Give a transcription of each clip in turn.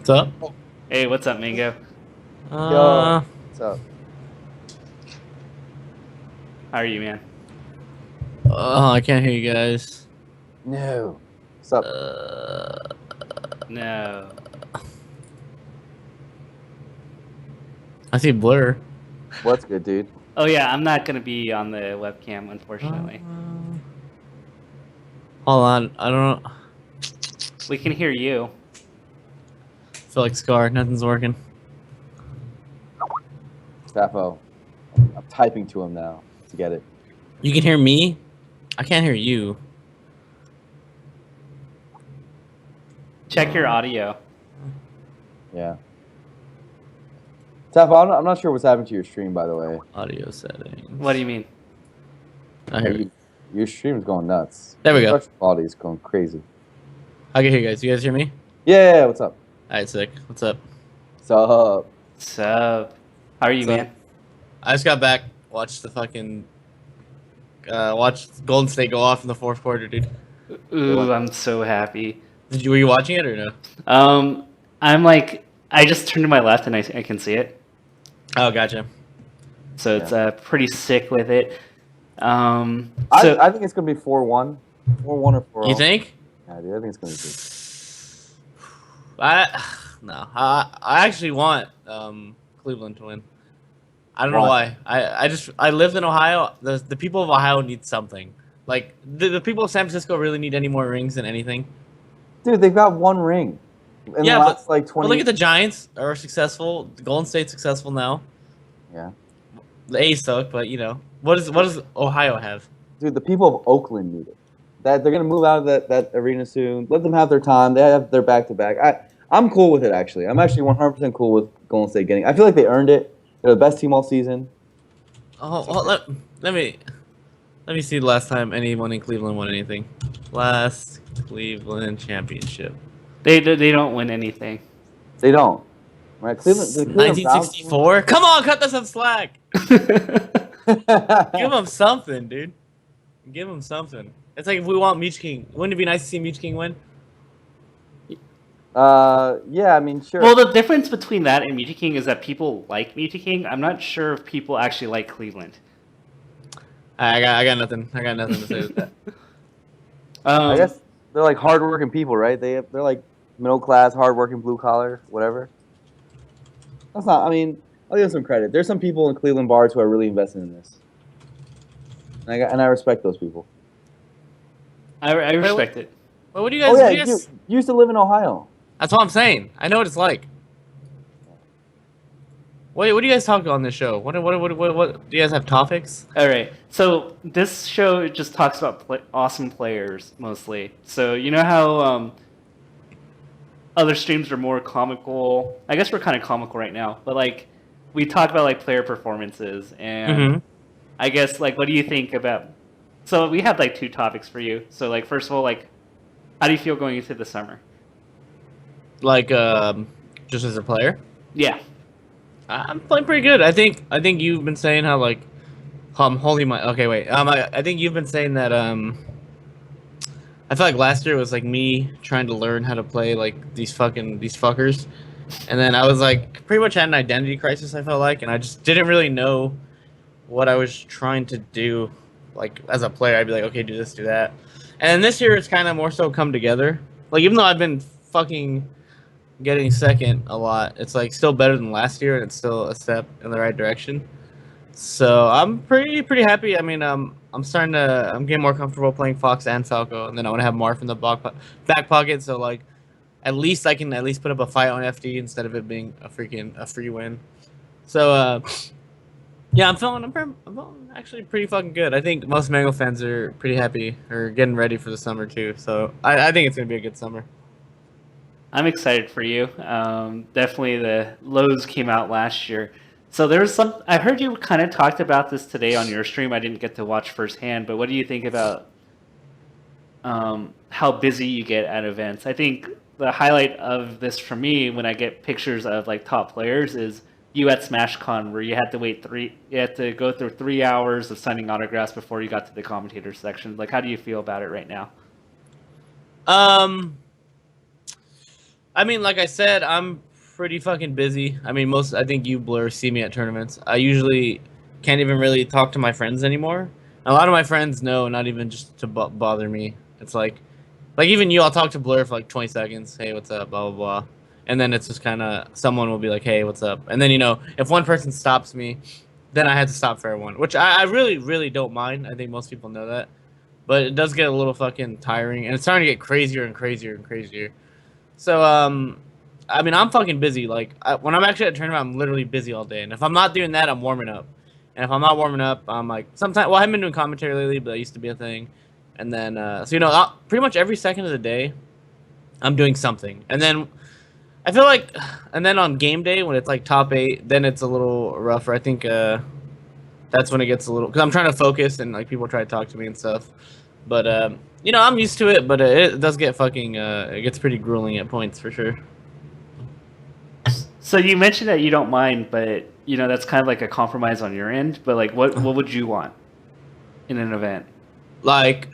What's up? Hey, what's up, Mango? Uh, Yo, what's up? How are you, man? I can't hear you guys. No. What's up? No. I see blur. What's good, dude? Oh yeah, I'm not gonna be on the webcam, Uh, unfortunately. hold on, I don't know. We can hear you. Feel like Scar. Nothing's working. Sappho. I'm typing to him now to get it. You can hear me. I can't hear you. Check your audio. Yeah. Sappho, I'm not sure what's happened to your stream, by the way. Audio settings. What do you mean? I hear you. Your stream's going nuts. There we go. Production quality is going crazy. I can hear you guys. You guys hear me? Yeah, what's up? All right, sick. What's up? So, So, how are you, So- man? I just got back. Watched the fucking. Watched Golden State go off in the fourth quarter, dude. Ooh, I'm so happy. Were you watching it or no? I'm like, I just turned to my left and I can see it. Oh, gotcha. So it's pretty sick with it. I think it's going to be 4-1. 4-1 or 4-0. You think? Yeah, dude, I think it's going to be good. No. I actually want Cleveland to win. I don't know why. I lived in Ohio. The people of Ohio need something. Like the people of San Francisco really need any more rings than anything. Dude, they've got one ring. In Yeah, the last, like 20. But look at the Giants are successful. The Golden State's successful now. Yeah. The A's suck, but you know what does Ohio have? Dude, the people of Oakland need it. That they're gonna move out of that arena soon. Let them have their time. They have their back to back. I'm cool with it actually. I'm actually 100% cool with Golden State getting. I feel like they earned it. They're the best team all season. Let me see the last time anyone in Cleveland won anything. Last Cleveland championship. They don't win anything. They don't. Right? Cleveland. The Cleveland 1964. Come on, cut us some slack. Give Browns- them something, dude. Give them something. It's like if we want Meech King. Wouldn't it be nice to see Meech King win? yeah, I mean, sure. Well, the difference between that and Mew King is that people like Mew King. I'm not sure if people actually like Cleveland. I got nothing. I got nothing to say with that. I guess they're like hardworking people, right? They're like middle class, hardworking, blue collar, whatever. That's not. I mean, I'll give them some credit. There's some people in Cleveland bars who are really invested in this, and I respect those people. I respect it. Well, what do you guys? Oh yeah, what do you guys you used to live in Ohio. that's what I'm saying. I know what it's like. What do you guys talk on this show? What do you guys have topics? All right. So this show just talks about awesome players mostly. So you know how other streams are more comical. I guess we're kind of comical right now, but like we talk about like player performances and I guess like what do you think about? So we have like two topics for you. So like first of all, like how do you feel going into the summer? Like just as a player? Yeah. I'm playing pretty good. I think you've been saying how like holy my okay wait I think you've been saying that I feel like last year was like me trying to learn how to play like these fuckers, and then I was like pretty much had an identity crisis. I felt like, and I just didn't really know what I was trying to do. Like as a player, I'd be like, okay, do this, do that, and this year it's kind of more so come together. Like even though I've been fucking getting second a lot, it's like still better than last year, and it's still a step in the right direction. So I'm pretty happy. I mean, I'm getting more comfortable playing Fox and Falco, and then I want to have Marf in the back pocket. So like, at least I can at least put up a fight on FD instead of it being a free win. So yeah, I'm feeling actually pretty fucking good. I think most Mango fans are pretty happy or getting ready for the summer too. So I think it's gonna be a good summer. I'm excited for you. Definitely the lows came out last year. So there's some, I heard you kind of talked about this today on your stream. I didn't get to watch firsthand, but what do you think about how busy you get at events? I think the highlight of this for me when I get pictures of like top players is you at SmashCon where you had to go through 3 hours of signing autographs before you got to the commentator section. Like, how do you feel about it right now? I mean, like I said, I'm pretty fucking busy. I mean, I think you Blur see me at tournaments. I usually can't even really talk to my friends anymore. A lot of my friends know, not even just to bother me. It's like even you, I'll talk to Blur for like 20 seconds. Hey, what's up? Blah blah blah. And then it's just kind of someone will be like, hey, what's up? And then if one person stops me, then I had to stop for everyone, which I really really don't mind. I think most people know that, but it does get a little fucking tiring, and it's starting to get crazier and crazier and crazier. So, I mean, I'm fucking busy. Like, when I'm actually at a tournament, I'm literally busy all day. And if I'm not doing that, I'm warming up. And if I'm not warming up, I'm like, sometimes, well, I haven't been doing commentary lately, but that used to be a thing. And then, so, pretty much every second of the day, I'm doing something. And then, I feel like, and then on game day, when it's like top 8, then it's a little rougher. I think, that's when it gets a little, because I'm trying to focus and, like, people try to talk to me and stuff. But, I'm used to it, but it does get fucking, it gets pretty grueling at points, for sure. So you mentioned that you don't mind, but that's kind of like a compromise on your end. But like, what would you want in an event? Like,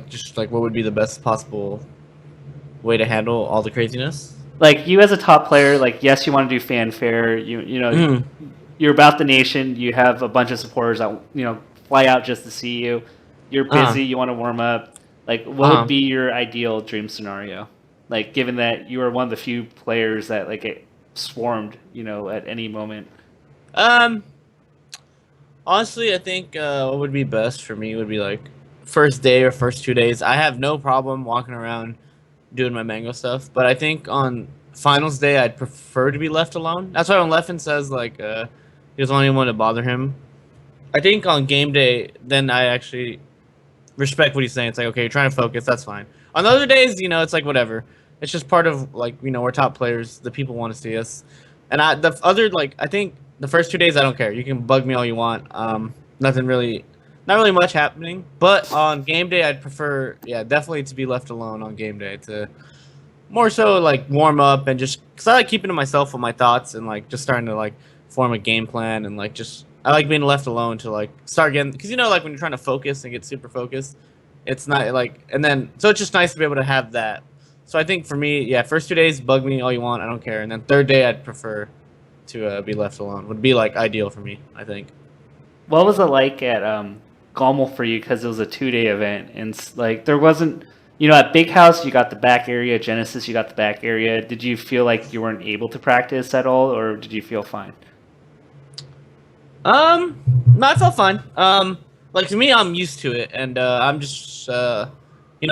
just like what would be the best possible way to handle all the craziness? Like you as a top player, like yes, you want to do fanfare. You're about the nation. You have a bunch of supporters that fly out just to see you. You're busy. You want to warm up. Like, what would be your ideal dream scenario? Like, given that you are one of the few players that like get swarmed, at any moment. Honestly, I think what would be best for me would be like first day or first 2 days. I have no problem walking around doing my mango stuff, but I think on finals day I'd prefer to be left alone. That's why when Leffen says like he doesn't want anyone to bother him. I think on game day, then I actually respect what he's saying. It's like, okay, you're trying to focus, that's fine. On other days, it's like whatever. It's just part of like we're top players. The people want to see us, and I think the first 2 days I don't care. You can bug me all you want. Nothing really, not really much happening. But on game day, I'd prefer, yeah, definitely to be left alone on game day to more so like warm up and just because I like keeping to myself with my thoughts and like just starting to like form a game plan and like just I like being left alone to like start getting because like when you're trying to focus and get super focused, it's not like and then so it's just nice to be able to have that. So I think for me, yeah, first 2 days bug me all you want, I don't care, and then third day I'd prefer to be left alone. Would be like ideal for me, I think. What was it like at Gommel for you? Because it was a 2-day event, and like there wasn't, at Big House you got the back area, Genesis you got the back area. Did you feel like you weren't able to practice at all, or did you feel fine? No, I felt fine. Like to me, I'm used to it, and I'm just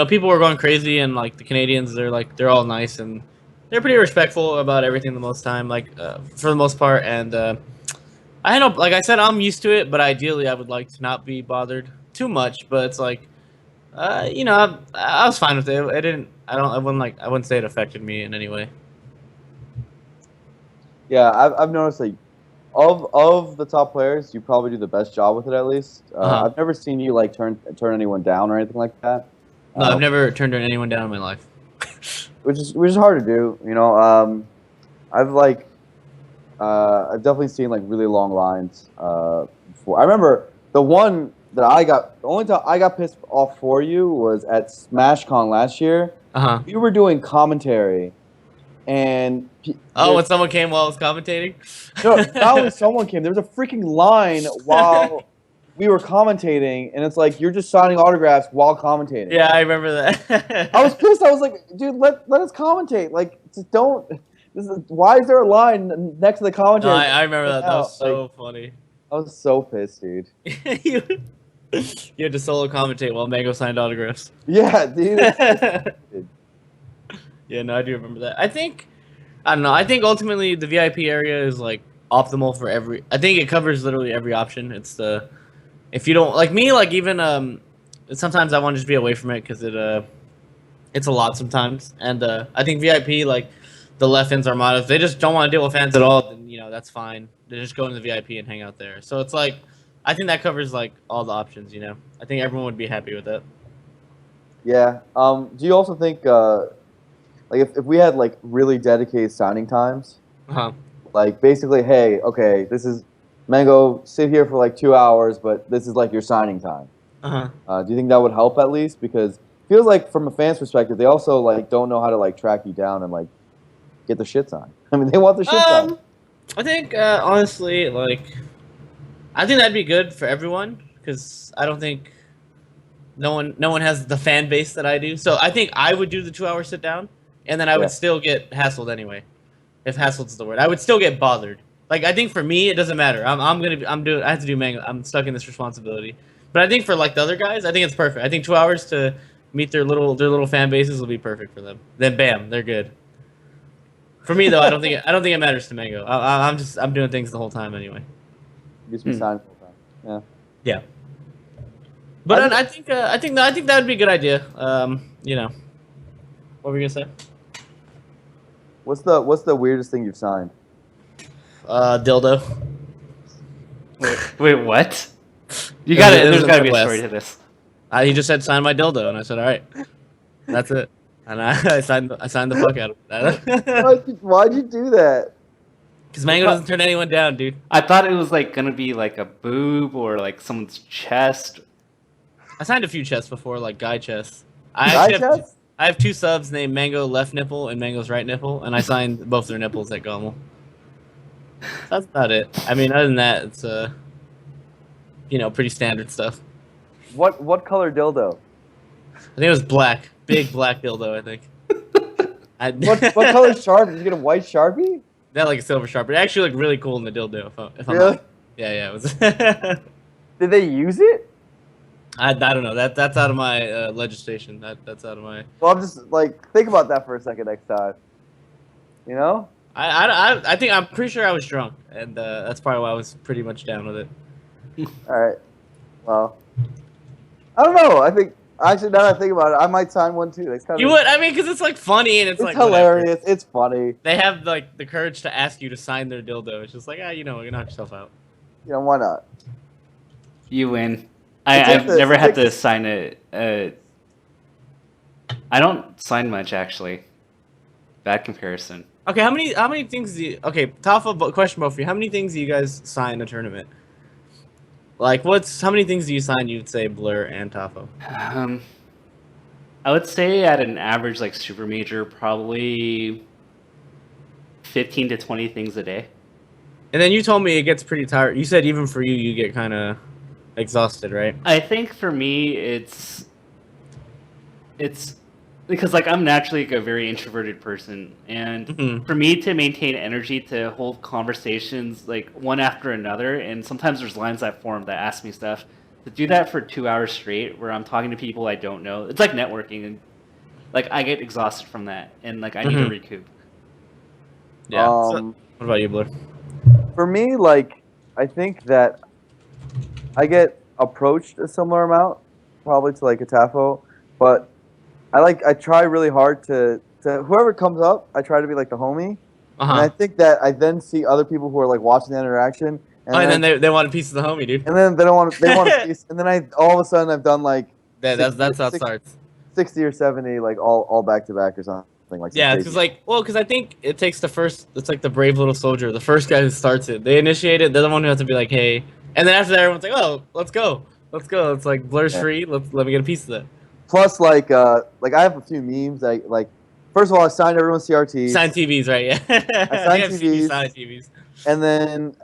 people were going crazy, and like the Canadians, they're all nice and they're pretty respectful about everything the most time, like for the most part, and I know, like I said, I'm used to it, but ideally, I would like to not be bothered too much. But it's like, I was fine with it. It didn't. I wouldn't say it affected me in any way. Yeah, I've noticed like of the top players, you probably do the best job with it at least. I've never seen you like turn anyone down or anything like that. No, I've never turned anyone down in my life. which is hard to do, I've definitely seen like really long lines before. I remember the only time I got pissed off for you was at SmashCon last year. You were doing commentary, and when someone came while I was commentating. No, not only someone came. There was a freaking line while we were commentating, and it's like you're just signing autographs while commentating. Yeah, I remember that. I was pissed. I was like, dude, let us commentate. Like, just don't. Why is there a line next to the commentary? No, I remember that. That was so funny. I was so pissed, dude. you had to solo commentate while Mango signed autographs. Yeah, dude. Yeah, no, I do remember that. I don't know. I think ultimately the VIP area is like optimal for every. I think it covers literally every option. It's if you don't like me, like even sometimes I want to just be away from it because it's a lot sometimes. And I think VIP like the Leffens Armada, if they just don't want to deal with fans at all, then that's fine. They just go into the VIP and hang out there. So it's like I think that covers like all the options. I think everyone would be happy with that. Yeah. Do you also think like if we had like really dedicated signing times, like basically, hey, okay, this is Mango, sit here for like 2 hours, but this is like your signing time. Do you think that would help at least? Because feels like from a fan's perspective, they also like don't know how to like track you down and like get their shits on. I mean, they want their shits on. I think honestly, like, I think that'd be good for everyone because I don't think no one has the fan base that I do. So I think I would do the 2 hour sit down, and then I would still get hassled anyway. If hassled's the word, I would still get bothered. Like I think for me, it doesn't matter. I have to do Mango. I'm stuck in this responsibility. But I think for like the other guys, I think it's perfect. I think 2 hours to meet their little fan bases will be perfect for them. Then bam, they're good. For me though, I don't think it matters to Mango. I'm doing things the whole time anyway. Just be signing the whole time. Yeah. But I think that would be a good idea. You know, what were you gonna say? What's the weirdest thing you've signed? Dildo. Wait, what? You got it. There's got to be a Midwest. story to this. He just said sign my dildo, and I said all right. That's it. And I signed the fuck out of that. Why'd you do that? Because Mango doesn't turn anyone down, dude. I thought it was like gonna be like a boob or like someone's chest. I signed a few chests before, like guy chests. I have 2 subs named Mango Left Nipple and Mango's Right Nipple, and I signed both their nipples at Gommel. That's about it. I mean, other than that, it's pretty standard stuff. What color dildo? I think it was black, big black dildo. I think. What color Sharpie? Did you get a white Sharpie? That like a silver Sharpie. It actually looked really cool in the dildo. If I'm Really? not, yeah, it was. Did they use it? I don't know. That's out of my legislation. That's out of my. Well, I'm just like think about that for a second next time. You know? I think I'm pretty sure I was drunk, and that's probably why I was pretty much down with it. All right. Well, I don't know. I think actually now that I think about it, I might sign one too. That's kind You would? I mean, because it's like funny and it's like hilarious. Whatever. It's funny. They have like the courage to ask you to sign their dildo. It's just like you knock yourself out. You know why not? You win. I've never had to sign I don't sign much actually. Bad comparison. Okay, how many things do you? Okay, Tafa, question both for you. How many things do you guys sign in a tournament? Like, how many things do you sign? You'd say Blur and Tafo. I would say at an average like super major, probably 15 to 20 things a day. And then you told me it gets pretty tired. You said even for you, you get kind of exhausted, right? I think for me, it's because like I'm naturally like, a very introverted person, and for me to maintain energy to hold conversations like one after another, and sometimes there's lines that form that ask me stuff. To do that for 2 hours straight, where I'm talking to people I don't know, it's like networking, and like I get exhausted from that, and like I need to recoup. Yeah. So, what about you, Blur? For me, like I think that I get approached a similar amount, probably to like a Tafo, but I try really hard to whoever comes up, I try to be like the homie. And I think that I then see other people who are like watching the interaction. And then they want a piece of the homie, dude. And then they want a piece. And then all of a sudden I've done like that's how it starts. 60 or 70 like all back to back or something like. Yeah, because because I think it takes the first. It's like the brave little soldier, the first guy who starts it. They initiate it. They're the one who has to be like, hey. And then after that, everyone's like, oh, let's go. It's like Blur's free. Let me get a piece of that. Plus, like I have a few memes. Like, first of all, I signed everyone's CRTs. Signed TVs, right? Yeah. I signed TVs. Signed TVs. And then,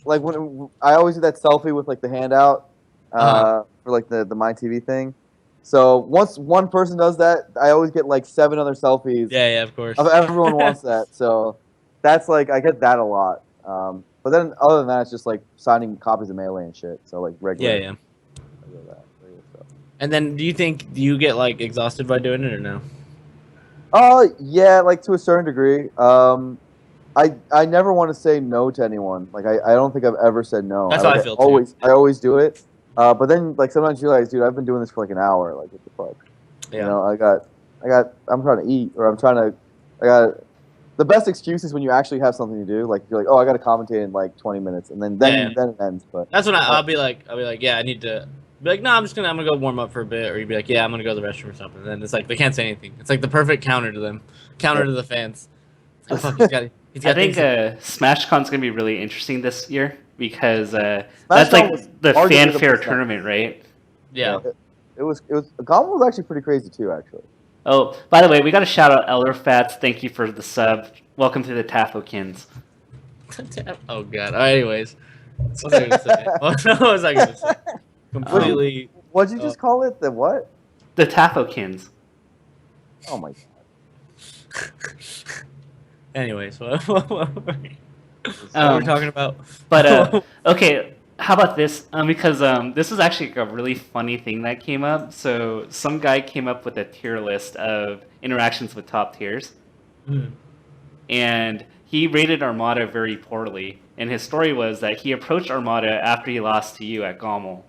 like when I always do that selfie with like the handout for like the My TV thing. So once one person does that, I always get like 7 other selfies. Yeah, of course. Everyone wants that. So that's like I get that a lot. But then other than that, it's just like signing copies of Melee and shit. So like regular. Yeah. And then, do you get like exhausted by doing it or no? Yeah, like to a certain degree. I never want to say no to anyone. Like I don't think I've ever said no. That's how I feel too. I always do it. But then like sometimes you realize, dude, I've been doing this for like an hour. Like what the fuck? Yeah. You know, I'm trying to eat, or I got. The best excuse is when you actually have something to do. Like you're like, oh, I got to commentate in like 20 minutes, and then it ends. But that's when I'll be like, yeah, I need to. Be like, no, I'm gonna go warm up for a bit, or you'd be like, yeah, I'm gonna go to the restroom or something. And then it's like they can't say anything. It's like the perfect counter to them, to the fans. Like, fuck, he's got. I think SmashCon's gonna be really interesting this year because that's like the fanfare tournament, right? Yeah. Goblin was actually pretty crazy too, actually. Oh, by the way, we got to shout out Elder Fats. Thank you for the sub. Welcome to the Tafokins. Oh god. Anyways, what was I gonna say? What was I gonna say? Completely. What'd you just call it? The what? The Tafokins. Oh my god. Anyways, what were we talking about? But okay, how about this? Because this was actually a really funny thing that came up. So some guy came up with a tier list of interactions with top tiers, and he rated Armada very poorly. And his story was that he approached Armada after he lost to you at Gommel.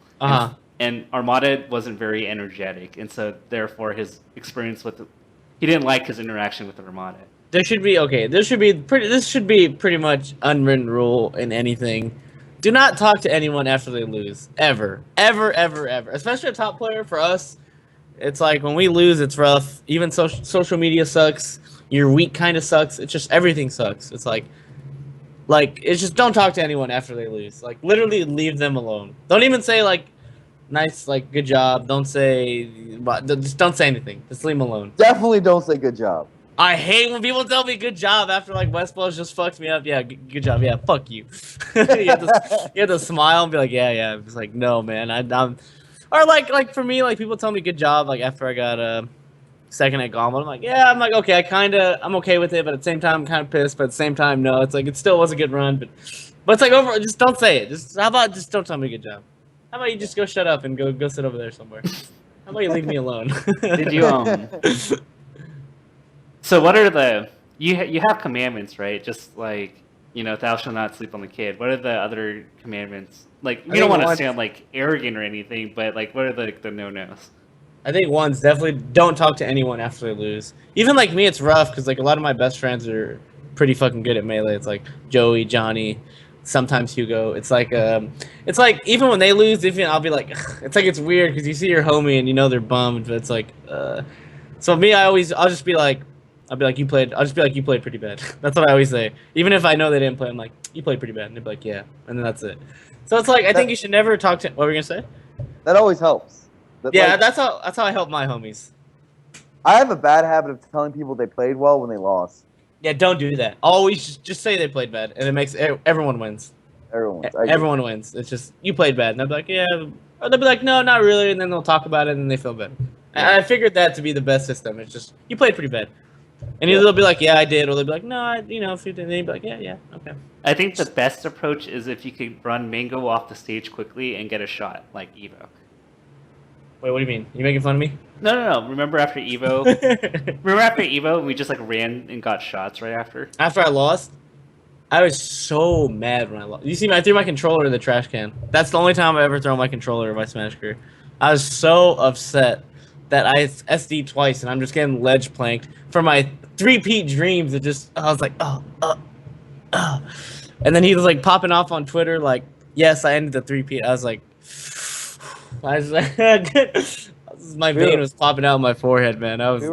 And Armada wasn't very energetic, and so therefore his experience with he didn't like his interaction with Armada. This should be pretty much unwritten rule in anything. Do not talk to anyone after they lose. Ever. Especially a top player. For us, it's like when we lose, it's rough. Even social media sucks. Your week kind of sucks. It's just everything sucks. It's like it's just don't talk to anyone after they lose. Like literally leave them alone. Don't even say like nice, like good job. Don't say, just don't say anything. Just leave them alone. Definitely don't say good job. I hate when people tell me good job after like West Blows just fucked me up. Yeah, good job. Yeah, fuck you. You have to smile and be like, yeah. It's like, no, man. I'm or like for me, like people tell me good job like after I got second at Gauntlet. I'm like, yeah. I'm like, okay. I'm okay with it, but at the same time, I'm kind of pissed. But at the same time, no. It's like it still was a good run, but it's like overall, just don't say it. Just how about just don't tell me good job. How about you just go shut up and go sit over there somewhere. How about you leave me alone? Did you So what are the you have commandments, right? Just like, thou shalt not sleep on the kid. What are the other commandments? Like you don't want to sound like arrogant or anything, but like what are the no-nos? I think one's definitely don't talk to anyone after they lose. Even like me, it's rough because like a lot of my best friends are pretty fucking good at Melee. It's like Joey, Johnny, sometimes Hugo. It's like even when they lose, I'll be like, it's like it's weird because you see your homie and they're bummed, but it's like, so me, I'll just be like. I'll just be like, you played pretty bad. That's what I always say. Even if I know they didn't play, I'm like, you played pretty bad. And they'll be like, yeah. And then that's it. So it's like, I think you should never talk to, what were you going to say? That always helps. Yeah, that's how I help my homies. I have a bad habit of telling people they played well when they lost. Yeah, don't do that. Always just say they played bad. And it makes, everyone wins. Everyone wins. It's just, you played bad. And they'll be like, yeah. Or they'll be like, no, not really. And then they'll talk about it and then they feel bad. Yeah. I figured that to be the best system. It's just, you played pretty bad. And either they'll be like, yeah, I did, or they'll be like, no, if you didn't, they'll be like, yeah, okay. I think the best approach is if you could run Mango off the stage quickly and get a shot, like Evo. Wait, what do you mean? You making fun of me? No. Remember after Evo? We just like ran and got shots right after? After I lost? I was so mad when I lost. You see, I threw my controller in the trash can. That's the only time I ever thrown my controller in my Smash career. I was so upset that I SD'd twice and I'm just getting ledge planked for my 3-peat dreams. I was like, and then he was like popping off on Twitter like, yes, I ended the 3-peat. I was like, my vein was popping out of my forehead, man. We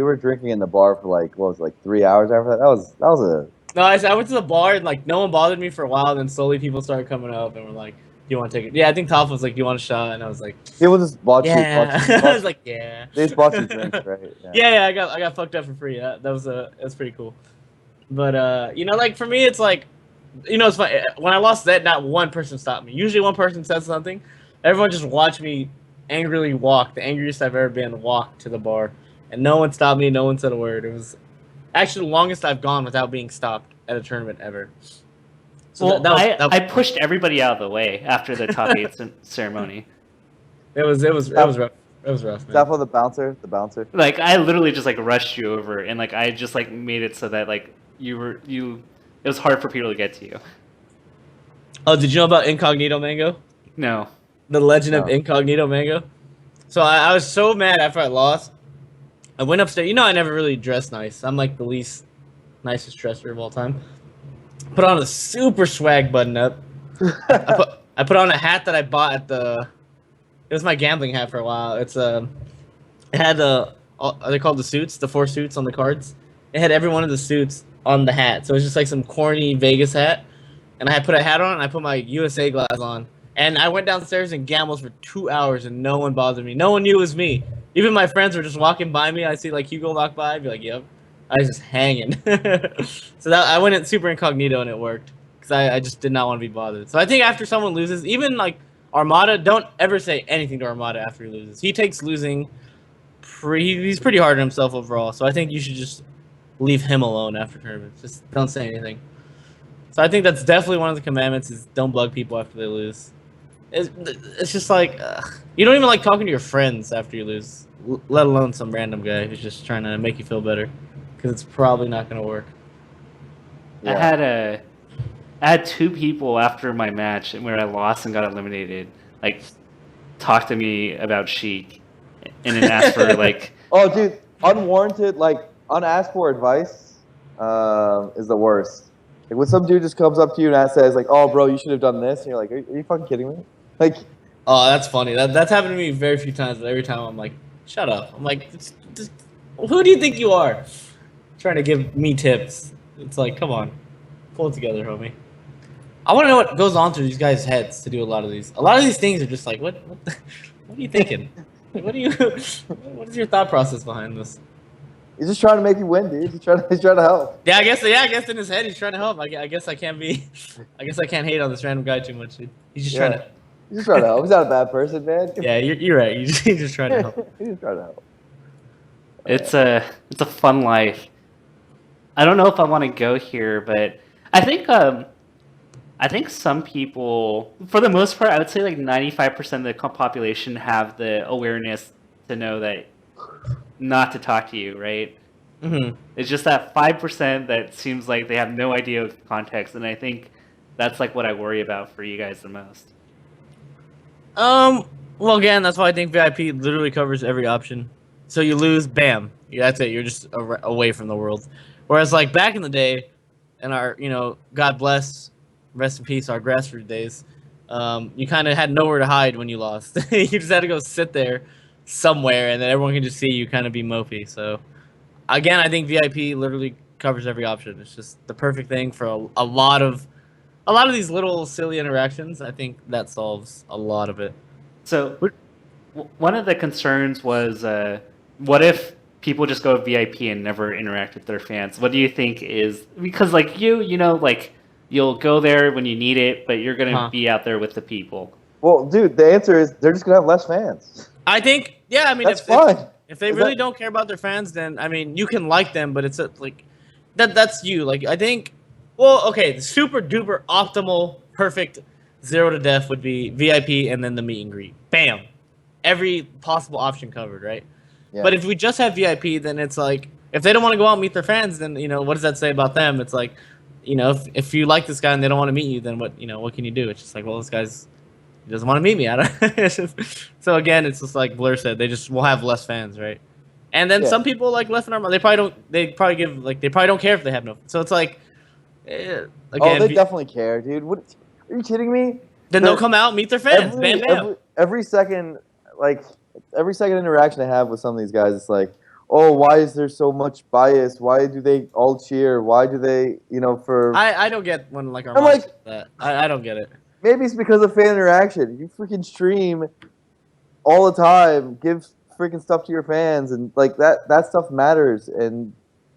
were drinking in the bar for like 3 hours after that. That was a. No, I went to the bar and like no one bothered me for a while. Then slowly people started coming up and were like, "Do you want to take it?" Yeah, I think Toph was like, "Do you want a shot?" And I was like, "People just bought you." I was like, "Yeah." They just bought you drinks, right? Yeah. I got fucked up for free. That was pretty cool. But like for me, it's like, it's funny. When I lost that, not one person stopped me. Usually, one person said something. Everyone just watched me angrily walk. The angriest I've ever been, walk to the bar, and no one stopped me. No one said a word. It was actually the longest I've gone without being stopped at a tournament ever. So I pushed everybody out of the way after the top 8 ceremony. It was rough. It was rough, man. Except for the bouncer. Like I literally just like rushed you over, and like I just like made it so that like it was hard for people to get to you. Oh, did you know about C9.Mango? No. The legend of C9.Mango. So I was so mad after I lost. I went upstairs. I never really dress nice. I'm like the least nicest dresser of all time. Put on a super swag button up. I put on a hat that I bought at it was my gambling hat for a while. It had are they called the suits? The 4 suits on the cards. It had every one of the suits on the hat. So it was just like some corny Vegas hat. And I put a hat on and I put my USA glass on. And I went downstairs and gambled for 2 hours, and no one bothered me. No one knew it was me. Even my friends were just walking by me. I see like Hugo walk by, I'd be like, "Yep." I was just hanging. So that I went in super incognito, and it worked because I just did not want to be bothered. So I think after someone loses, even like Armada, don't ever say anything to Armada after he loses. He takes losing. He's pretty hard on himself overall. So I think you should just leave him alone after tournaments. Just don't say anything. So I think that's definitely one of the commandments: is don't bug people after they lose. It's just like you don't even like talking to your friends after you lose, let alone some random guy who's just trying to make you feel better, because it's probably not going to work. Yeah. I had 2 people after my match where I lost and got eliminated, like, talk to me about Sheik, and then ask for like, oh, dude, unwarranted, like unasked for advice, is the worst. Like when some dude just comes up to you and says like, "Oh, bro, you should have done this," and you're like, "Are you fucking kidding me?" Like, oh, that's funny. That's happened to me very few times, but every time I'm like, shut up. I'm like, who do you think you are? Trying to give me tips. It's like, come on, pull it together, homie. I want to know what goes on through these guys' heads to do a lot of these. A lot of these things are just like, what are you thinking? What is your thought process behind this? he's just trying to make you win, dude. He's trying to help. Yeah, I guess in his head he's trying to help. I guess I can't hate on this random guy too much. He's just trying to. He's just trying to help. He's not a bad person, man. Yeah, you're right. He's just trying to help. He's just trying to help. it's a fun life. I don't know if I want to go here, but I think some people, for the most part, I would say like 95% of the population have the awareness to know that not to talk to you, right? Mm-hmm. It's just that 5% that seems like they have no idea of context, and I think that's like what I worry about for you guys the most. Well, again, that's why I think VIP literally covers every option. So you lose, bam, that's it. You're just away from the world. Whereas like back in the day, in our God bless, rest in peace, our grassroots days, you kind of had nowhere to hide when you lost. You just had to go sit there somewhere, and then everyone can just see you kind of be mopey. So again, I think VIP literally covers every option. It's just the perfect thing for a lot of these little silly interactions. I think that solves a lot of it. So one of the concerns was, what if people just go VIP and never interact with their fans? What do you think is, because like like you'll go there when you need it, but you're going to be out there with the people. Well, dude, the answer is they're just going to have less fans. I think, yeah, I mean, that's fine. If they really don't care about their fans, then, I mean, you can like them, but it's like, that's you. Like, I think, well, okay, the super duper optimal, perfect 0 to death would be VIP and then the meet and greet. Bam. Every possible option covered, right? Yeah. But if we just have VIP, then it's like, if they don't want to go out and meet their fans, then, what does that say about them? It's like, if you like this guy and they don't want to meet you, then what can you do? It's just like, well, this guy's, he doesn't want to meet me. So again, it's just like Blur said, they just will have less fans, right? And then some people like left and arm, they probably don't care if they have no. So it's like, again, oh, they definitely care, dude. What? Are you kidding me? Then they'll come out, meet their fans. Every second interaction I have with some of these guys, it's like, oh, why is there so much bias? Why do they all cheer? Why do they, for... I don't get when, like, our I'm like, that. I don't get it. Maybe it's because of fan interaction. You freaking stream all the time. Give freaking stuff to your fans. And, like, that stuff matters. And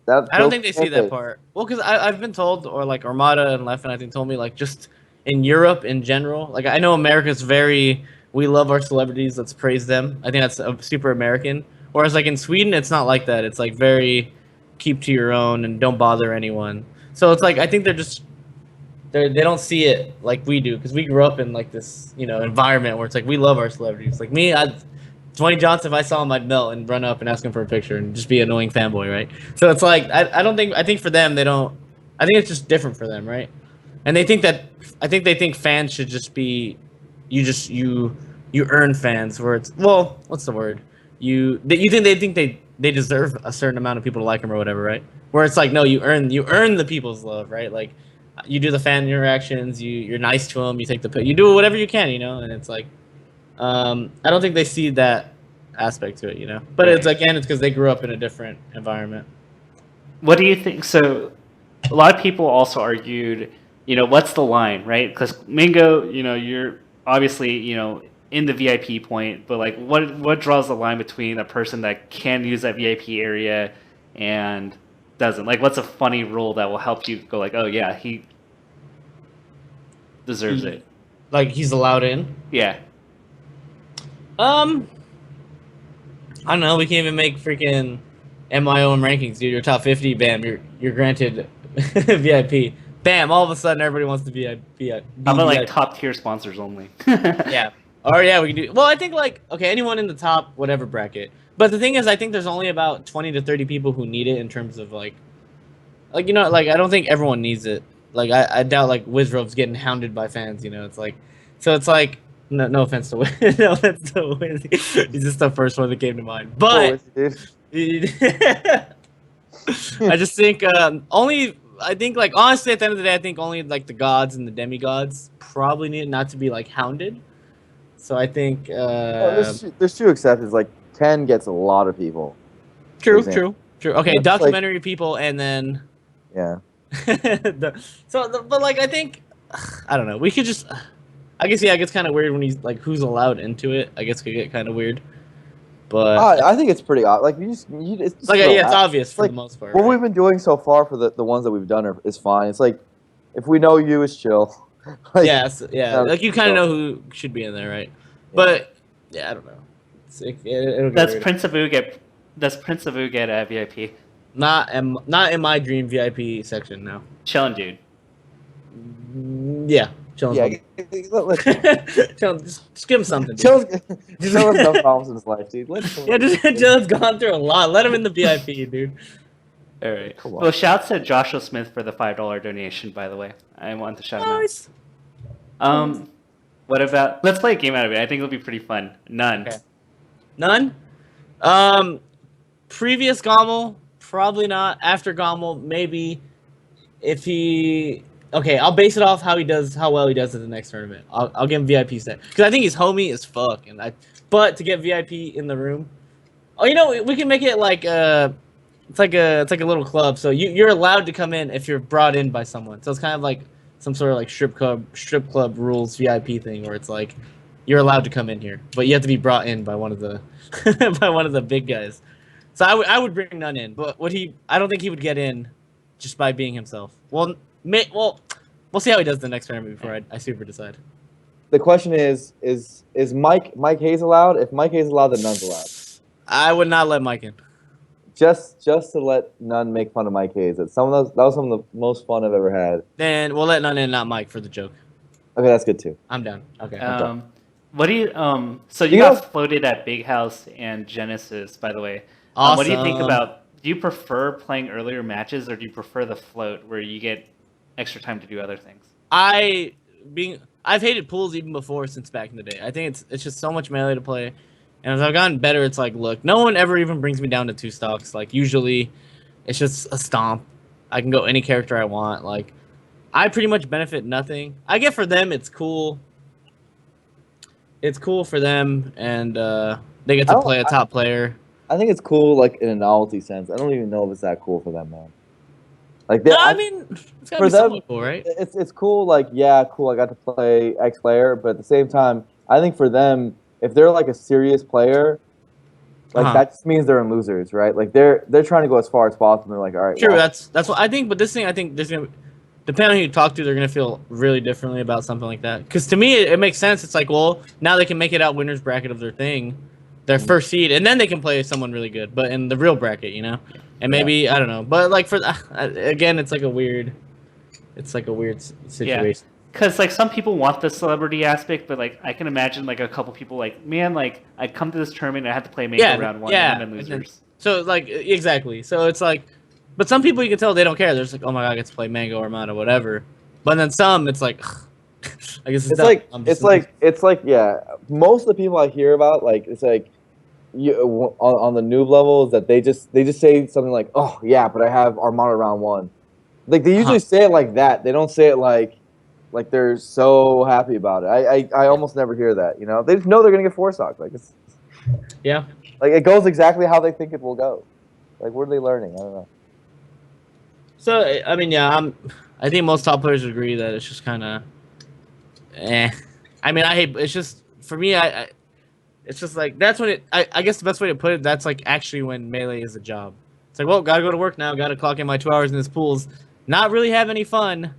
that... I don't think they see that part. Well, because I've been told, or, like, Armada and Leffen, I think, told me, like, just in Europe in general. Like, I know America's very... We love our celebrities. Let's praise them. I think that's super American. Whereas, like, in Sweden, it's not like that. It's, like, very keep to your own and don't bother anyone. So it's, like, I think they don't see it like we do, because we grew up in, like, this, environment where it's, like, we love our celebrities. Like, me, Dwayne Johnson, if I saw him, I'd melt and run up and ask him for a picture and just be an annoying fanboy, right? So it's, like, I think for them, they don't... I think it's just different for them, right? And they think they think fans should just be... You earn fans, where it's... Well, what's the word? They think they deserve a certain amount of people to like them or whatever, right? Where it's like, no, you earn the people's love, right? Like, you do the fan interactions, you're nice to them, you do whatever you can, and it's like, I don't think they see that aspect to it, But it's because they grew up in a different environment. What do you think? So, a lot of people also argued, what's the line, right? Because Mango, obviously, in the VIP point, but like what draws the line between a person that can use that VIP area and doesn't? Like, what's a funny rule that will help you go like, oh yeah, he deserves it. Like he's allowed in. Yeah. I don't know. We can't even make freaking MIOM rankings, dude. Your top 50, bam, you're granted VIP. Bam! All of a sudden, everybody wants to be VIP. How about like top tier sponsors only? Yeah. Or yeah, we can do. Well, I think like okay, anyone in the top whatever bracket. But the thing is, I think there's only about 20 to 30 people who need it in terms of like I don't think everyone needs it. Like I doubt like Wizrov's getting hounded by fans. It's like, so it's like no offense to Wiz, no offense to Wiz. He's just the first one that came to mind. But I just think I think like honestly at the end of the day I think only like the gods and the demigods probably need not to be like hounded. So I think there's two exceptions. Like Ken gets a lot of people. True. Okay, documentary like, people and then yeah. But like I think I don't know. We could just I guess yeah, it gets kind of weird when he's like who's allowed into it. I guess could get kind of weird. But I think it's pretty odd. Like it's like yeah, it's obvious for like, the most part. What right? we've been doing so far for the ones that we've done is fine. It's like if we know you, it's chill. Like, yeah. Like you kind of know who should be in there, right? Yeah. But yeah, I don't know. Does Prince Abu get a VIP? Not in my dream VIP section now. Chillin' dude. Yeah. Chillin'. Yeah. Just give him something. Chill's no problems in his life, dude. Chill's gone through a lot. Let him in the VIP, dude. All right. Well, shouts to Joshua Smith for the $5 donation. By the way, I want to shout him out. What about? Let's play a game out of it. I think it'll be pretty fun. None. Okay. None. Previous Gommel, probably not. After Gommel, maybe. If he, okay, I'll base it off how well he does at the next tournament. I'll give him VIP set because I think he's homie as fuck, but to get VIP in the room, we can make it like it's like a little club. So you're allowed to come in if you're brought in by someone. So it's kind of like some sort of like strip club rules VIP thing where it's like you're allowed to come in here, but you have to be brought in by one of the by one of the big guys. So I would bring none in, but I don't think he would get in just by being himself. Well, we'll see how he does the next tournament before I super decide. The question is Mike Hayes allowed? If Mike Hayes allowed, then none's allowed. I would not let Mike in. Just to let none make fun of Mike Hayes. That was some of the most fun I've ever had. Then we'll let none in, not Mike, for the joke. Okay, that's good too. I'm down. Okay. What do you so you got floated at Big House and Genesis, by the way. Awesome. What do you think about? Do you prefer playing earlier matches, or do you prefer the float where you get extra time to do other things? I've hated pools even before since back in the day. I think it's just so much melee to play, and as I've gotten better, it's like look, no one ever even brings me down to 2 stocks. Like usually, it's just a stomp. I can go any character I want. Like I pretty much benefit nothing. I get for them, it's cool. It's cool for them, and they get to play a top player. I think it's cool, like in a novelty sense. I don't even know if it's that cool for them, man. Like, I mean, it's gotta be somewhat cool, right? It's cool. Like, yeah, cool. I got to play X player, but at the same time, I think for them, if they're like a serious player, like that just means they're in losers, right? Like they're trying to go as far as possible. They're like, all right. True. Well, that's what I think. But this thing, I think there's gonna, depending on who you talk to, they're gonna feel really differently about something like that. Because to me, it makes sense. It's like, well, now they can make it out winners bracket of their thing, their first seed, and then they can play someone really good. But in the real bracket, and maybe I don't know. But like for again, it's like a weird situation. Yeah. Because like some people want the celebrity aspect, but like I can imagine like a couple people like, man, like I come to this tournament, I had to play Mango round 1 and then losers. So like exactly. So it's like, but some people you can tell they don't care. They're just like, oh my god, I get to play Mango or Armada, whatever. But then some, it's like, I guess it's like yeah. Most of the people I hear about, like it's like, on the noob levels that they just say something like, oh yeah, but I have Armada round 1. Like they usually say it like that. They don't say it like they're so happy about it. I almost never hear that. They just know they're gonna get 4 stocks. Like it's like it goes exactly how they think it will go. Like what are they learning? I don't know. So I mean, yeah, I think most top players agree that it's just kind of, I mean, I hate. It's just for me. It's just like that's when it. I guess the best way to put it, that's like actually when Melee is a job. It's like, well, gotta go to work now. Gotta clock in my 2 hours in this pools. Not really have any fun,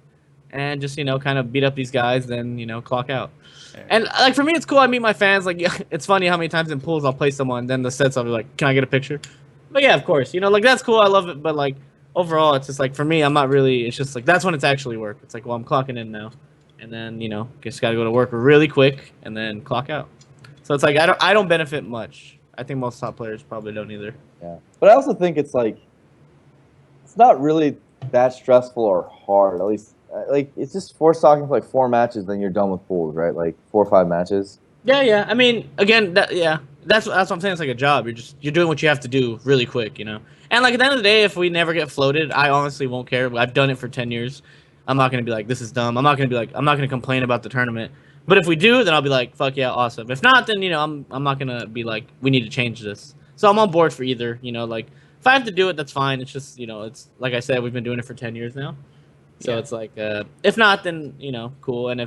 and just kind of beat up these guys. Then clock out. And like for me, it's cool. I meet my fans. Like it's funny how many times in pools I'll play someone. Then the sets I'll be like, can I get a picture? But yeah, of course. Like that's cool. I love it. But like overall, it's just like for me, I'm not really. It's just like that's when it's actually work. It's like, well, I'm clocking in now, and then just gotta go to work really quick and then clock out. So it's like I don't benefit much. I think most top players probably don't either. Yeah, but I also think it's like it's not really that stressful or hard. At least like it's just force talking for like 4 matches, then you're done with pools, right? Like 4 or 5 matches. Yeah. I mean, again, that's what I'm saying. It's like a job. You're doing what you have to do really quick, And like at the end of the day, if we never get floated, I honestly won't care. I've done it for 10 years. I'm not gonna be like, this is dumb. I'm not gonna complain about the tournament. But if we do, then I'll be like, fuck yeah, awesome. If not, then I'm not gonna be like, we need to change this. So I'm on board for either. Like if I have to do it, that's fine. It's just it's like I said, we've been doing it for 10 years now. So it's like, if not, then cool. And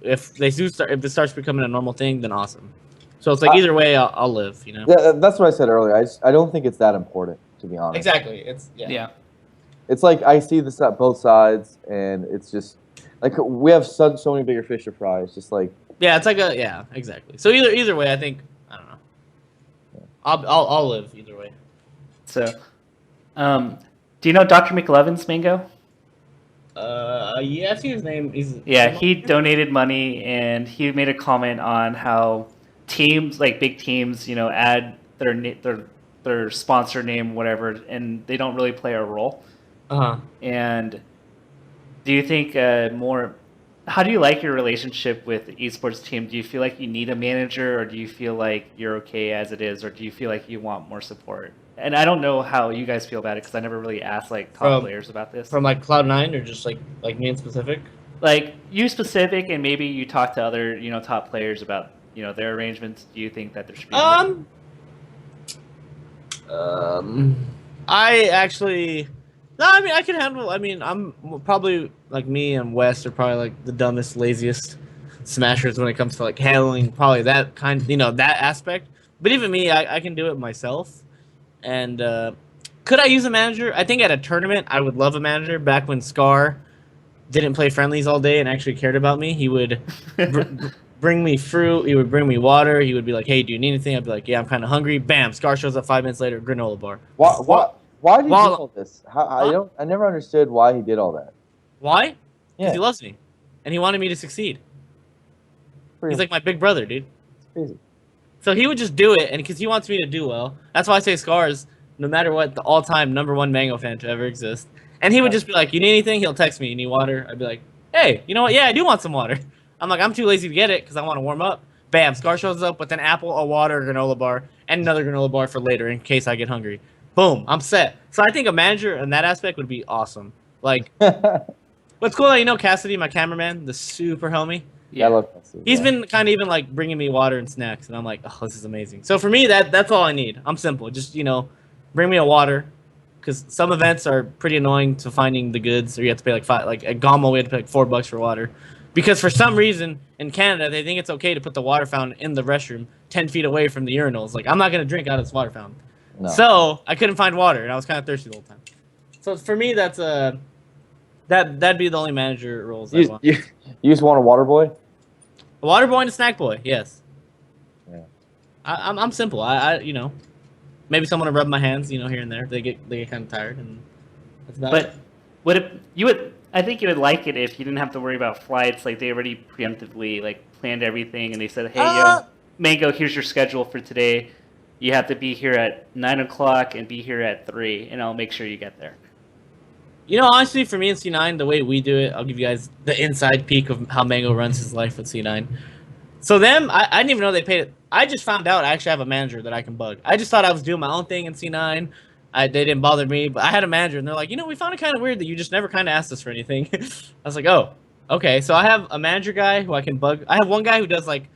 if they do start, if it starts becoming a normal thing, then awesome. So it's like either way, I'll live. Yeah, that's what I said earlier. I don't think it's that important, to be honest. Exactly. It's It's like I see this at both sides, and it's just like we have so many bigger fish to fry. It's just like it's like exactly. So either way, I think I don't know. Yeah. I'll live either way. So, do you know Dr. McLevin's Mango? Yeah, I've seen his name. He donated money and he made a comment on how teams, like big teams, add their sponsor name, whatever, and they don't really play a role. And do you think how do you like your relationship with the esports team? Do you feel like you need a manager, or do you feel like you're okay as it is, or do you feel like you want more support? And I don't know how you guys feel about it because I never really asked like top players about this. From like Cloud9 or just like me in specific? Like you specific, and maybe you talk to other top players about their arrangements. Do you think that there should be? I actually. No, I mean I can handle. I mean I'm probably like me and Wes are probably like the dumbest, laziest smashers when it comes to like handling probably that kind, that aspect. But even me, I can do it myself. And could I use a manager? I think at a tournament I would love a manager. Back when Scar didn't play friendlies all day and actually cared about me, he would bring me fruit. He would bring me water. He would be like, "Hey, do you need anything?" I'd be like, "Yeah, I'm kind of hungry." Bam! Scar shows up 5 minutes later. Granola bar. Why did he do all this? I never understood why he did all that. Why? Because he loves me, and he wanted me to succeed. He's like my big brother, dude. It's crazy. So he would just do it, and because he wants me to do well. That's why I say Scar is, no matter what, the all-time #1 Mango fan to ever exist. And he would just be like, "You need anything?" He'll text me, "You need water?" I'd be like, "Hey, you know what? Yeah, I do want some water." I'm like, I'm too lazy to get it because I want to warm up. Bam! Scar shows up with an apple, a water, a granola bar, and another granola bar for later in case I get hungry. Boom, I'm set. So I think a manager in that aspect would be awesome. Like, what's cool that Cassidy, my cameraman, the super homie. Yeah, I love Cassidy. He's been kind of even like bringing me water and snacks, and I'm like, oh, this is amazing. So for me, that's all I need. I'm simple. Just bring me a water, because some events are pretty annoying to finding the goods, or you have to pay like $5. Like at Gomo, we had to pay like $4 for water, because for some reason in Canada they think it's okay to put the water fountain in the restroom 10 feet away from the urinals. Like I'm not gonna drink out of this water fountain. No. So I couldn't find water, and I was kind of thirsty the whole time. So for me, that's that'd be the only manager roles I want. You just want a water boy? A water boy and a snack boy, yes. Yeah. I'm simple. I maybe someone to rub my hands, here and there. They get kind of tired, and that's about it. But I think you would like it if you didn't have to worry about flights. Like they already preemptively like planned everything, and they said, "Hey, Mango, here's your schedule for today. You have to be here at 9 o'clock and be here at 3, and I'll make sure you get there." Honestly, for me and C9, the way we do it, I'll give you guys the inside peek of how Mango runs his life with C9. So I didn't even know they paid it. I just found out I actually have a manager that I can bug. I just thought I was doing my own thing in C9. They didn't bother me, but I had a manager, and they're like, we found it kind of weird that you just never kind of asked us for anything. I was like, oh, okay. So I have a manager guy who I can bug. I have one guy who does like,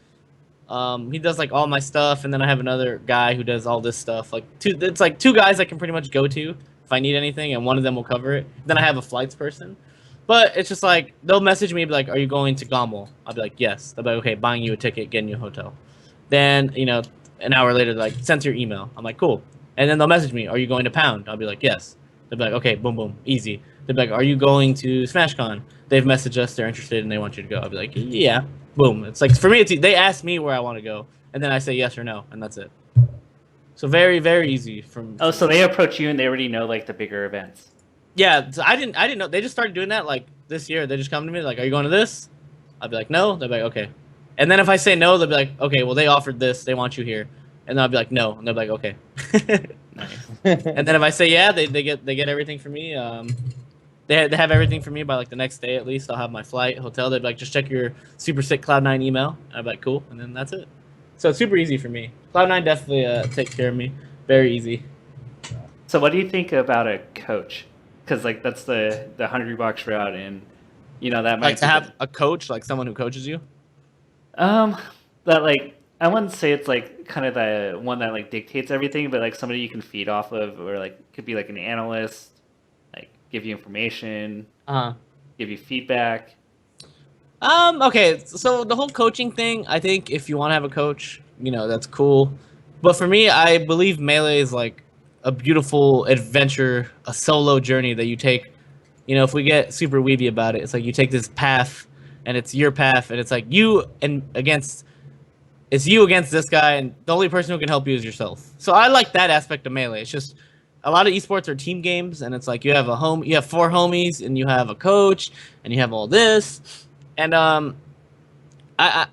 he does like all my stuff, and then I have another guy who does all this stuff. Like it's like 2 guys I can pretty much go to if I need anything, and one of them will cover it. Then I have a flights person. But it's just like they'll message me, be like, "Are you going to Gommel?" I'll be like, "Yes." They'll be like, "Okay, buying you a ticket, getting you a hotel." Then an hour later, they're like, "Send your email." I'm like, "Cool." And then they'll message me, "Are you going to Pound?" I'll be like, "Yes." They'll be like, "Okay, boom, boom, easy." They'll be like, "Are you going to SmashCon?" They've messaged us, they're interested, and they want you to go. I'll be like, "Yeah." Boom. It's like for me, they ask me where I want to go, and then I say yes or no, and that's it. So very, very easy Oh, so they approach you and they already know like the bigger events. Yeah, so I didn't know. They just started doing that like this year. They just come to me like, "Are you going to this?" I'll be like, "No." They'll be like, "Okay." And then if I say no, they'll be like, "Okay, well they offered this. They want you here." And then I'll be like, "No." And they'll be like, "Okay." Nice. And then if I say yeah, they get everything for me. They have everything for me by like the next day at least. I'll have my flight, hotel. They'd be like, "Just check your super sick Cloud9 email." I'd be like, "Cool," and then that's it. So it's super easy for me. Cloud9 definitely takes care of me. Very easy. So what do you think about a coach? Because like that's the hungry box route, and that might Like to have a coach, like someone who coaches you. that like I wouldn't say it's like kind of the one that like dictates everything, but like somebody you can feed off of, or like could be like an analyst, like give you information, Uh-huh. give you feedback. Okay, so the whole coaching thing, I think if you want to have a coach, that's cool. But for me, I believe Melee is like a beautiful adventure, a solo journey that you take. If we get super weeby about it, it's like you take this path and it's your path and it's like it's you against this guy, and the only person who can help you is yourself. So I like that aspect of Melee. It's just a lot of esports are team games, and it's like you have four homies, and you have a coach, and you have all this. And I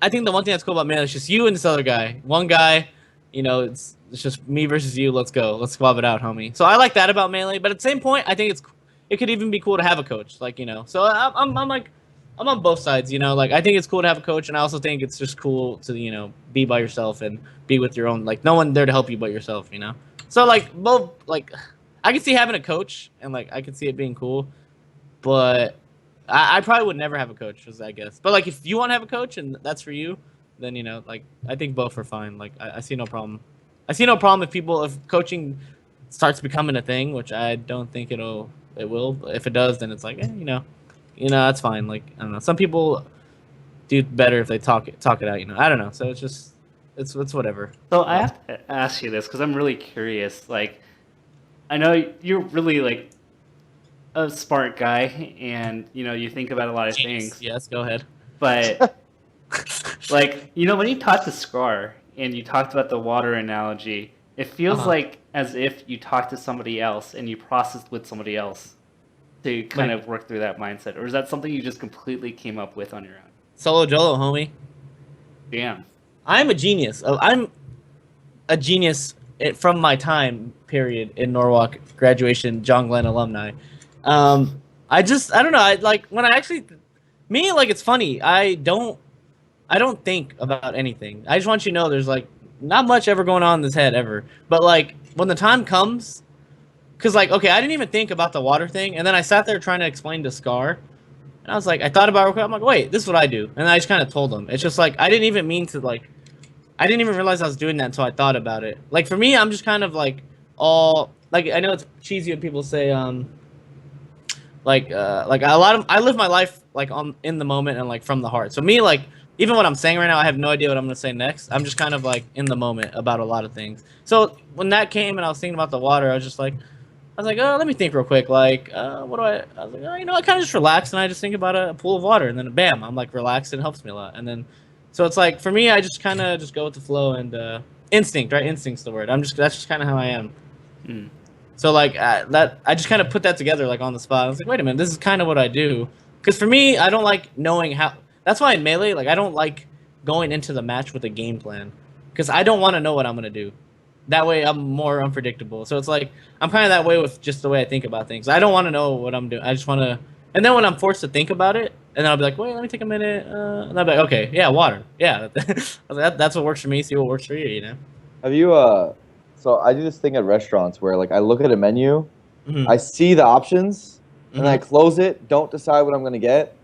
think the one thing that's cool about Melee is just you and this other guy. One guy, it's just me versus you. Let's go. Let's squab it out, homie. So I like that about Melee. But at the same point, I think it could even be cool to have a coach. Like so I'm like I'm on both sides. Like I think it's cool to have a coach, and I also think it's just cool to be by yourself and be with your own. Like no one there to help you but yourself. So like both like I can see having a coach, and like I can see it being cool, but I probably would never have a coach, I guess. But like, if you want to have a coach and that's for you, then like I think both are fine. Like I see no problem. I see no problem if coaching starts becoming a thing, which I don't think it will. But if it does, then it's like that's fine. Like I don't know. Some people do better if they talk it out. I don't know. So it's just it's whatever. So I have to ask you this because I'm really curious. Like, I know you're really like a smart guy, and you think about a lot of things. Yes, go ahead. But like when you talked to Scar and you talked about the water analogy, it feels like as if you talked to somebody else and you processed with somebody else to kind of work through that mindset, or is that something you just completely came up with on your own? Solo Jolo, homie. Damn. I'm a genius. I'm a genius from my time period in Norwalk, graduation, John Glenn alumni. I don't know. I like when I actually it's funny. I don't think about anything. I just want you to know there's like not much ever going on in this head ever. But like when the time comes, because like okay, I didn't even think about the water thing, and then I sat there trying to explain to Scar, and I was like, I thought about it real quick. I'm like, wait, this is what I do, and I just kind of told him. It's just like I didn't even mean to like, I didn't even realize I was doing that until I thought about it. Like for me, I'm just kind of like all like I know it's cheesy when people say like a lot of I live my life like in the moment and like from the heart. So me like even what I'm saying right now, I have no idea what I'm gonna say next. I'm just kind of like in the moment about a lot of things. So when that came and I was thinking about the water, I was like, oh, let me think real quick. Like, what do I was like, oh, I kind of just relax and I just think about a pool of water, and then bam, I'm like relaxed and it helps me a lot. And then, so it's like for me, I just kind of just go with the flow and instinct, right? Instinct's the word. That's just kind of how I am. Mm. So like that, I just kind of put that together like on the spot. I was like, wait a minute, this is kind of what I do. Because for me, I don't like knowing how. That's why in Melee, like I don't like going into the match with a game plan, because I don't want to know what I'm gonna do. That way, I'm more unpredictable. So it's like I'm kind of that way with just the way I think about things. I don't want to know what I'm doing. I just want to. And then when I'm forced to think about it, and then I'll be like, wait, let me take a minute. And I'll be like, okay, yeah, water, yeah. I was like, that's what works for me. See what works for you, Have you So I do this thing at restaurants where like I look at a menu, Mm-hmm. I see the options, and then I Mm-hmm. close it, don't decide what I'm gonna get,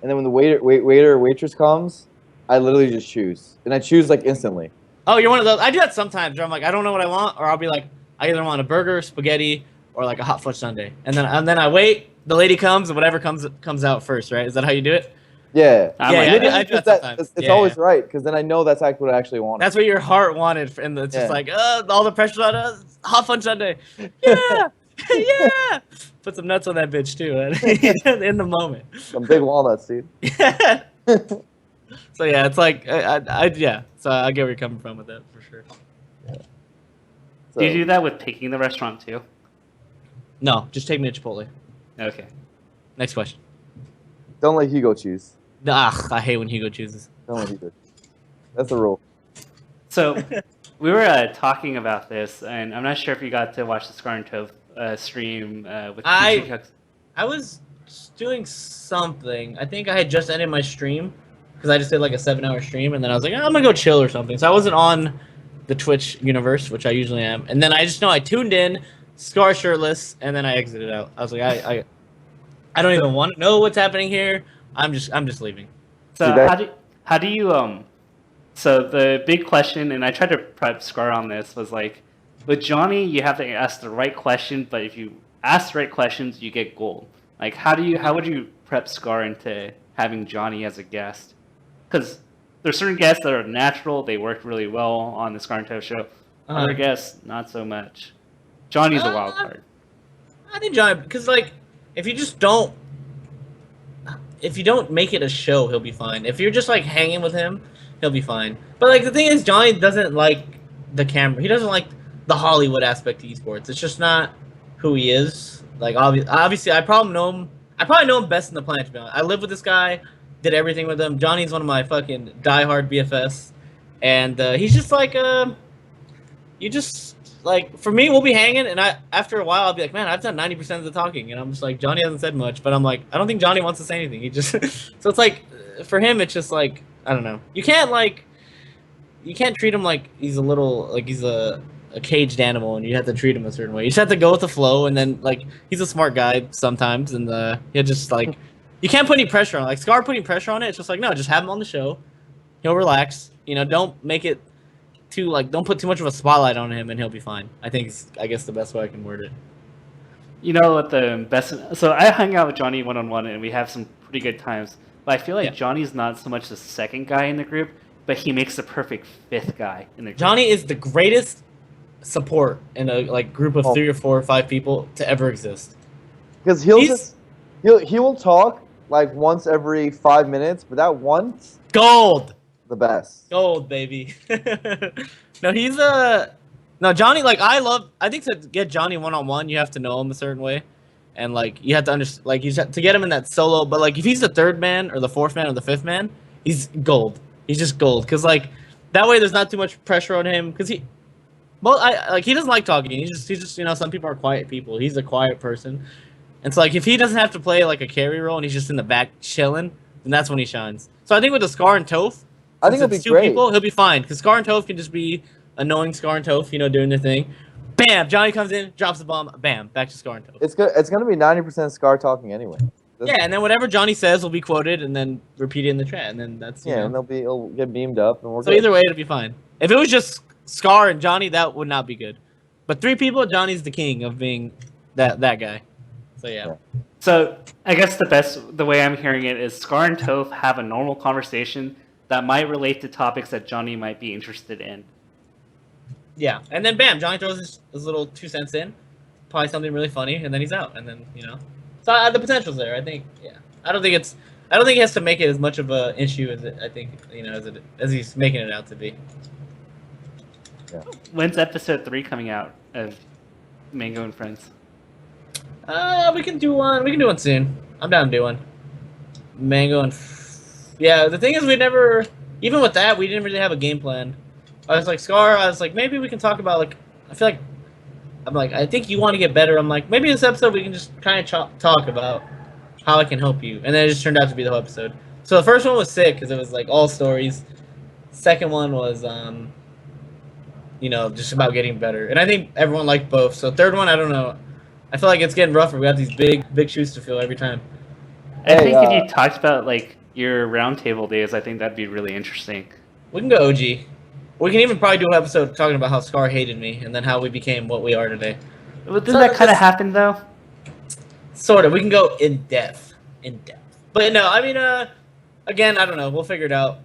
and then when the waiter or waitress comes, I literally just choose, and I choose like instantly. Oh, you're one of those. I do that sometimes where I'm like, I don't know what I want, or I'll be like, I either want a burger, spaghetti, or like a hot fudge sundae, and then I wait, the lady comes and whatever comes out first, right? Is that how you do it? Yeah. I'm Yeah, like, yeah, Literally, I do that 'cause sometimes. It's Yeah, always yeah. right because then I know that's actually what I actually wanted. That's what your heart wanted, and it's just Yeah. like, all the pressure on us. Hot Fun Sunday. Yeah, yeah. Put some nuts on that bitch too, man. In the moment. Some big walnuts, dude. Yeah. So yeah, it's like, yeah. So I get where you're coming from with that for sure. So, do you do that with picking the restaurant too? No, just take me to Chipotle. Okay. Next question. don't let Hugo choose. I hate when Hugo chooses. Don't let Hugo choose. That's the rule. So we were talking about this, and I'm not sure if you got to watch the Scar and Tove stream with PC Cooks. I was doing something. I think I had just ended my stream because I just did like a 7-hour stream, and then I was like, I'm gonna go chill or something. So I wasn't on the Twitch universe, which I usually am. And then I just know I tuned in, Scar shirtless, and then I exited out. I was like, I don't even want to know what's happening here. I'm just leaving. So See, how do you So the big question, and I tried to prep Scar on this, was like, with Johnny, you have to ask the right question, but if you ask the right questions, you get gold. Like, how would you prep Scar into having Johnny as a guest? Because there's certain guests that are natural; they work really well on the Scar and Toe show. Other guests, not so much. Johnny's a wild card. I think Johnny, because like, if you don't make it a show, he'll be fine. If you're just like hanging with him, he'll be fine. But like the thing is, Johnny doesn't like the camera. He doesn't like the Hollywood aspect of esports. It's just not who he is. Like obviously, I probably know him best in the planet. To be honest, I live with this guy, did everything with him. Johnny's one of my fucking diehard BFS, and he's just like you just like for me, we'll be hanging, and after a while, I'll be like, man, I've done 90% of the talking, and I'm just like, Johnny hasn't said much, but I'm like, I don't think Johnny wants to say anything. He just so it's like for him, it's just like I don't know. You can't treat him like he's a caged animal, and you have to treat him a certain way. You just have to go with the flow, and then like he's a smart guy sometimes, and he'll just like you can't put any pressure on. Like Scar putting pressure on it, it's just like no, just have him on the show. He'll relax. Don't make it too don't put too much of a spotlight on him, and he'll be fine. I guess the best way I can word it. You know what the best? So I hung out with Johnny one-on-one, and we have some pretty good times. But I feel like Johnny's not so much the second guy in the group, but he makes the perfect fifth guy in the group. Johnny is the greatest support in a group of 3 or 4 or 5 people to ever exist. Because he will talk like once every 5 minutes, but that once Gold, the best. gold, baby. No, Johnny. Like I think to get Johnny one-on-one, you have to know him a certain way, and like you have to understand. Like to get him in that solo. But like if he's the 3rd man or the 4th man or the 5th man, he's gold. He's just gold. Because like that way, there's not too much pressure on him. Because he doesn't like talking. He's just some people are quiet people. He's a quiet person, and so like if he doesn't have to play like a carry role and he's just in the back chilling, then that's when he shines. So I think with the Scar and Toph, I think it'll be 2 great. people, he'll be fine. Because Scar and Toph can just be annoying Scar and Toph, doing their thing. Bam! Johnny comes in, drops the bomb. Bam! Back to Scar and Toph. It's gonna be 90% Scar talking anyway. Yeah, and then whatever Johnny says will be quoted and then repeated in the chat, and then that's and it'll get beamed up, and we're So good. either way, it'll be fine. If it was just Scar and Johnny, that would not be good. But 3 people, Johnny's the king of being that guy. So yeah. So I guess the way I'm hearing it is Scar and Toph have a normal conversation that might relate to topics that Johnny might be interested in. Yeah, and then bam, Johnny throws his little 2 cents in, probably something really funny, and then he's out, and then So the potential's there. I think. Yeah, I don't think he has to make it as much of an issue as I think as he's making it out to be. Yeah. When's episode 3 coming out of Mango and Friends? We can do one. We can do one soon. I'm down to do one. Mango and yeah. The thing is, even with that, we didn't really have a game plan. I was like Scar. I was like, maybe we can talk about I feel like I think you want to get better. I'm like, maybe this episode we can just kind of talk about how I can help you. And then it just turned out to be the whole episode. So the first one was sick because it was like all stories. Second one was just about getting better. And I think everyone liked both. So third one, I don't know. I feel like it's getting rougher. We have these big shoes to fill every time. I think if you talked about your roundtable days, I think that'd be really interesting. We can go OG. We can even probably do an episode talking about how Scar hated me and then how we became what we are today. Well, didn't that kind of happen though? Sort of. We can go in depth. But no, I mean, again, I don't know. We'll figure it out.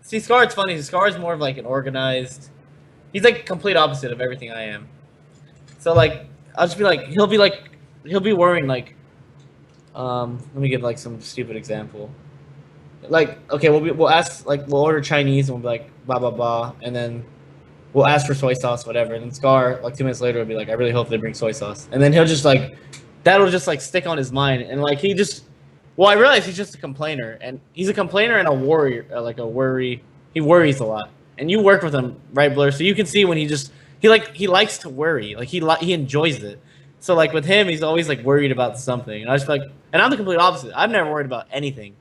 See, Scar's funny. Scar's more of like an organized. He's like complete opposite of everything I am. So like, I'll just be like, he'll be worrying like, let me give like some stupid example. Like, okay, we'll ask like we'll order Chinese and we'll be like blah blah blah, and then we'll ask for soy sauce, whatever. And then Scar like 2 minutes later will be like, I really hope they bring soy sauce, and then he'll just like, that'll just like stick on his mind, and like he just, well, I realize he's just a complainer, and he's a complainer and a worrier, like a worry. He worries a lot, and you work with him, right, Blur? So you can see when he likes to worry, like he enjoys it. So like with him, he's always like worried about something, and I just feel like, and I'm the complete opposite. I've never worried about anything,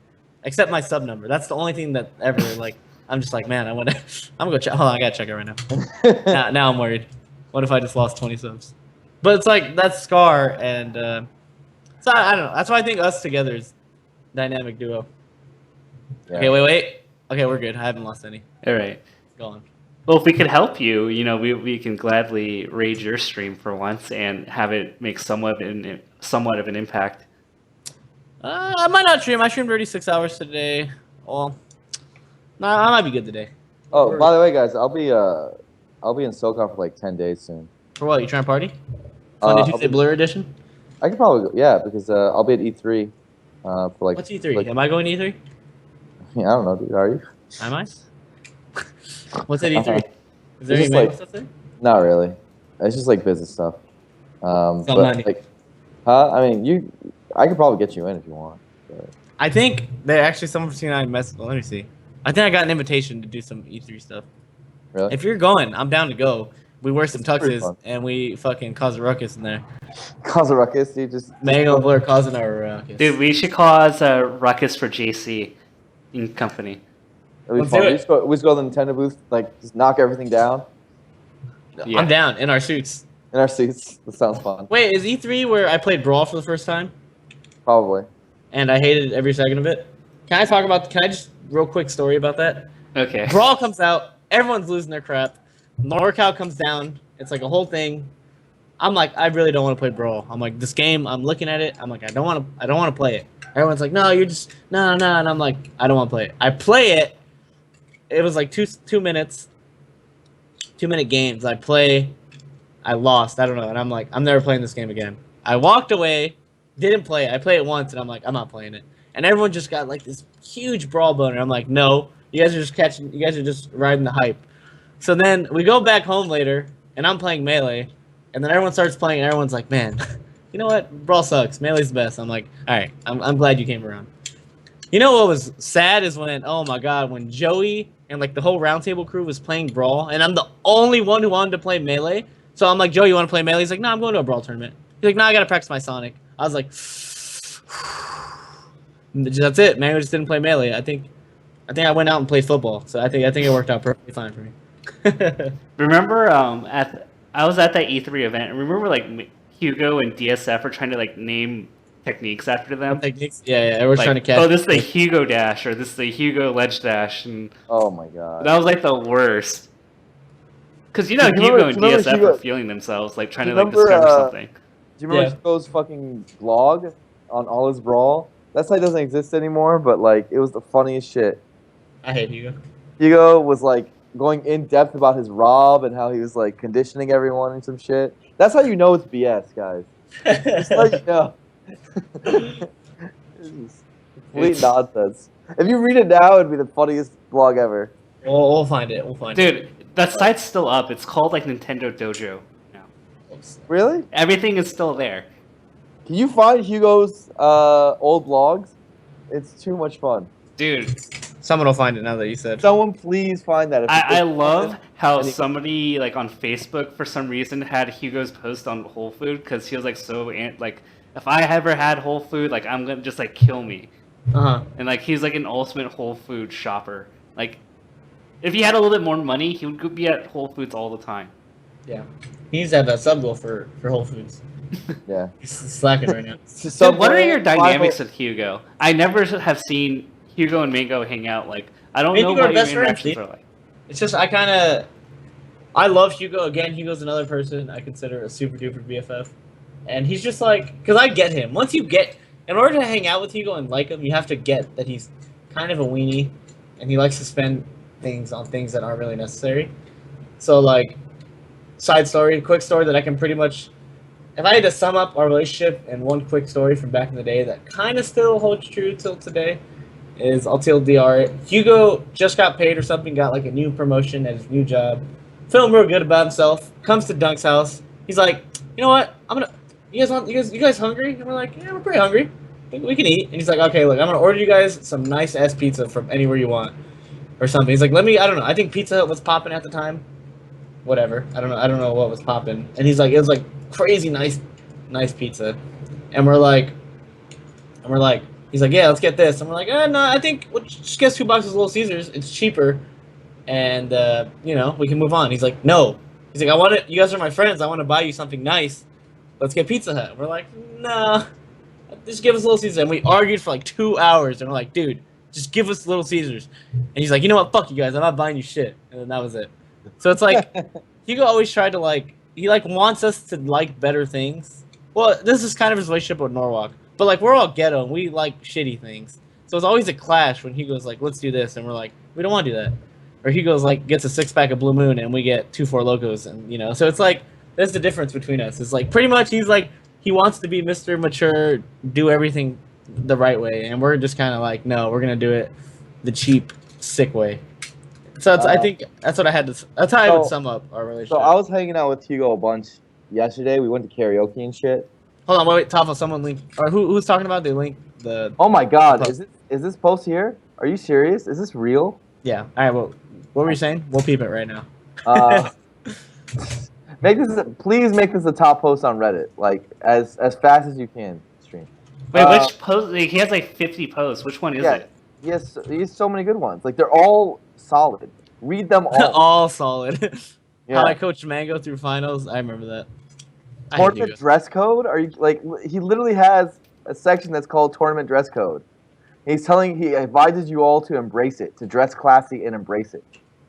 except my sub number. That's the only thing that ever like. I'm just like, man, I'm gonna go check. Hold on, I gotta check it right now. now I'm worried. What if I just lost 20 subs? But it's like that's Scar, and so I don't know. That's why I think us together is dynamic duo. Yeah. Okay, wait. Okay, we're good. I haven't lost any. All right. Go on. Well, if we could help you, we can gladly raid your stream for once and have it make somewhat of an impact. I might not stream. I streamed already 6 hours today. Well, no, I might be good today. Oh, by the way, guys, I'll be in SoCal for like 10 days soon. For what? You trying to party? Sunday, Tuesday, Blur Edition? I could probably go, yeah, because I'll be at E3 for like. What's E3? Like, Am I going to E3? yeah, I don't know, dude. Are you? Am I? What's at E3? Is there It's any just Mango like- stuff there? Not really. It's just like business stuff. But money. like, huh? I mean, I could probably get you in if you want. But. I think they actually someone from C9 messaged. Well, let me see. I think I got an invitation to do some E3 stuff. Really? If you're going, I'm down to go. We wear some pretty tuxes fun. and we fucking cause a ruckus in there. Cause a ruckus, dude. Just Mango Blur causing our ruckus. Dude, we should cause a ruckus for JC in company. it'll be Let's fun. do it. We just go to the Nintendo booth, like just knock everything down Yeah. I'm down in our suits. in our seats. That sounds fun. Wait, is E3 where I played Brawl for the first time Probably. and I hated every second of it? Can I just real quick story about that? Okay. Brawl comes out, everyone's losing their crap. NorCal comes down, it's like a whole thing. I'm like, I really don't want to play Brawl. I'm like, this game, I'm looking at it, I'm like, I don't want to play it. Everyone's like, no, you're just no, and I'm like, I don't want to play it. I play it. It was like 2 minutes, 2-minute games. I lost. I don't know, and I'm like, I'm never playing this game again. I walked away, didn't play it. I played it once, and I'm like, I'm not playing it. And everyone just got like this huge Brawl boner. I'm like, no, you guys are just riding the hype. So then we go back home later, and I'm playing Melee, and then everyone starts playing, and everyone's like, man, you know what? Brawl sucks. Melee's the best. I'm like, all right, I'm glad you came around. You know what was sad is when, oh my god, when Joey and like the whole roundtable crew was playing Brawl, and I'm the only one who wanted to play Melee. So I'm like, Joey, you want to play Melee? He's like, no, I'm going to a Brawl tournament. He's like, no, I got to practice my Sonic. I was like, that's it. Mango just didn't play Melee. I think I went out and played football. So I think it worked out perfectly fine for me. Remember, I was at that E3 event, and remember, like, Hugo and DSF were trying to, like, name techniques after them? Techniques? Yeah, everyone's Like, trying to catch. oh, this is the Hugo dash, or this is the Hugo ledge dash, and Oh my god. that was, like, the worst. Because, Do you Hugo remember- and do you remember DSF Hugo- were feeling themselves, like, trying do to, you like, remember, discover something. Do you remember Yeah. Hugo's fucking vlog on all his Brawl? That site doesn't exist anymore, but like it was the funniest shit. I hate Hugo. Hugo was like going in depth about his Rob and how he was like conditioning everyone and some shit. That's how you know it's BS, guys. Just let you know. It's complete nonsense. If you read it now, it'd be the funniest vlog ever. We'll find it. We'll find it. Dude, that site's still up. It's called, like, Nintendo Dojo now. Really? Everything is still there. Can you find Hugo's old vlogs? It's too much fun. Dude, Someone will find it now that you said. Someone please find that. I love how Any- somebody, like, on Facebook for some reason had Hugo's post on Whole Food because he was like like, if I ever had Whole Food, like, I'm gonna just like kill me. Uh-huh. And like he's like an ultimate Whole Food shopper. Like, if he had a little bit more money, he would be at Whole Foods all the time. Yeah. He needs to have that sub goal for Whole Foods. Yeah. He's slacking right now. So what are your dynamics with Hugo? I never have seen Hugo and Mango hang out. Like, I don't Maybe know you're what your best friends, interactions dude. are like. It's just I love Hugo. Again, Hugo's another person I consider a super duper BFF. and he's just like, because I get him. Once you get, in order to hang out with Hugo and like him, you have to get that he's kind of a weenie, and he likes to spend things on things that aren't really necessary. So like, quick story that I can pretty much, if I had to sum up our relationship in one quick story from back in the day that kind of still holds true till today, is I'll TLDR it. Hugo just got paid or something, got like a new promotion at his new job, feeling real good about himself. Comes to Dunk's house. He's like, you know what? You guys hungry? And we're like, yeah, we're pretty hungry. We can eat. And he's like, okay, look, I'm gonna order you guys some nice ass pizza from anywhere you want, or something. He's like, I don't know. I think Pizza Hut was popping at the time. Whatever. I don't know what was popping. And he's like, it was like crazy nice pizza. And we're like, he's like, yeah, let's get this. And we're like, no, I think we'll just get 2 boxes of Little Caesars. It's cheaper, and we can move on. He's like, no. He's like, I want it. You guys are my friends. I want to buy you something nice. Let's get Pizza Hut. We're like, nah, just give us Little Caesars. And we argued for like 2 hours, and we're like, dude, just give us Little Caesars. And he's like, you know what? Fuck you guys. I'm not buying you shit. And then that was it. So it's like, Hugo always tried to he wants us to like better things. Well, this is kind of his relationship with Norwalk. But like, we're all ghetto and we like shitty things. So it's always a clash when Hugo's like, let's do this, and we're like, we don't want to do that. Or Hugo's like, gets a 6-pack of Blue Moon and we get 2 Four Locos, and so it's like, that's the difference between us. It's like, pretty much he's like, he wants to be Mr. Mature, do everything the right way, and we're just kind of like, no, we're gonna do it the cheap, sick way. So I think that's what I had to. That's how I would sum up our relationship. So I was hanging out with Hugo a bunch yesterday. We went to karaoke and shit. Hold on, wait, Tafel, someone link. Or who's talking about the link? Oh my god, is this post here? Are you serious? Is this real? Yeah. All right. Well, what were you saying? We'll peep it right now. Please make this a top post on Reddit, like as fast as you can. Stream. Wait, which post? He has like 50 posts. Which one is it? Yes, he has so many good ones. Like, they're all solid. Read them all. All solid. Yeah. How I coached Mango through finals. I remember that. Tournament dress code? Are you like? He literally has a section that's called tournament dress code. He advises you all to embrace it, to dress classy and embrace it.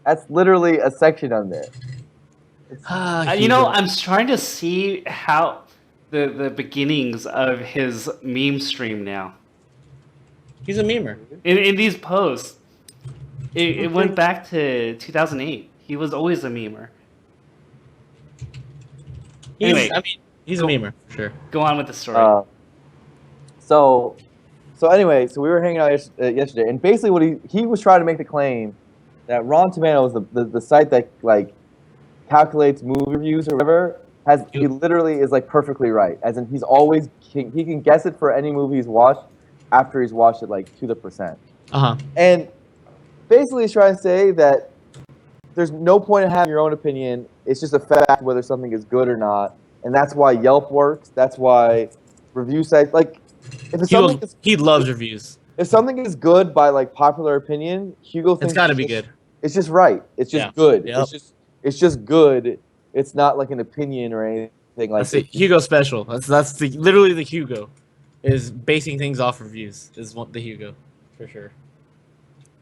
That's literally a section on there. I'm trying to see how the beginnings of his meme stream now. He's a memer. In these posts, it went back to 2008. He was always a memer. Anyway, he's a memer, for sure. Go on with the story. So anyway, we were hanging out yesterday, and basically what he was trying to make the claim that Rotten Tomatoes, the site that like calculates movie reviews or whatever, he literally is like perfectly right. As in, he can guess it for any movie he's watched after he's watched it like to the %. And basically he's trying to say that there's no point in having your own opinion. It's just a fact whether something is good or not, and that's why Yelp works. That's why review sites like he loves reviews. If something is good by like popular opinion, Hugo thinks it's got to be good. It's just right. It's just good. Yep. It's just good. It's not like an opinion or anything like that. Hugo special. That's literally the Hugo, is basing things off reviews. Is the Hugo, for sure.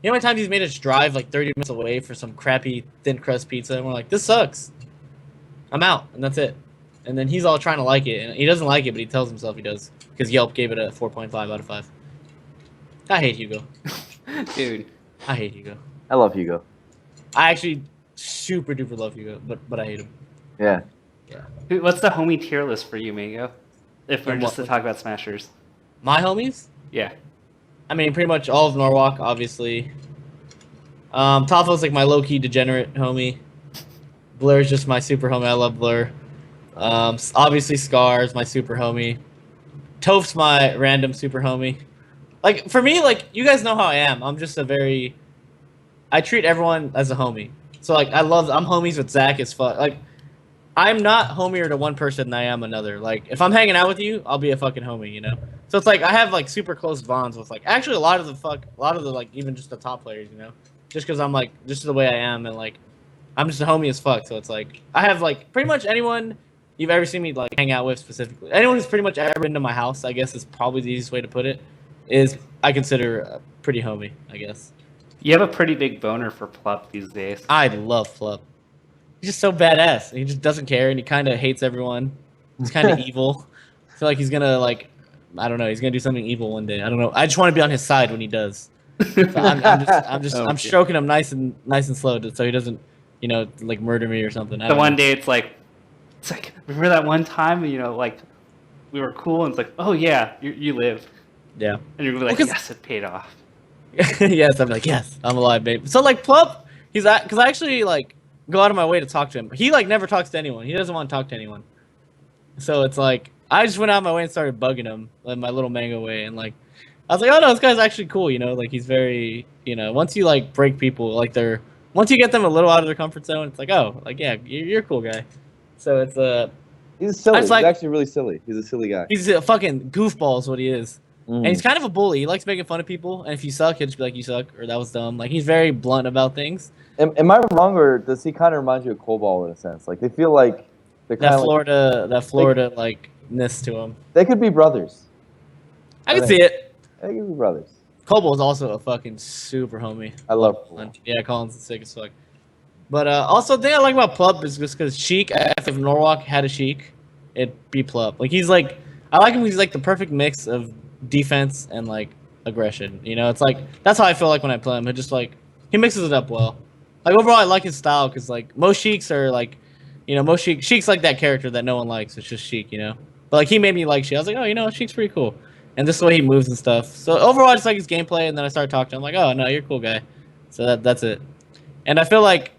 You know how many times he's made us drive like 30 minutes away for some crappy thin crust pizza, and we're like, this sucks. I'm out, and that's it. And then he's all trying to like it, and he doesn't like it, but he tells himself he does, because Yelp gave it a 4.5 out of 5. I hate Hugo. Dude. I hate Hugo. I love Hugo. I actually super duper love Hugo, but I hate him. Yeah. What's the homie tier list for you, Mango? If we're just to talk about Smashers. My homies? Yeah. I mean, pretty much all of Norwalk, obviously. Tafo's like my low-key degenerate homie. Blur's just my super homie. I love Blur. Obviously Scar's my super homie. Toph's my random super homie. Like, for me, like, you guys know how I am. I'm just I treat everyone as a homie. So, like, I'm homies with Zach as fuck. Like, I'm not homier to one person than I am another. Like, if I'm hanging out with you, I'll be a fucking homie, you know? So it's like, I have, like, super close bonds with, like, actually a lot of the, like, even just the top players, you know? Just because I'm, like, just the way I am, and, like, I'm just a homie as fuck. So it's like, I have, like, pretty much anyone you've ever seen me, like, hang out with specifically. Anyone who's pretty much ever been to my house, I guess is probably the easiest way to put it, is I consider a pretty homie, I guess. You have a pretty big boner for Plup these days. I love Plup. He's just so badass. He just doesn't care, and he kind of hates everyone. He's kind of evil. feel like he's gonna like, I don't know, he's gonna do something evil one day. I don't know. I just want to be on his side when he does. So I'm stroking him nice and slow, so he doesn't, like murder me or something. The one day it's like, remember that one time, like we were cool, and it's like, oh yeah, you live. Yeah. And you're like, yes, it paid off. Yes, I'm like, yes, I'm alive, babe. So like Plup, because I actually like go out of my way to talk to him. He like never talks to anyone. He doesn't want to talk to anyone. So it's like I just went out of my way and started bugging him in my little Mango way, and like I was like, oh no, this guy's actually cool. Like he's very, once you like break people, like once you get them a little out of their comfort zone, it's like, oh, like yeah, you're a cool guy. So it's he's silly. Like, he's actually really silly. He's a silly guy. He's a fucking goofball is what he is. And he's kind of a bully. He likes making fun of people, and if you suck, he'll just be like, you suck, or that was dumb. Like, he's very blunt about things. Am I wrong, or does he kind of remind you of Cobalt in a sense? Like, they feel like they're kind of that Florida like-ness to him. They could be brothers. I can see it. They could be brothers. Cobalt is also a fucking super homie. I love Cobalt. Yeah, Colin's sick as fuck. But also, the thing I like about Plup is just because Sheik, if Norwalk had a Sheik, it'd be Plup. Like, he's like, I like him. He's like the perfect mix of defense and like aggression. It's like that's how I feel like when I play him. It just like he mixes it up well. Like overall, I like his style because like most Sheiks are like, most Sheik's like that character that no one likes. It's just Sheik, But like he made me like Sheik. I was like, oh, Sheik's pretty cool, and this is the way he moves and stuff. So overall, I just like his gameplay, and then I started talking to him. I'm like, oh no, you're a cool guy. So that's it. And I feel like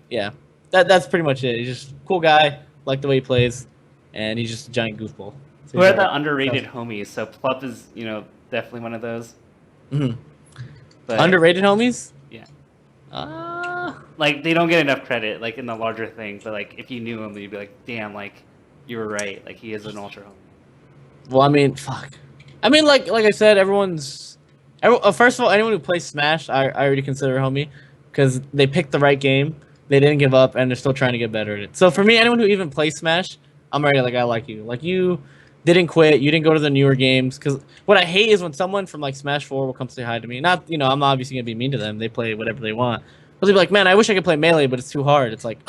that's pretty much it. He's just a cool guy, like the way he plays, and he's just a giant goofball. So who are the underrated homies? So Plup is, definitely one of those. Mm-hmm. But, underrated homies? Yeah. Like they don't get enough credit, like in the larger thing. But like if you knew him, you'd be like, damn, like you were right. Like he is an ultra homie. Well, I mean, fuck. I mean, like I said, first of all, anyone who plays Smash, I already consider a homie because they picked the right game. They didn't give up, and they're still trying to get better at it. So for me, anyone who even plays Smash, I'm already like, I like you. Like you didn't quit. You didn't go to the newer games. Because what I hate is when someone from like Smash 4 will come say hi to me. Not, I'm obviously gonna be mean to them. They play whatever they want. But they'll be like, man, I wish I could play Melee, but it's too hard. It's like,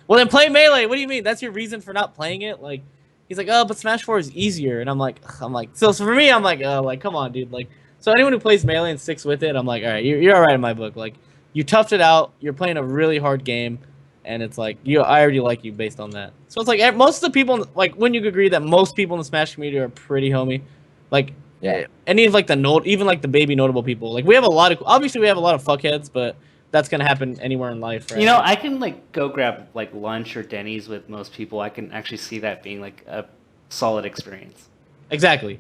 well then play Melee. What do you mean? That's your reason for not playing it? Like, he's like, oh, but Smash 4 is easier. And I'm like, so for me, I'm like, like come on, dude. Like, so anyone who plays Melee and sticks with it, I'm like, all right, you're all right in my book. Like, you toughed it out. You're playing a really hard game. And it's like I already like you based on that. So it's like most of the people, like, wouldn't you agree that most people in the Smash community are pretty homie? Like, any of like even like the baby notable people. Like we have a lot of fuckheads, but that's gonna happen anywhere in life, right? I can like go grab like lunch or Denny's with most people. I can actually see that being like a solid experience. Exactly.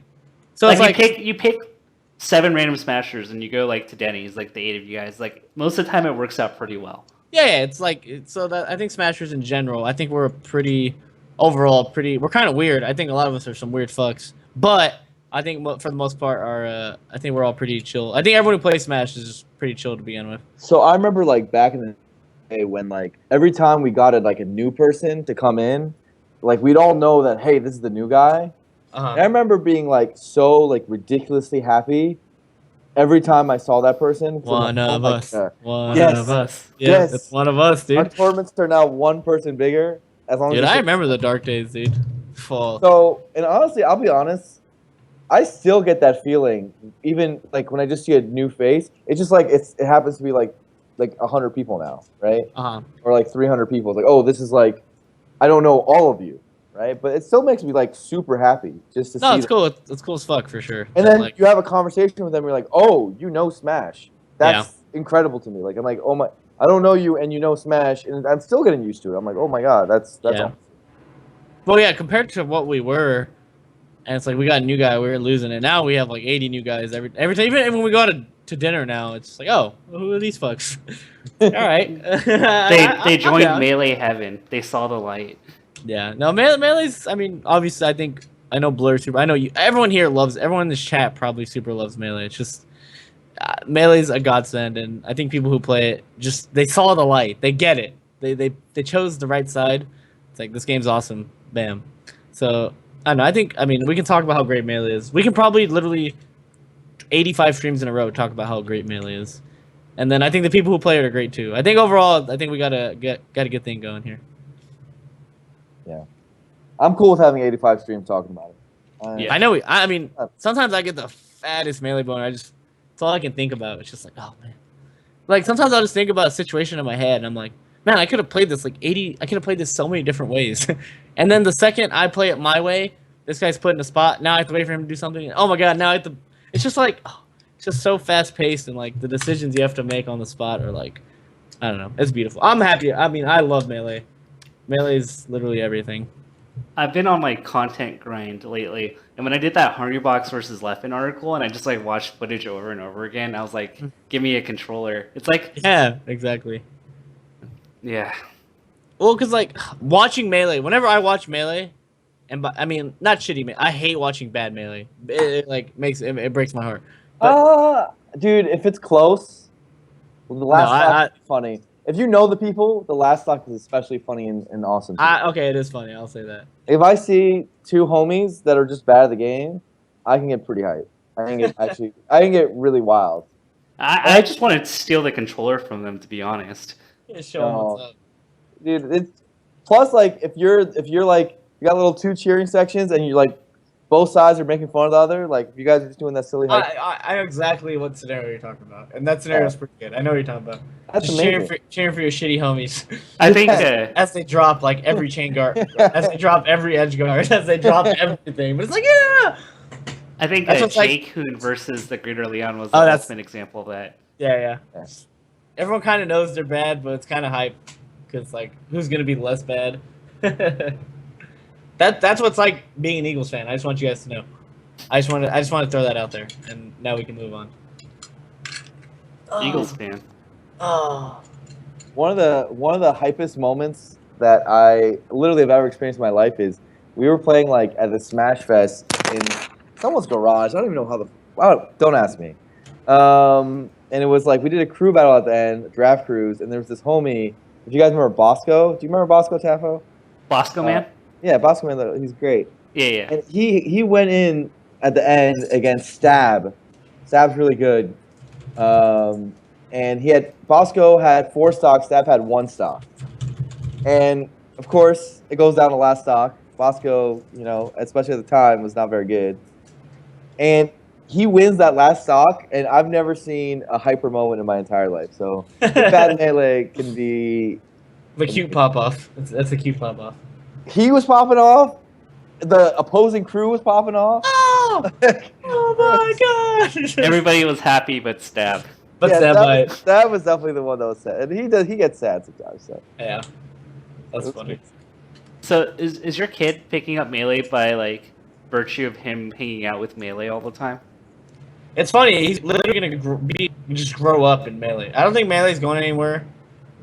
So like you pick 7 random Smashers and you go like to Denny's, like the 8 of you guys. Like most of the time, it works out pretty well. Yeah, it's like so that I think Smashers in general, I think we're we're kind of weird. I think a lot of us are some weird fucks, but I think for the most part I think we're all pretty chill. I think everyone who plays Smash is just pretty chill to begin with. So I remember like back in the day when like every time we got a new person to come in, like we'd all know that hey, this is the new guy. And I remember being like so like ridiculously happy every time I saw that person. One of us. One of us. Yes. It's one of us, dude. Our tournaments are now one person bigger. As long dude, as I remember the dark days, dude. Fall. So, and honestly, I'll be honest, I still get that feeling, even like when I just see a new face. It's just like it happens to be like 100 people now, right? Or like 300 people. It's like, oh, this is like, I don't know all of you. Right, but it still makes me like super happy just to see. No, it's cool. It's cool as fuck for sure. And then like, you have a conversation with them. You're like, oh, you know Smash. That's incredible to me. Like I'm like, oh my, I don't know you, and you know Smash, and I'm still getting used to it. I'm like, oh my god, that's awesome. Well, yeah, compared to what we were, and it's like we got a new guy, we were losing it. Now we have like 80 new guys every time. Even when we go to dinner now, it's like, oh, who are these fucks? All right, they joined Melee Heaven. They saw the light. Yeah, no, Melee's, I mean, obviously, I know Blur super, I know everyone in this chat probably super loves Melee. It's just, Melee's a godsend, and I think people who play it, they saw the light, they get it, they chose the right side. It's like, this game's awesome, bam. So, I don't know, I mean, we can talk about how great Melee is. We can probably literally 85 streams in a row talk about how great Melee is. And then I think the people who play it are great too. I think overall, I think we got a good thing going here. Yeah, I'm cool with having 85 streams talking about it. Yeah. I know. I mean, sometimes I get the fattest melee boner. It's all I can think about. It's just like, oh man. Like sometimes I'll just think about a situation in my head, and I'm like, man, I could have played this like 80. I could have played this so many different ways. And then the second I play it my way, this guy's put in a spot. Now I have to wait for him to do something. Oh my god, now I have to. It's just like, oh, it's just so fast paced, and like the decisions you have to make on the spot are like, I don't know. It's beautiful. I'm happy. I mean, I love melee. Melee is literally everything. I've been on my content grind lately, and when I did that Hungrybox versus Leffen article, and I just like watched footage over and over again, I was like, "Give me a controller." It's like, Yeah, exactly. yeah, Well, because like watching melee. Whenever I watch melee, I mean not shitty melee. I hate watching bad melee. It like makes it breaks my heart. But, dude, if it's close, the last stock is funny. If you know the people, the last stock is especially funny and awesome. Okay, it is funny. I'll say that. If I see two homies that are just bad at the game, I can get pretty hyped. I can get really wild. I just want to steal the controller from them, to be honest. Yeah, show 'em what's up. Dude, it's plus like if you're like you got little two cheering sections and you like both sides are making fun of the other. Like if you guys are just doing that silly hype. I know exactly what scenario you're talking about, and that scenario is pretty good. I know what you're talking about. That's just amazing. cheering for your shitty homies. I think as they drop like every chain guard, as they drop every edge guard, as they drop everything. But it's like yeah. I think That's Jake Hoon versus the Greater Leon was that's an example of that. Yeah. Everyone kind of knows they're bad, but it's kind of hype because like who's gonna be less bad? That's what's like being an Eagles fan. I just want you guys to know. I just want to throw that out there, and now we can move on. Eagles fan. Oh. One of the hypest moments that I literally have ever experienced in my life is we were playing like at the Smash Fest in someone's garage. I don't even know how don't ask me. And it was like we did a crew battle at the end, draft crews, and there was this homie. If you guys remember Bosco, do you remember Bosco Taffo? Bosco man? Yeah, Bosco man. He's great. Yeah. And he went in at the end against Stab. Stab's really good. And Bosco had 4 stocks, Stab had 1 stock. And of course, it goes down to last stock. Bosco, especially at the time, was not very good. And he wins that last stock, and I've never seen a hyper moment in my entire life. So bad melee can be the cute pop off. That's a cute pop off. He was popping off. The opposing crew was popping off. Oh! Oh my gosh! Everybody was happy but Stab. But Stab was definitely the one that was sad. And he gets sad sometimes. So. Yeah. That's funny. So is your kid picking up melee by like virtue of him hanging out with melee all the time? It's funny. He's literally gonna just grow up in melee. I don't think melee's going anywhere.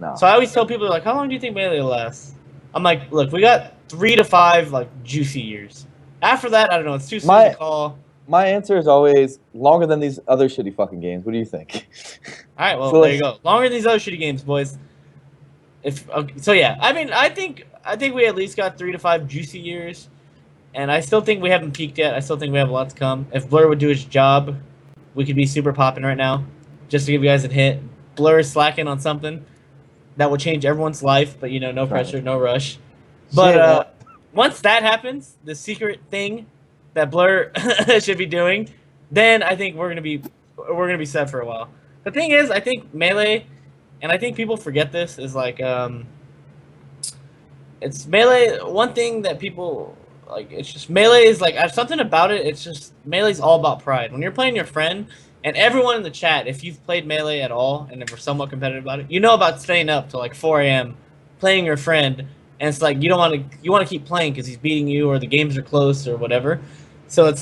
No. So I always tell people like, how long do you think melee will last? I'm like, look, we got 3 to 5 like juicy years. After that, I don't know. It's too soon to call. My answer is always longer than these other shitty fucking games. What do you think? All right, well, there you go. Longer than these other shitty games, boys. So yeah, I mean, I think we at least got 3 to 5 juicy years, and I still think we haven't peaked yet. I still think we have a lot to come. If Blur would do his job, we could be super popping right now. Just to give you guys a hint, Blur is slacking on something that will change everyone's life, but no pressure, no rush. But once that happens, the secret thing that Blur should be doing, then I think we're gonna be set for a while. The thing is, I think melee, and I think people forget this, is like it's melee. One thing that people like, it's just melee is like something about it. It's just melee's all about pride. When you're playing your friend, and everyone in the chat, if you've played melee at all and if we're somewhat competitive about it, you know about staying up till like 4 a.m. playing your friend, and it's like you want to keep playing because he's beating you or the games are close or whatever. So it's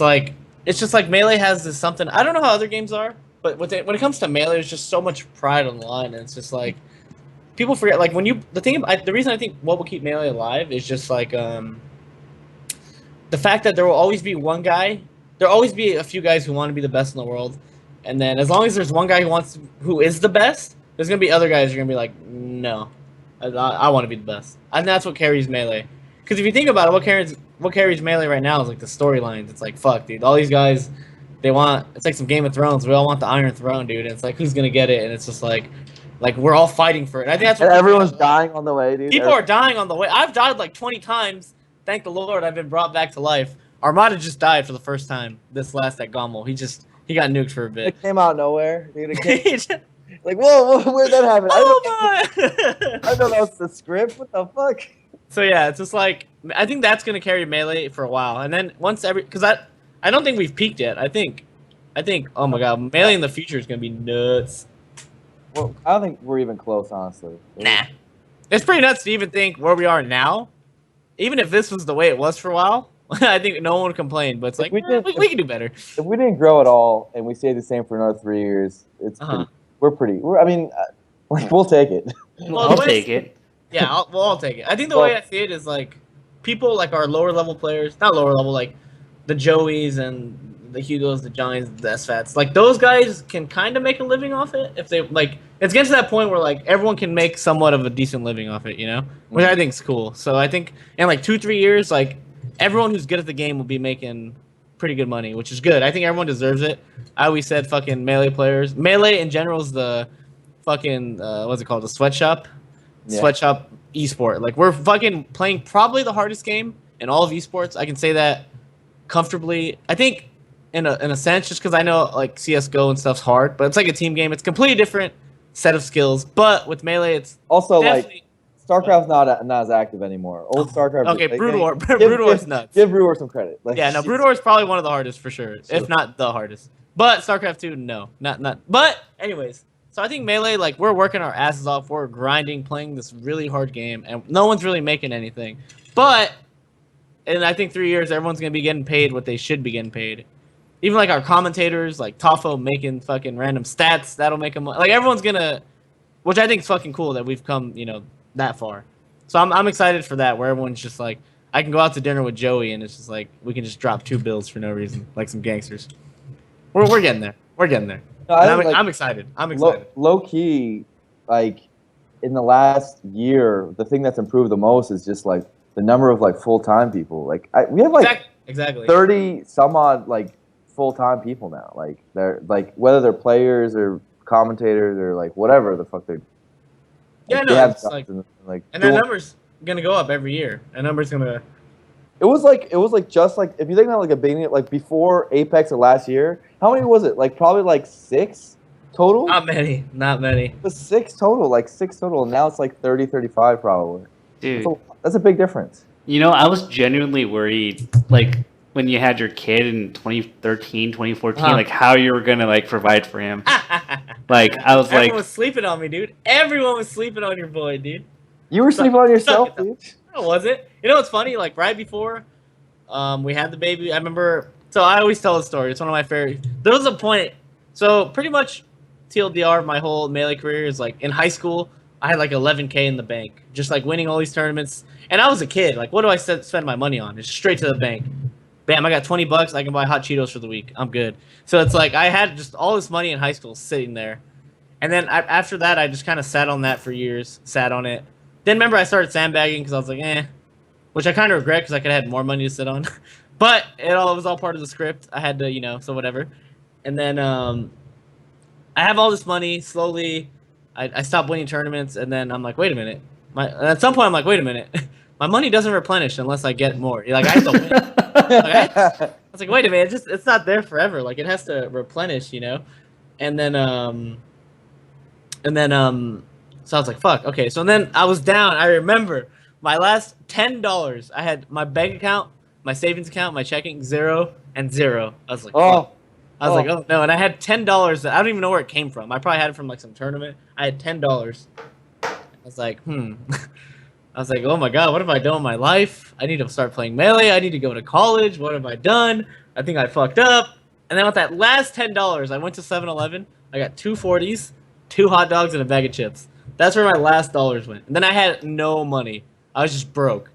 just like melee has this something. I don't know how other games are, but when it comes to melee, there's just so much pride on the line, and it's just like people forget. Like the reason I think what will keep melee alive is just like the fact that there will always be one guy. There will always be a few guys who want to be the best in the world, and then as long as there's one guy who is the best, there's gonna be other guys who are gonna be like, no, I want to be the best, and that's what carries melee. Because if you think about it, what carries melee right now is like the storylines. It's like, fuck, dude, all these guys, it's like some Game of Thrones. We all want the Iron Throne, dude. And it's like, who's gonna get it? And it's just like we're all fighting for it. And I think that's what everyone's dying on the way, dude. People are dying on the way. I've died like 20 times. Thank the Lord, I've been brought back to life. Armada just died for the first time this last at Gommel. He got nuked for a bit. It came out of nowhere. Dude, it came, He just- like, whoa, where'd that happen? oh I know that was the script. What the fuck? So yeah, it's just like I think that's gonna carry Melee for a while, and then because I don't think we've peaked yet. I think oh my god, Melee in the future is gonna be nuts. Well, I don't think we're even close, honestly. Nah, it's pretty nuts to even think where we are now. Even if this was the way it was for a while, I think no one would complain. But it's like we can do better. If we didn't grow at all and we stayed the same for another 3 years, it's I mean, like we'll take it. Well, I'll take it. Yeah, I'll take it. I think the way I see it is like people like our lower level players, not lower level, like the Joeys and the Hugos, the Johnnies, the SFATs. Like those guys can kind of make a living off it if they like. It's getting to that point where like everyone can make somewhat of a decent living off it, you know, which I think is cool. So I think in like 2-3 years, like everyone who's good at the game will be making pretty good money, which is good. I think everyone deserves it. I always said fucking Melee players. Melee in general is the fucking what's it called? The sweatshop. Yeah. Sweatshop esport. Like we're fucking playing probably the hardest game in all of esports. I can say that comfortably. I think in a sense, just because I know like CS:GO and stuff's hard, but it's like a team game. It's a completely different set of skills. But with Melee, it's also like StarCraft's not as active anymore. Old StarCraft. Okay, Brood War. Brood War's nuts. Give Brood War some credit. Like, yeah, no, Brood War is probably one of the hardest for sure, if not the hardest. But StarCraft 2, no, not. But anyways. So I think Melee, like, we're working our asses off. We're grinding, playing this really hard game, and no one's really making anything. But, in I think 3 years, everyone's going to be getting paid what they should be getting paid. Even, like, our commentators, like, Tofo making fucking random stats, that'll make them... Like, everyone's going to... Which I think is fucking cool that we've come, you know, that far. So I'm excited for that, where everyone's just like, I can go out to dinner with Joey, and it's just like, we can just drop 2 bills for no reason, like some gangsters. We're getting there. We're getting there. No, I'm excited. I'm excited. Low key, like in the last year, the thing that's improved the most is just like the number of like full time people. Like we have like exactly 30 some odd like full time people now. Like they're like whether they're players or commentators or like whatever the fuck they're. Yeah, like, no, it's like and their number's gonna go up every year. Their number's gonna. It was like just like if you think about like a beginning like before Apex of last year, how many was it? Like probably like 6 total? Not many. It was 6 total, like 6 total, and now it's like 30, 35 probably. Dude. That's a big difference. You know, I was genuinely worried like when you had your kid in 2013, 2014, like how you were gonna like provide for him. Like I was Everyone was sleeping on me, dude. Everyone was sleeping on your boy, dude. You were sleeping on yourself, dude. No, was it? You know what's funny? Like right before we had the baby, I remember. So I always tell the story. It's one of my favorite. There was a point. So pretty much TLDR, my whole Melee career is like in high school. I had like 11K in the bank, just like winning all these tournaments. And I was a kid. Like, what do I spend my money on? It's straight to the bank. Bam! I got $20. I can buy hot Cheetos for the week. I'm good. So it's like I had just all this money in high school sitting there, and then after that, I just kind of sat on that for years. Sat on it. Then remember I started sandbagging because I was like, which I kind of regret because I could have had more money to sit on. But it was all part of the script. I had to, you know, so whatever. And then I have all this money. Slowly, I stopped winning tournaments, and then I'm like, wait a minute. At some point, I'm like, wait a minute. My money doesn't replenish unless I get more. Like I have to win. I was like, wait a minute. It's not there forever. Like it has to replenish, you know. And then so I was like, fuck. Okay. So then I was down. I remember my last $10. I had my bank account, my savings account, my checking 0 and 0. I was like, fuck. I was like, oh no. And I had $10 that I don't even know where it came from. I probably had it from like some tournament. I had $10. I was like, I was like, oh my god, what have I done with my life? I need to start playing Melee. I need to go to college. What have I done? I think I fucked up. And then with that last $10, I went to 7-Eleven. I got 2 40s, 2 hot dogs, and a bag of chips. That's where my last dollars went. And then I had no money. I was just broke.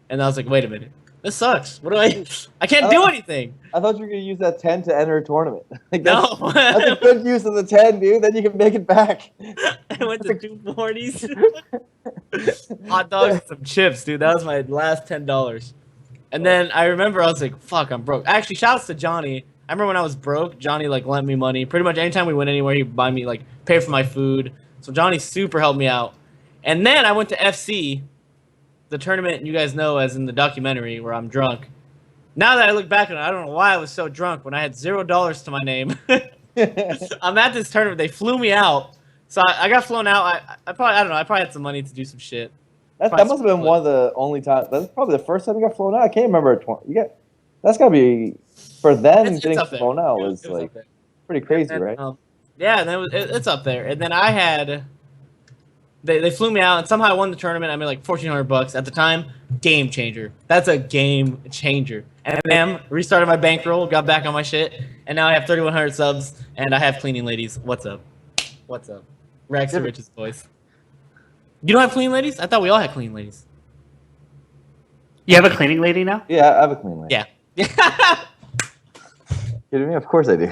And I was like, wait a minute. This sucks. What do I can't do anything. I thought you were going to use that 10 to enter a tournament. Like no. That's a good use of the 10, dude. Then you can make it back. I went to 2 40s. Hot dogs and some chips, dude. That was my last $10. And then I remember I was like, fuck, I'm broke. Actually, shouts to Johnny. I remember when I was broke, Johnny like lent me money. Pretty much anytime we went anywhere, he'd buy me, like, pay for my food. So Johnny super helped me out. And then I went to FC, the tournament you guys know as in the documentary where I'm drunk. Now that I look back on it, I don't know why I was so drunk when I had $0 to my name. I'm at this tournament. They flew me out, so I got flown out. I don't know. I probably had some money to do some shit. That must have been one of the only times. That's probably the first time you got flown out. I can't remember. That's gotta be for them It's getting up there. flown out It was was like up there. pretty crazy, And, right? Yeah, and then it's up there. And then I had. They flew me out, and somehow I won the tournament. I made like $1,400 at the time. Game changer. That's a game changer. And then restarted my bankroll, got back on my shit, and now I have 3,100 subs, and I have cleaning ladies. What's up? What's up? Rags to riches, boys. You don't have cleaning ladies? I thought we all had cleaning ladies. You have a cleaning lady now? Yeah, I have a clean lady. Yeah. Kidding me? Of course I do.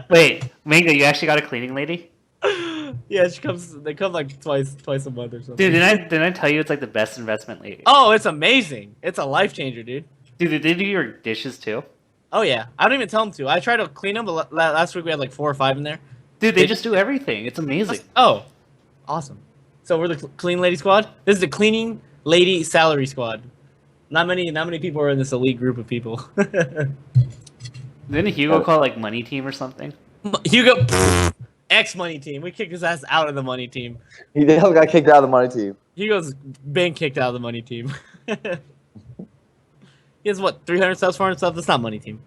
Wait, Mango, you actually got a cleaning lady? Yeah, she comes. They come like twice a month or something. Dude, didn't I tell you it's like the best investment lady? Oh, it's amazing. It's a life changer, dude. Dude, did they do your dishes too? Oh yeah, I don't even tell them to. I try to clean them, but last week we had like 4 or 5 in there. Dude, they just do everything. It's amazing. Oh, awesome. So we're the clean lady squad. This is the cleaning lady salary squad. Not many people are in this elite group of people. Didn't Hugo call it like money team or something? Hugo, X money team. We kicked his ass out of the money team. He got kicked out of the money team. Hugo's been kicked out of the money team. He has what, 300 subs, 400 subs? That's not money team.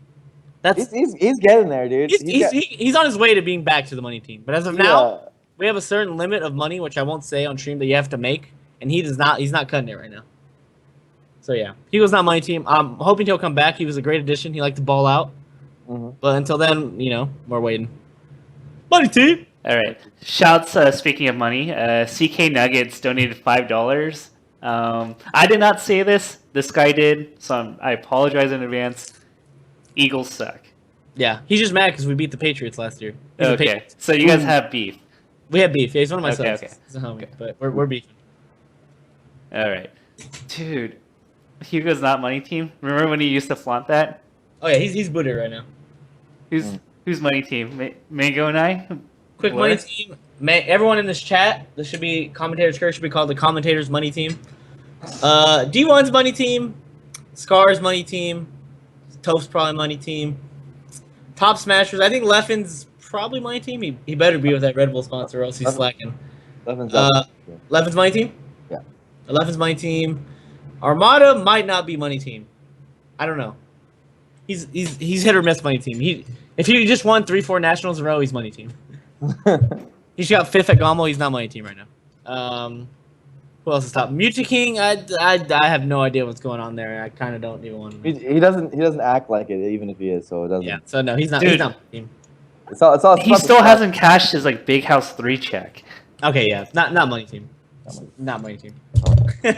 That's He's getting there, dude. he's on his way to being back to the money team. But as of now, we have a certain limit of money, which I won't say on stream, that you have to make, and he's not cutting it right now. So yeah, Hugo's not money team. I'm hoping he'll come back. He was a great addition. He liked to ball out. But until then, you know, we're waiting. Money team. All right. Shouts. Speaking of money, CK Nuggets donated $5. I did not say this. This guy did, so I apologize in advance. Eagles suck. Yeah, he's just mad because we beat the Patriots last year. Okay, so you guys have beef. We have beef. Yeah, he's one of my sons. Okay. He's a homie, but we're beefing. All right, dude. Hugo's not money team. Remember when he used to flaunt that? Oh yeah, he's booted right now. Who's money team? Mango and I. Quick What? money team. Everyone in this chat, this should be Commentator's Curse, should be called the Commentator's Money Team. D1's Money Team, Scar's Money Team, Toph's probably Money Team, Top Smashers. I think Leffen's probably Money Team. He better be with that Red Bull sponsor, or else he's slacking. Leffen's Money Team. Yeah. Leffen's Money Team. Armada might not be Money Team. I don't know. He's hit or miss Money Team. If he just won 3-4 nationals in a row, he's Money Team. He's got 5th at Gommel. He's not Money Team right now. Who else is top? Muta King. I have no idea what's going on there. I kind of don't even want to know. He doesn't act like it, even if he is. So it doesn't. Yeah. So no, he's not. Dude. He's not Money Team. It's all He still hasn't cashed his like Big House 3 check. Okay. Yeah. Not Money Team. Not Money Team. Is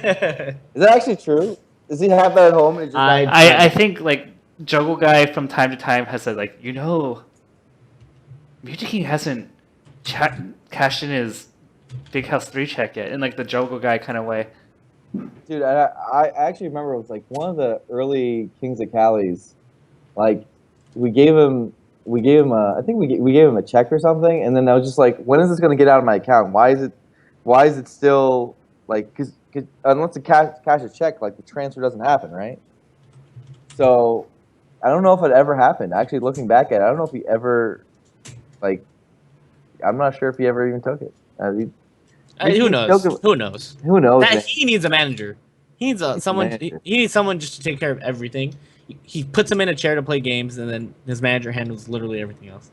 that actually true? Does he have that at home? And I think like Juggle Guy from time to time has said like, you know, Muta King hasn't cashed in his Big House 3 check yet, in like the Juggle Guy kind of way. Dude, I actually remember it was like one of the early Kings of Cali's. Like we gave him I think we gave him a check or something, and then I was just like, when is this gonna get out of my account? Why is it still like because unless the cash a check, like the transfer doesn't happen, right? So I don't know if it ever happened. Actually, looking back at it, I don't know if he ever like. I'm not sure if he ever even took it. Who knows? Who knows? Who knows? He needs a manager. He needs someone. He needs someone just to take care of everything. He puts him in a chair to play games, and then his manager handles literally everything else.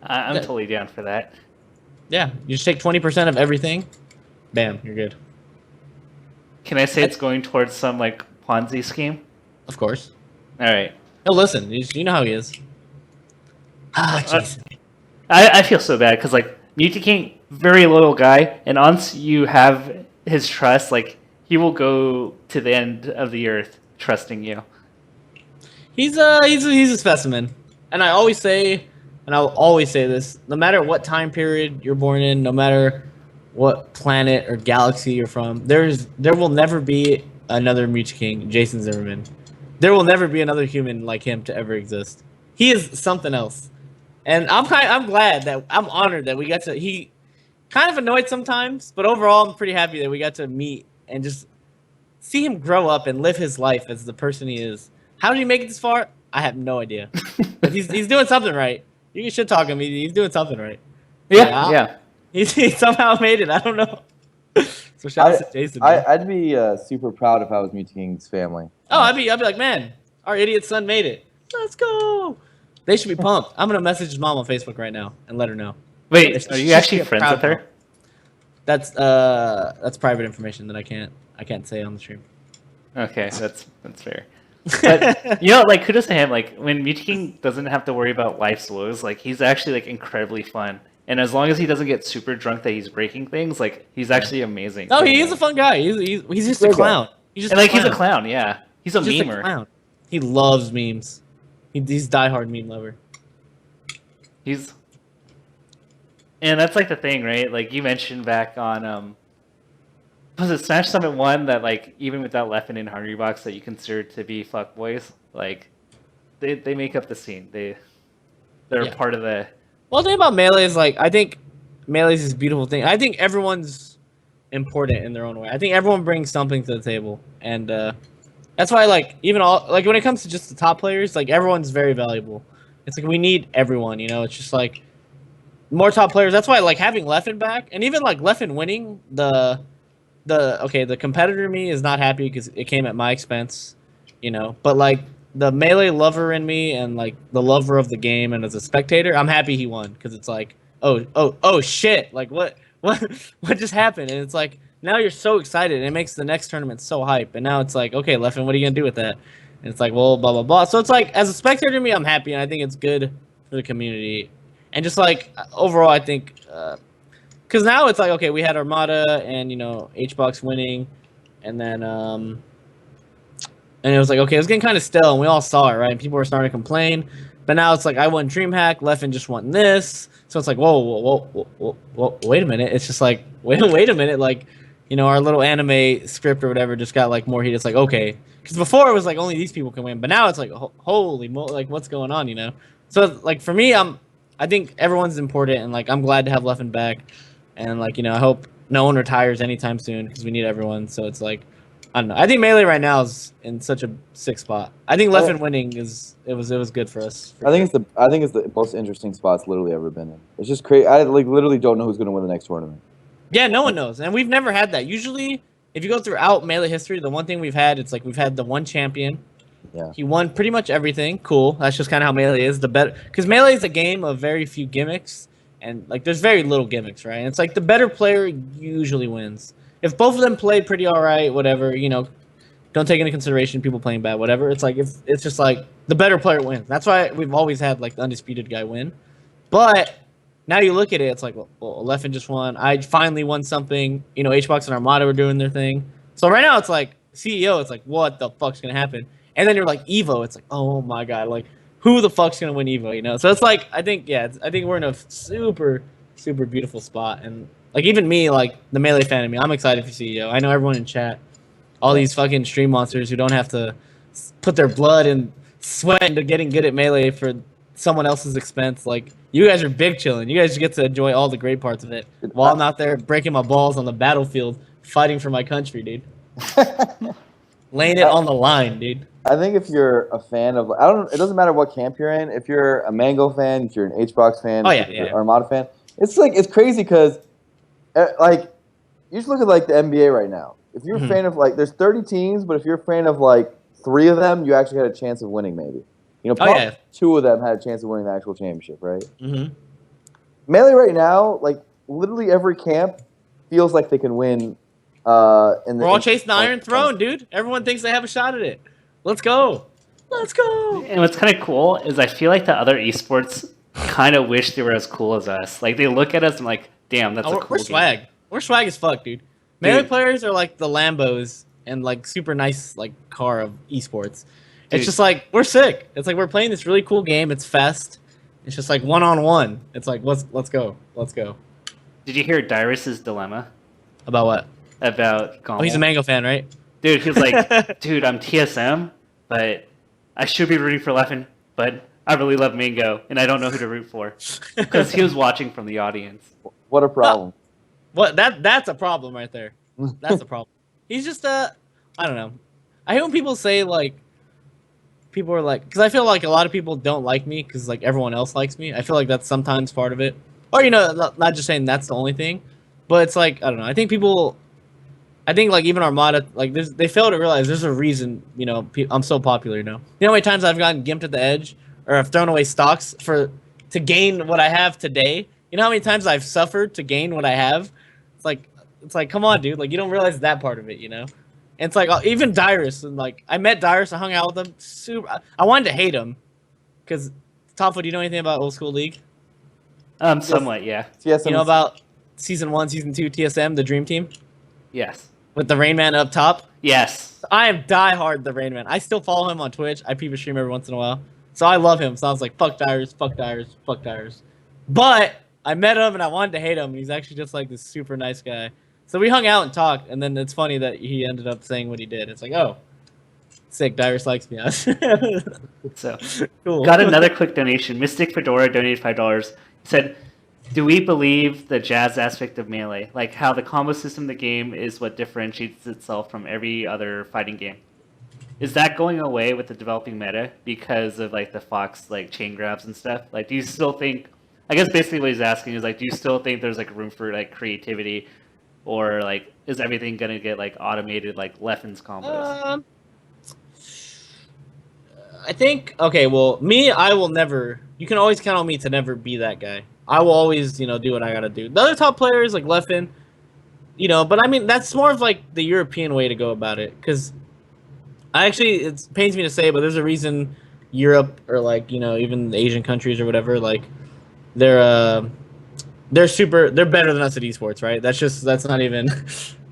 I'm totally down for that. Yeah, you just take 20% of everything. Bam, you're good. Can I say it's going towards some like Ponzi scheme? Of course. All right. No, listen. You know how he is. Jeez. I feel so bad because like Muta King, very loyal guy, and once you have his trust, like he will go to the end of the earth trusting you. He's a specimen, and I always say, and I'll always say this: no matter what time period you're born in, no matter what planet or galaxy you're from, there will never be another Muta King Jason Zimmerman. There will never be another human like him to ever exist. He is something else. And I'm glad that I'm honored that we got to. He kind of annoyed sometimes, but overall I'm pretty happy that we got to meet and just see him grow up and live his life as the person he is. How did he make it this far? I have no idea. But he's doing something right. You can shit talk him. He's doing something right. Yeah. He somehow made it. I don't know. So shout out to Jason. I'd be super proud if I was Mew King's family. Oh, I'd be like, man, our idiot son made it. Let's go. They should be pumped. I'm gonna message his mom on Facebook right now and let her know. Wait, are you actually friends with her? That's private information that I can't say on the stream. Okay, that's fair. But you know, like kudos to him. Like when Mew King doesn't have to worry about life's woes, like he's actually like incredibly fun. And as long as he doesn't get super drunk that he's breaking things, like he's actually amazing. Oh, he is a fun guy. He's just a clown. He's just he's a clown. Yeah, he's a memer. Clown. He loves memes. He's diehard meme lover. And that's like the thing, right? Like you mentioned back on was it Smash Summit 1 that like even without Leffen and Hungrybox that you consider to be fuckboys, like they make up the scene. They're part of the. Well, the thing about Melee is like I think Melee is this beautiful thing. I think everyone's important in their own way. I think everyone brings something to the table, and that's why like even all like when it comes to just the top players, like everyone's very valuable. It's like we need everyone, you know. It's just like more top players. That's why like having Leffen back, and even like Leffen winning the competitor me is not happy because it came at my expense, you know. But like the Melee lover in me and like the lover of the game and as a spectator, I'm happy he won because it's like oh shit, like what just happened? And it's like now you're so excited and it makes the next tournament so hype. And now it's like, okay, Leffen, what are you gonna do with that? And it's like, well, blah blah blah. So it's like as a spectator to me, I'm happy and I think it's good for the community. And just like overall, I think because now it's like, okay, we had Armada and you know HBox winning, and then and it was like, okay, it was getting kind of stale, and we all saw it, right? And people were starting to complain. But now it's like I won DreamHack, Leffen just won this, so it's like, whoa, wait a minute. It's just like, wait a minute, like, you know, our little anime script or whatever just got like more heat. It's like, okay, because before it was like only these people can win, but now it's like, holy moly, like what's going on, you know? So like for me, I think everyone's important, and like I'm glad to have Leffen back, and like you know I hope no one retires anytime soon because we need everyone. So it's like I don't know. I think Melee right now is in such a sick spot. I think Leffen winning it was good for us. I think it's the most interesting spot it's literally ever been in. It's just crazy. I like literally don't know who's gonna win the next tournament. Yeah, no one knows, and we've never had that. Usually, if you go throughout Melee history, the one thing we've had, it's like we've had the one champion. Yeah. He won pretty much everything. Cool. That's just kind of how Melee is. The better, because Melee is a game of very few gimmicks, and like there's very little gimmicks, right? And it's like the better player usually wins. If both of them play pretty all right, whatever, you know, don't take into consideration people playing bad, whatever. It's like if it's just like the better player wins. That's why we've always had like the undisputed guy win. But now you look at it, it's like, well, Leffen just won. I finally won something. You know, HBox and Armada were doing their thing. So right now it's like CEO. It's like, what the fuck's gonna happen? And then you're like Evo. It's like, oh my god, like who the fuck's gonna win Evo? You know. So it's like I think we're in a super beautiful spot. And like even me, like the Melee fan of me, I'm excited for CEO. I know everyone in chat, all these fucking stream monsters who don't have to put their blood and sweat into getting good at Melee for someone else's expense. Like you guys are big chilling. You guys get to enjoy all the great parts of it while I'm out there breaking my balls on the battlefield fighting for my country, dude. Laying it on the line, dude. I think if you're a fan of, it doesn't matter what camp you're in. If you're a Mango fan, if you're an HBox fan, if you're an Armada fan, it's like, it's crazy because, like, you just look at, like, the NBA right now. If you're a fan of, like, there's 30 teams, but if you're a fan of, like, 3 of them, you actually had a chance of winning, maybe. You know, probably 2 of them had a chance of winning the actual championship, right? Melee right now, like, literally every camp feels like they can win. We're all chasing the Iron Throne, dude. Everyone thinks they have a shot at it. Let's go. Let's go. And what's kind of cool is I feel like the other esports kind of wish they were as cool as us. Like they look at us and like, damn, that's a cool we're swag. Game. We're swag as fuck, dude. Melee players are like the Lambos and like super nice like car of esports. It's just like we're sick. It's like we're playing this really cool game. It's fest. It's just like one-on-one. It's like let's go. Let's go. Did you hear Dyrus's dilemma? About what? About Gommel. Oh, he's a Mango fan, right? Dude, he was like, dude, I'm TSM, but I should be rooting for Leffen, but I really love Mango, and I don't know who to root for. Because he was watching from the audience. What a problem. What that's a problem right there. That's a problem. He's just I don't know. I hate when people say like, people are like, because I feel like a lot of people don't like me because like everyone else likes me. I feel like that's sometimes part of it, or not just saying that's the only thing, but it's like I don't know. I think people, I think like even Armada, like they fail to realize there's a reason. I'm so popular. You know how many times I've gotten gimped at the edge, or I've thrown away stocks to gain what I have today. You know how many times I've suffered to gain what I have. It's like come on, dude. Like you don't realize that part of it. And it's like even Dyrus, and like I met Dyrus, I hung out with him. Super, I wanted to hate him because Topho, do you know anything about old school league? Somewhat, yeah. Yes, You know about season 1, season 2 TSM, the Dream Team Yes. with the Rain Man up top. Yes. I am diehard the Rain Man. I still follow him on Twitch. I peep a stream every once in a while, so I love him. So I was like, fuck Dyrus, fuck Dyrus, fuck Dyrus. But I met him and I wanted to hate him. And he's actually just like this super nice guy. So we hung out and talked, and then it's funny that he ended up saying what he did. It's like, oh, sick, Dyrus likes me. So, Cool. got another quick donation. Mystic Fedora donated $5. He said, do we believe the jazz aspect of Melee? Like how the combo system of the game is what differentiates itself from every other fighting game. Is that going away with the developing meta because of like the Fox like chain grabs and stuff? Like, do you still think, I guess basically what he's asking is like, do you still think there's like room for like creativity, or like is everything gonna get like automated like Leffen's combos? I think okay. Well, me, I will never. You can always count on me to never be that guy. I will always, do what I gotta do. The other top players like Leffen, but I mean that's more of like the European way to go about it. Because it pains me to say, but there's a reason Europe or like even the Asian countries or whatever, like they're better than us at esports, right? That's not even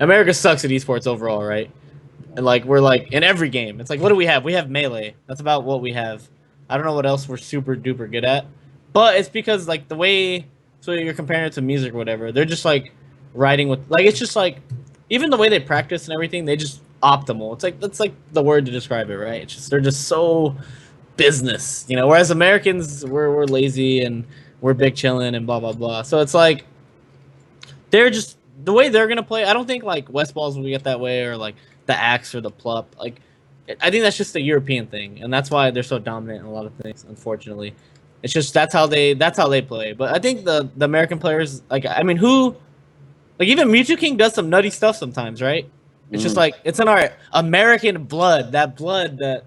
America sucks at esports overall, right? And like we're like in every game, it's like what do we have? We have Melee. That's about what we have. I don't know what else we're super duper good at, but it's because like the way, so you're comparing it to music or whatever. They're just like writing with like it's just like even the way they practice and everything. They just optimal. It's like that's like the word to describe it, right? It's just they're just so business, Whereas Americans, we're lazy and we're big chilling and blah blah blah. So it's like they're just the way they're gonna play. I don't think like West Balls will get that way or like the Axe or the Plup. Like I think that's just a European thing, and that's why they're so dominant in a lot of things. Unfortunately, it's just that's how they play. But I think the American players, like I mean, like even Mewtwo King does some nutty stuff sometimes, right? It's just like it's in our American blood, that blood that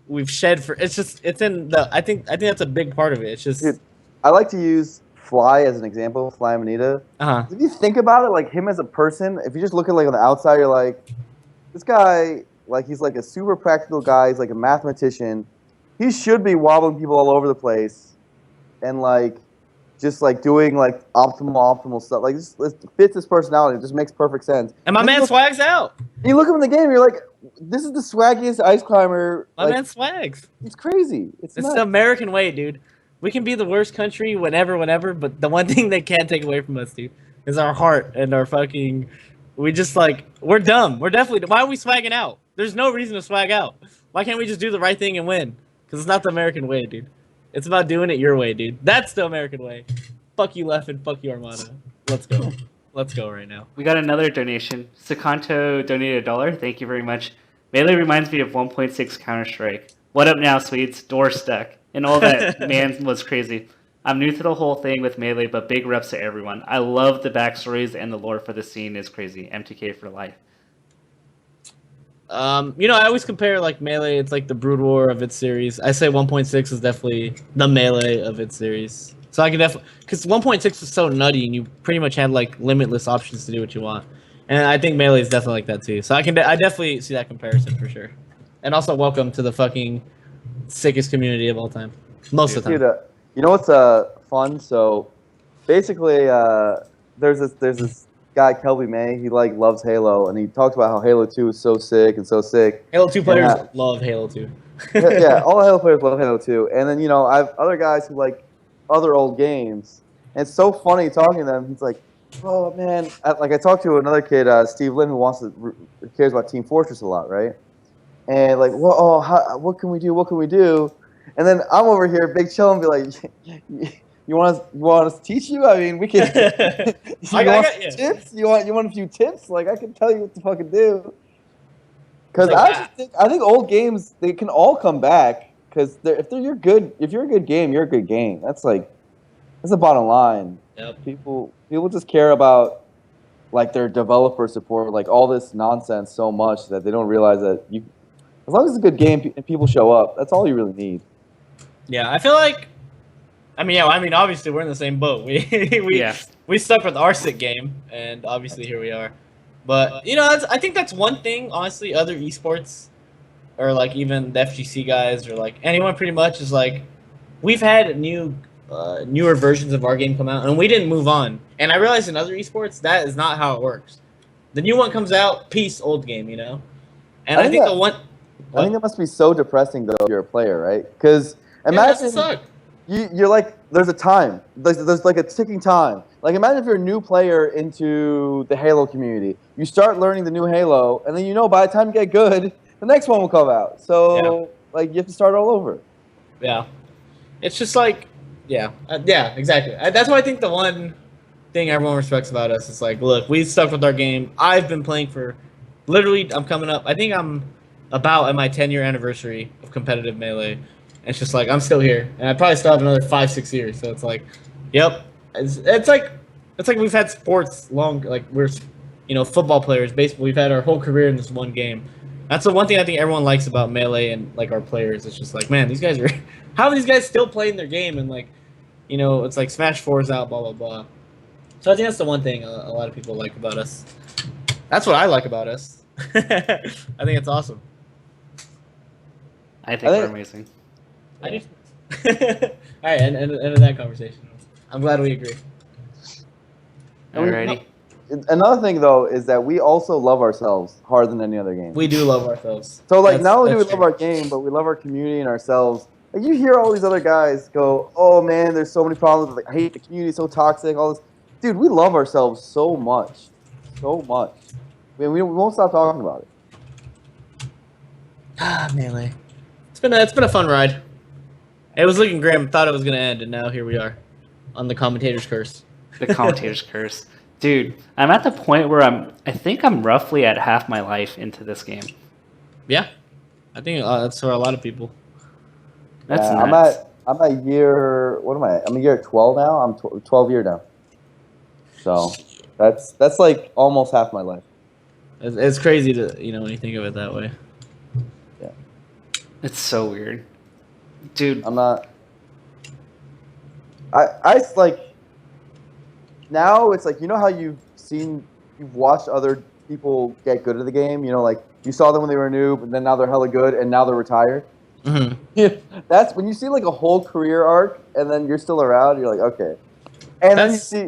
we've shed for. It's in the. I think that's a big part of it. It's just. Dude, I like to use Fly as an example, Fly Manita. If you think about it, like him as a person, if you just look at like on the outside, you're like, this guy, like he's like a super practical guy. He's like a mathematician. He should be wobbling people all over the place, and like, just like doing like optimal stuff. Like this fits his personality. It just makes perfect sense. And my man swags out. You look at him in the game, you're like, this is the swaggiest ice climber. My man swags. It's crazy. It's the American way, dude. We can be the worst country whenever, but the one thing they can't take away from us, dude, is our heart and our fucking. We just like we're dumb. We're definitely. Why are we swagging out? There's no reason to swag out. Why can't we just do the right thing and win? Because it's not the American way, dude. It's about doing it your way, dude. That's the American way. Fuck you, Leffen. Fuck you, Armada. Let's go. Let's go right now. We got another donation. Sakanto donated $1. Thank you very much. Melee reminds me of 1.6 Counter-Strike. What up now, Swedes? Door stuck. And all that, man, was crazy. I'm new to the whole thing with Melee, but big reps to everyone. I love the backstories and the lore for the scene is crazy. MTK for life. I always compare like Melee. It's like the Brood War of its series. I say 1.6 is definitely the Melee of its series. So I can definitely, because 1.6 was so nutty and you pretty much had like limitless options to do what you want. And I think Melee is definitely like that too. So I definitely see that comparison for sure. And also welcome to the fucking sickest community of all time. Most of the time. Dude, you know what's fun? So basically, there's this guy Kelby May. He like loves Halo, and he talks about how Halo 2 is so sick and so sick. Halo 2 players love Halo 2. Yeah, all Halo players love Halo 2. And then I have other guys who like other old games, and it's so funny talking to them. He's like, "Oh man," I talked to another kid, Steve Lynn, who cares about Team Fortress a lot, right? And like, well, what can we do? What can we do? And then I'm over here, big chill, and be like, you want us to teach you? I mean, we can. Tips? You want a few tips? Like, I can tell you what to fucking do. Because like, I think old games they can all come back because you're good, if you're a good game, you're a good game. That's the bottom line. Yep. People just care about like their developer support, like all this nonsense so much that they don't realize that as long as it's a good game and people show up, that's all you really need. Yeah, I feel like. I mean, yeah. I mean, obviously, we're in the same boat. Yeah. We stuck with our sick game, and obviously here we are. But I think that's one thing. Honestly, other esports or like even the FGC guys or like anyone pretty much is like we've had newer versions of our game come out and we didn't move on. And I realized in other esports that is not how it works. The new one comes out, peace, old game, And I think the one. I think it must be so depressing though if you're a player, right? Because imagine suck. you're like there's a time, there's like a ticking time. Like imagine if you're a new player into the Halo community, you start learning the new Halo, and then by the time you get good, the next one will come out. So like you have to start all over. Yeah, it's just like yeah, exactly. That's why I think the one thing everyone respects about us is like, look, we stuck with our game. I've been playing for literally. I'm coming up. I think I'm about at my 10-year anniversary of competitive Melee. And it's just like I'm still here, and I probably still have another 5-6 years. So it's like, yep, it's like we've had sports long, like we're football players, baseball. We've had our whole career in this one game. That's the one thing I think everyone likes about Melee and like our players. It's just like, man, these guys are how are these guys still playing their game and like, it's like Smash 4's out, blah blah blah. So I think that's the one thing a lot of people like about us. That's what I like about us. I think it's awesome. I think we're amazing. I do. All right, end of that conversation. I'm glad we agree. Alrighty. Another thing though is that we also love ourselves harder than any other game. We do love ourselves. So like not only do we love our game, but we love our community and ourselves. Like you hear all these other guys go, "Oh man, there's so many problems. Like I hate the community, it's so toxic." All this, dude. We love ourselves so much, so much. I mean, we won't stop talking about it. Melee. It's been a fun ride. It was looking grim. Thought it was gonna end, and now here we are, on the commentator's curse. The commentator's curse, dude. I'm at the point where I think I'm roughly at half my life into this game. Yeah, I think that's for a lot of people. That's nuts. I'm at year. What am I? I'm a year 12 now. I'm 12 year now. So that's like almost half my life. It's crazy to when you think of it that way. Yeah, it's so weird, dude. I'm not. I like. Now it's like how you've watched other people get good at the game. Like you saw them when they were a noob, and then now they're hella good, and now they're retired. Mm-hmm. Yeah, that's when you see like a whole career arc, and then you're still around. You're like, okay, and then you see,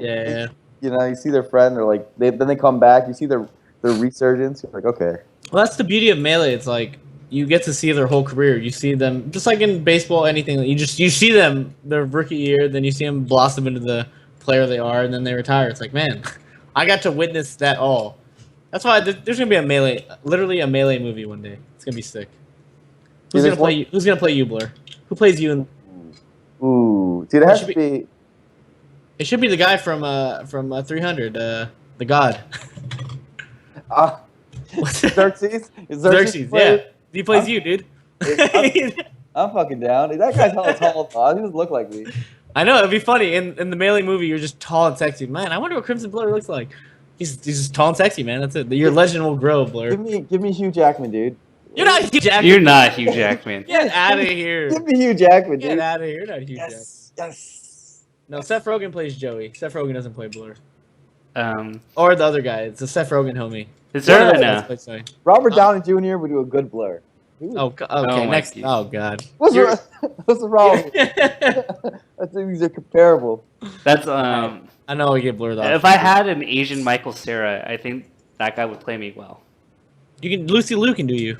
you see their friend, or like then they come back. You see their resurgence. You're like, okay. Well, that's the beauty of Melee. It's like you get to see their whole career. You see them just like in baseball, anything. You see them their rookie year, then you see them blossom into the player they are, and then they retire. It's like, man, I got to witness that all. That's why there's gonna be literally a Melee movie one day. It's gonna be sick. Who's gonna play you? Who's gonna play you, Blur? Who plays you in? Ooh, dude, it has to be. It should be the guy from 300, the God. Xerxes. Xerxes, yeah. He plays you, dude. I'm fucking down. That guy's hella tall. He doesn't look like me. I know, it'd be funny. In the Melee movie, you're just tall and sexy. Man, I wonder what Crimson Blur looks like. He's just tall and sexy, man. That's it. Your legend will grow, Blur. Give me Hugh Jackman, dude. You're not Hugh Jackman. You're not Hugh Jackman. Get out of here. Give me Hugh Jackman, dude. Get out of here. You're not Hugh Jackman. Yes. No, Seth Rogen plays Joey. Seth Rogen doesn't play Blur. Um, Or the other guy. It's the Seth Rogen homie. Is there no? Robert Downey Jr. would do a good Blur. Oh, okay. Next. Oh, God. What's wrong? I think these are comparable. That's I know we get blurred off. If I had an Asian Michael Cera, I think that guy would play me well. Lucy Liu can do you.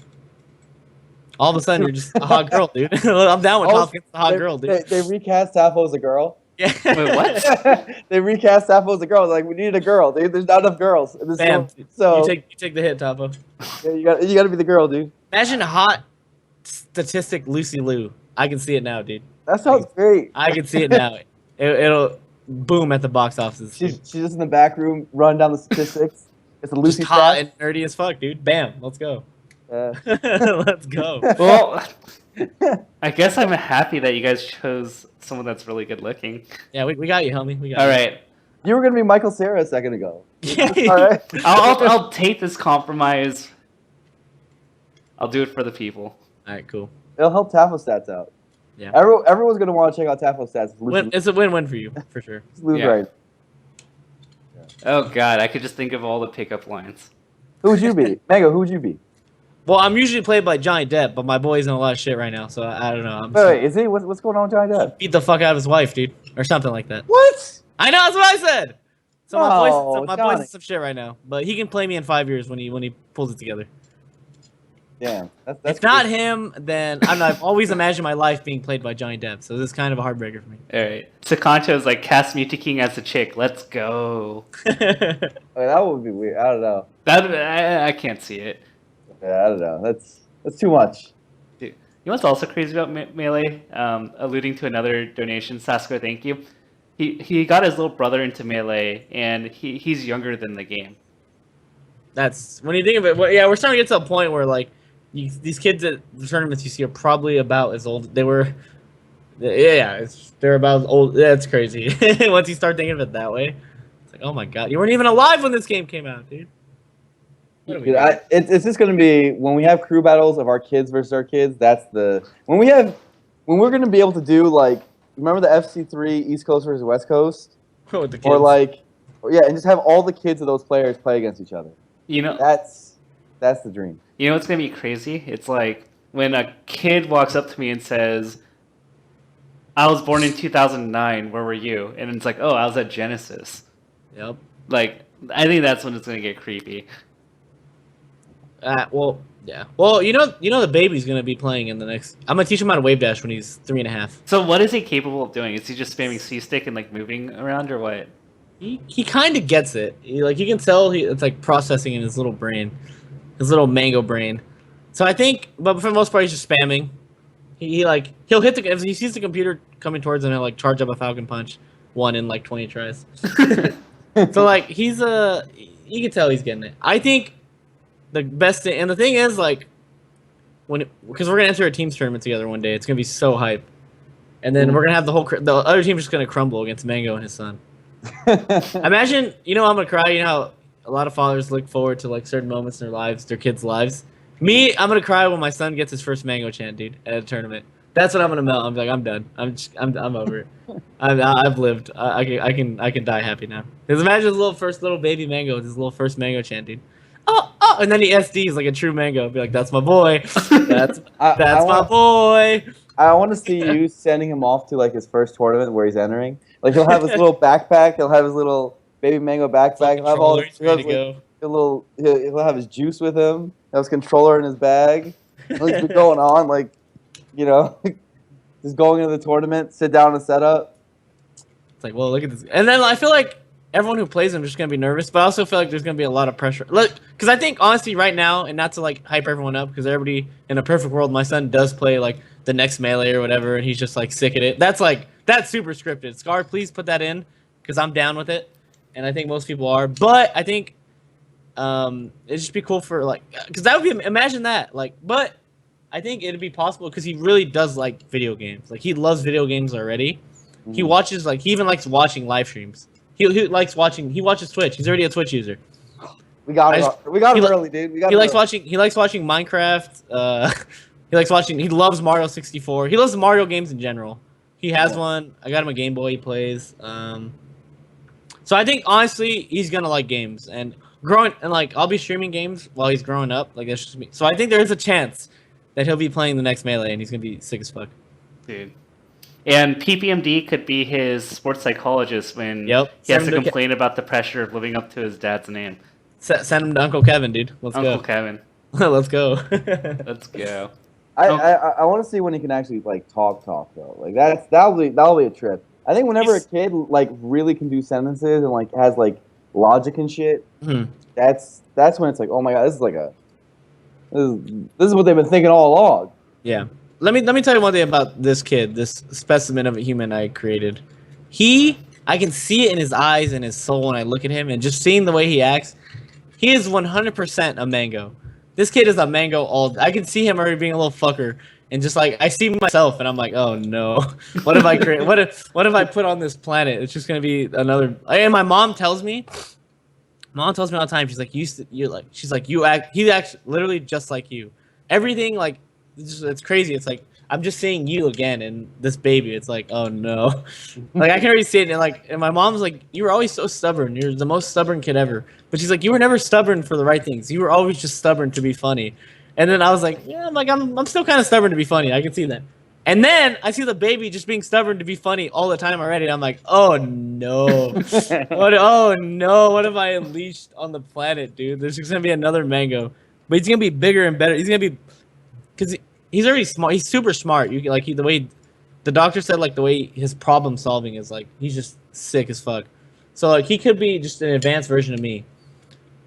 All of a sudden, you're just a hot girl, dude. I'm down with Hopkins, a hot girl, dude. They recast Sappho as a girl. Yeah. Wait, what? They recast Sappho as a girl. Like, we needed a girl, dude. There's not enough girls in this Bam. film. So you take the hit, Topo. Yeah, you got to be the girl, dude. Imagine a hot statistic Lucy Liu. I can see it now, dude. That sounds great. I can see it now. It'll boom at the box office. She's just in the back room, running down the statistics. It's a Lucy just hot and nerdy as fuck, dude. Bam, let's go. Let's go. Well, I guess I'm happy that you guys chose someone that's really good looking. Yeah, we got you, homie. We got All you. right. You were gonna be Michael Cera a second ago. Yeah. All right. I'll take this compromise. I'll do it for the people. All right, cool. It'll help Tafo stats out. Yeah. Everyone's gonna want to check out Tafo stats. It's a win-win for you, for sure. Lose Yeah. right. Oh God, I could just think of all the pickup lines. Who would you be, Mango? Who would you be? Well, I'm usually played by Johnny Depp, but my boy's in a lot of shit right now, so I don't know. Wait, is he? What's going on with Johnny Depp? Beat the fuck out of his wife, dude, or something like that. What? I know, that's what I said. So my Oh, boy's Johnny. in some shit right now, but he can play me in 5 years when he pulls it together. Damn, that's If not crazy. him, then I don't know. I've always imagined my life being played by Johnny Depp, so this is kind of a heartbreaker for me. All right. Sakancho's like cast Mewtwo King as a chick. Let's go. That would be weird. I don't know. That I can't see it. Yeah, I don't know. That's too much. Dude, you know what's also crazy about Melee? Alluding to another donation, Sasco, thank you. He got his little brother into Melee, and he's younger than the game. That's when you think of it. Well, yeah, we're starting to get to a point where like these kids at the tournaments you see are probably about as old they were. Yeah, they're about as old. Yeah, it's crazy. Once you start thinking of it that way, it's like, oh my god, you weren't even alive when this game came out, dude. What are we Dude, doing? it's just gonna be when we have crew battles of our kids versus our kids. That's when we're gonna be able to do like, remember the FC3 East Coast versus West Coast, With the kids. or like, yeah, and just have all the kids of those players play against each other. You know, That's the dream. you know what's gonna be crazy? It's like when a kid walks up to me and says, "I was born in 2009. Where were you?" And it's like, "Oh, I was at Genesis." Yep. Like, I think that's when it's gonna get creepy. Well, yeah. Well, you know, the baby's gonna be playing in the next. I'm gonna teach him how to wave dash when he's 3.5. So, what is he capable of doing? Is he just spamming C stick and like moving around, or what? He kind of gets it. You can tell it's like processing in his little brain, his little mango brain. So I think, but for the most part, he's just spamming. He'll hit if he sees the computer coming towards him, he'll like charge up a Falcon Punch, one in like 20 tries. So like you can tell he's getting it. I think the best thing, and the thing is like because we're gonna enter a teams tournament together one day, it's gonna be so hype, and then we're gonna have the other team's just gonna crumble against Mango and his son. Imagine, I'm gonna cry. You know how a lot of fathers look forward to like certain moments in their lives, their kids' lives. Me, I'm gonna cry when my son gets his first Mango chant, dude, at a tournament. That's what I'm gonna melt. I'm like, I'm done. I'm over it. I've lived. I can die happy now. Because imagine his first little baby Mango with his little first Mango chant, dude. Oh, and then he SDs like a true Mango. Be like, that's my boy. That's my boy. I want to see you sending him off to like his first tournament where he's entering. Like he'll have his little backpack. He'll have his little baby Mango backpack. He'll have all his ready to go. He'll have his juice with him. He'll have his controller in his bag. He'll just be going on like, just going into the tournament, sit down and set up. It's like, well, look at this. And then I feel like everyone who plays him is just gonna be nervous, but I also feel like there's gonna be a lot of pressure. Look, because I think honestly, right now, and not to like hype everyone up, because everybody in a perfect world, my son does play like the next Melee or whatever, and he's just like sick at it. That's super scripted. Scar, please put that in, because I'm down with it, and I think most people are. But I think it'd just be cool for like, because that would be, imagine that, like, but I think it'd be possible because he really does like video games. Like he loves video games already. Mm-hmm. He watches he even likes watching live streams. He likes watching. He watches Twitch. He's already a Twitch user. We got him early, dude. He likes watching Minecraft. He loves Mario 64. He loves Mario games in general. He has one. I got him a Game Boy. He plays. So I think honestly he's gonna like games and growing, and like I'll be streaming games while he's growing up. Like that's just me. So I think there is a chance that he'll be playing the next Melee and he's gonna be sick as fuck. Dude. And PPMD could be his sports psychologist when he has to complain about the pressure of living up to his dad's name. Send him to Uncle Kevin, dude. Let's go. Uncle Kevin. Let's go. Let's go. I want to see when he can actually like talk though. Like that'll be a trip. I think whenever a kid like really can do sentences and like has like logic and shit, that's when it's like, oh my god, this is what they've been thinking all along. Yeah. Let me tell you one thing about this kid, this specimen of a human I created. I can see it in his eyes and his soul when I look at him, and just seeing the way he acts, he is 100% a Mango. this kid is a mango all. I can see him already being a little fucker, and just like I see myself, and I'm like, oh no, what have I created? What have I put on this planet? It's just gonna be another. And my mom tells me. Mom tells me all the time. She's like, she's like, he acts literally just like you. Everything like, it's crazy. It's like I'm just seeing you again, and this baby. It's like, oh no, like I can already see it. And my mom's like, you were always so stubborn. You're the most stubborn kid ever. But she's like, you were never stubborn for the right things. You were always just stubborn to be funny. And then I was like, yeah, I'm still kind of stubborn to be funny. I can see that. And then I see the baby just being stubborn to be funny all the time already. And I'm like, oh no. Oh no, what have I unleashed on the planet, dude? There's just gonna be another mango. But he's gonna be bigger and better. He's gonna be because he's already smart. He's super smart. The way the doctor said, like the way his problem solving is like he's just sick as fuck. So like he could be just an advanced version of me.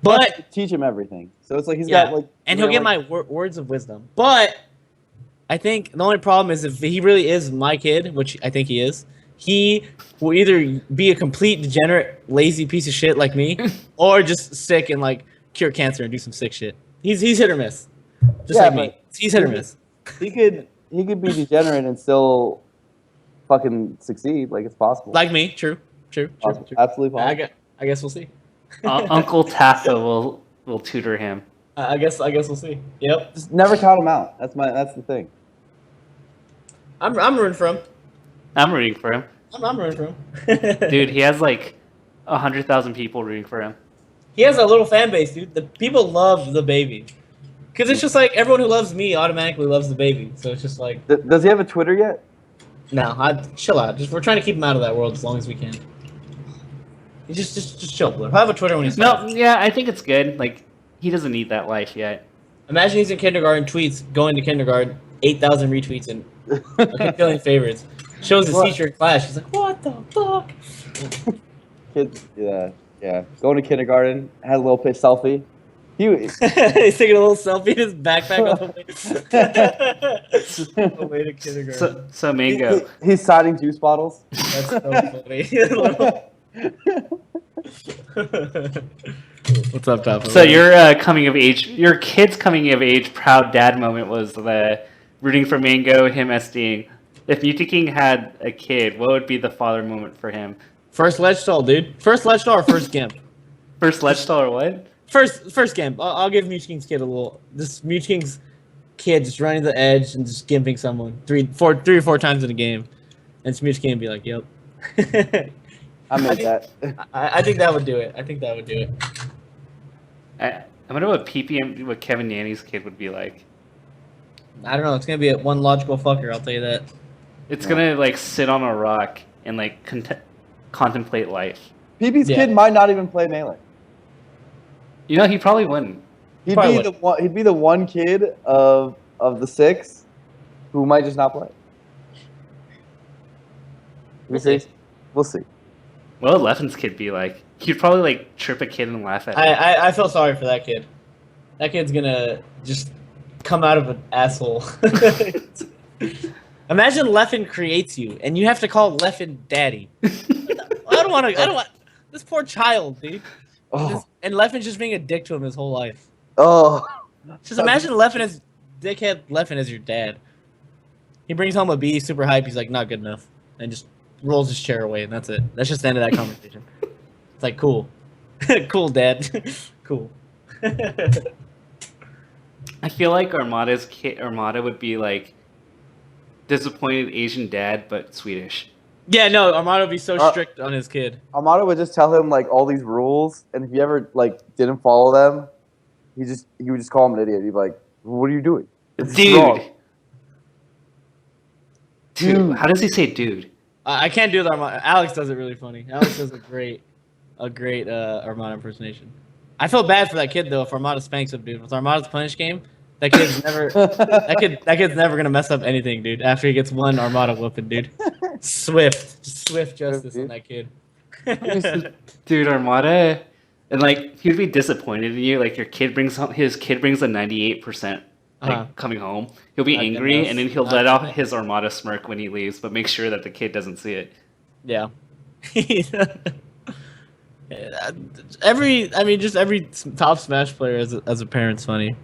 But teach him everything. So it's like he's got like and he'll get my words of wisdom. But I think the only problem is if he really is my kid, which I think he is, he will either be a complete degenerate, lazy piece of shit like me, or just sick and like cure cancer and do some sick shit. He's hit or miss, just like me. He's hit or miss. He could be degenerate and still fucking succeed. Like it's possible. Like me, true. Absolutely possible. I guess we'll see. Uncle Taffa will tutor him. I guess we'll see. Yep. Just never count him out. That's the thing. I'm rooting for him. I'm rooting for him. I'm rooting for him. Dude, he has like 100,000 people rooting for him. He has a little fan base, dude. The people love the baby. Because it's just like everyone who loves me automatically loves the baby. So it's just like... Does he have a Twitter yet? No, chill out. We're trying to keep him out of that world as long as we can. Just chill. He'll have a Twitter when he's... No, yeah, I think it's good. Like, he doesn't need that life yet. Imagine he's in kindergarten, tweets, going to kindergarten, 8,000 retweets, and a killing favorites. Shows his teacher in class. She's like, what the fuck? Kids, yeah. Going to kindergarten, had a little pitch selfie. He's taking a little selfie in his backpack on the way to kindergarten. So Mango. He's signing juice bottles. That's so funny. What's up, Papa? So your coming of age, your kid's coming of age proud dad moment was the rooting for Mango, him SDing. If Mutant King had a kid, what would be the father moment for him? First ledge stall, dude. First ledge stall or first gimp? First ledge stall or what? First gimp. I'll give Mutant King's kid a little. This Mutant King's kid just running the edge and just gimping someone three or four times in a game, and Mutant King would be like, "Yep." I made that. I think that would do it. I wonder what what Kevin Nanny's kid would be like. I don't know. It's gonna be one logical fucker. I'll tell you that. It's gonna like sit on a rock and like contemplate life. PP's kid might not even play Melee. You know, he probably wouldn't. He'd be the one kid of the 6 who might just not play. We'll see. What would Leffen's kid be like? He'd probably like trip a kid and laugh at him. I feel sorry for that kid. That kid's gonna just come out of an asshole. Imagine Leffen creates you, and you have to call Leffen daddy. I don't want this poor child, dude. Oh. And Leffen's just being a dick to him his whole life. Oh. Just imagine dickhead Leffen as your dad. He brings home a B, super hype. He's like, not good enough, and just rolls his chair away, and that's it. That's just the end of that conversation. It's like, cool, cool, dad, cool. I feel like Armada would be like disappointed Asian dad, but Swedish. Yeah, no, Armada would be so strict on his kid. Armada would just tell him like all these rules, and if he ever like didn't follow them, he would just call him an idiot. He'd be like, "What are you doing? It's wrong." Dude, how does he say dude? I can't do that. Alex does it really funny. Alex does a great Armada impersonation. I feel bad for that kid though. If Armada spanks him, dude, with Armada's punish game, that kid's never that kid's never gonna mess up anything, dude. After he gets one Armada whooping, dude. Swift justice on that kid. Dude, Armada, and like he'd be disappointed in you. Like his kid brings a 98%. Coming home, he'll be angry, and then he'll let out his Armada smirk when he leaves, but make sure that the kid doesn't see it. Yeah. Every top Smash player as a parent's funny.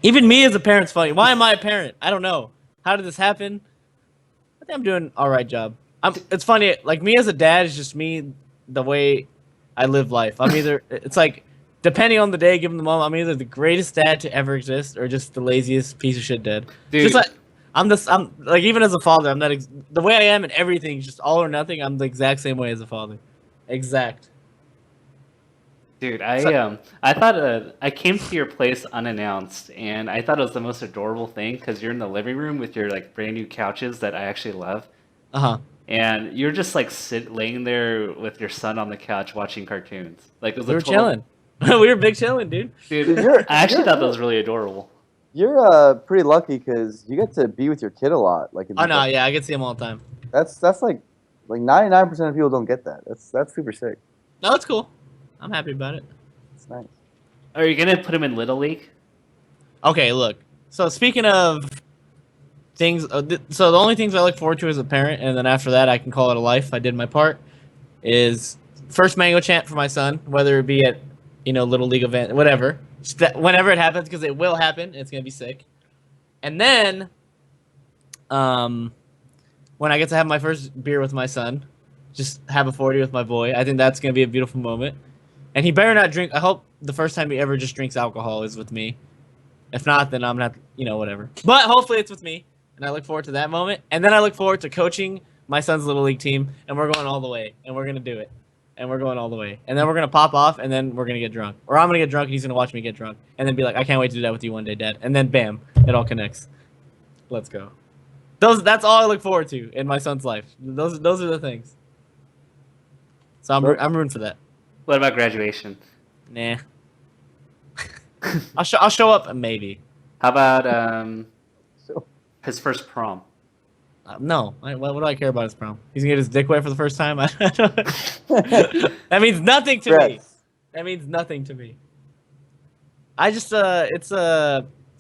Even me as a parent's funny. Why am I a parent? I don't know. How did this happen? I think I'm doing all right job. It's funny. Like me as a dad is just me the way I live life. I'm either. It's like depending on the day, given the moment, I'm either the greatest dad to ever exist or just the laziest piece of shit dad. Dude. Just like I'm like even as a father, I'm not the way I am in everything, just all or nothing. I'm the exact same way as a father. Exact. Dude, I thought I came to your place unannounced, and I thought it was the most adorable thing because you're in the living room with your like brand new couches that I actually love, Uh-huh. and you're just like laying there with your son on the couch watching cartoons. Like it was We a were total, chilling. We were big chilling, dude. dude. I actually thought that was really adorable. You're pretty lucky because you get to be with your kid a lot. Like, Oh no, yeah, I get to see him all the time. that's like 99% of people don't get that. That's super sick. No, it's cool. I'm happy about it. It's nice. Are you gonna put him in Little League? Okay, look. So speaking of things, so the only things I look forward to as a parent, and then after that I can call it a life. I did my part. Is first mango chant for my son, whether it be at Little League event, whatever. Whenever it happens, because it will happen. It's gonna be sick. And then, when I get to have my first beer with my son, just have a 40 with my boy. I think that's gonna be a beautiful moment. And he better not drink. I hope the first time he ever just drinks alcohol is with me. If not, then I'm gonna have to, whatever. But hopefully it's with me, and I look forward to that moment. And then I look forward to coaching my son's Little League team, and we're going all the way, and we're gonna do it, and we're going all the way. And then we're gonna pop off, and then we're gonna get drunk, or I'm gonna get drunk, and he's gonna watch me get drunk, and then be like, I can't wait to do that with you one day, Dad. And then bam, it all connects. Let's go. That's all I look forward to in my son's life. Those are the things. So I'm rooting for that. What about graduation? Nah. I'll show up maybe. How about his first prom? No. What do I care about his prom? He's gonna get his dick wet for the first time. That means nothing to me. That means nothing to me. I just I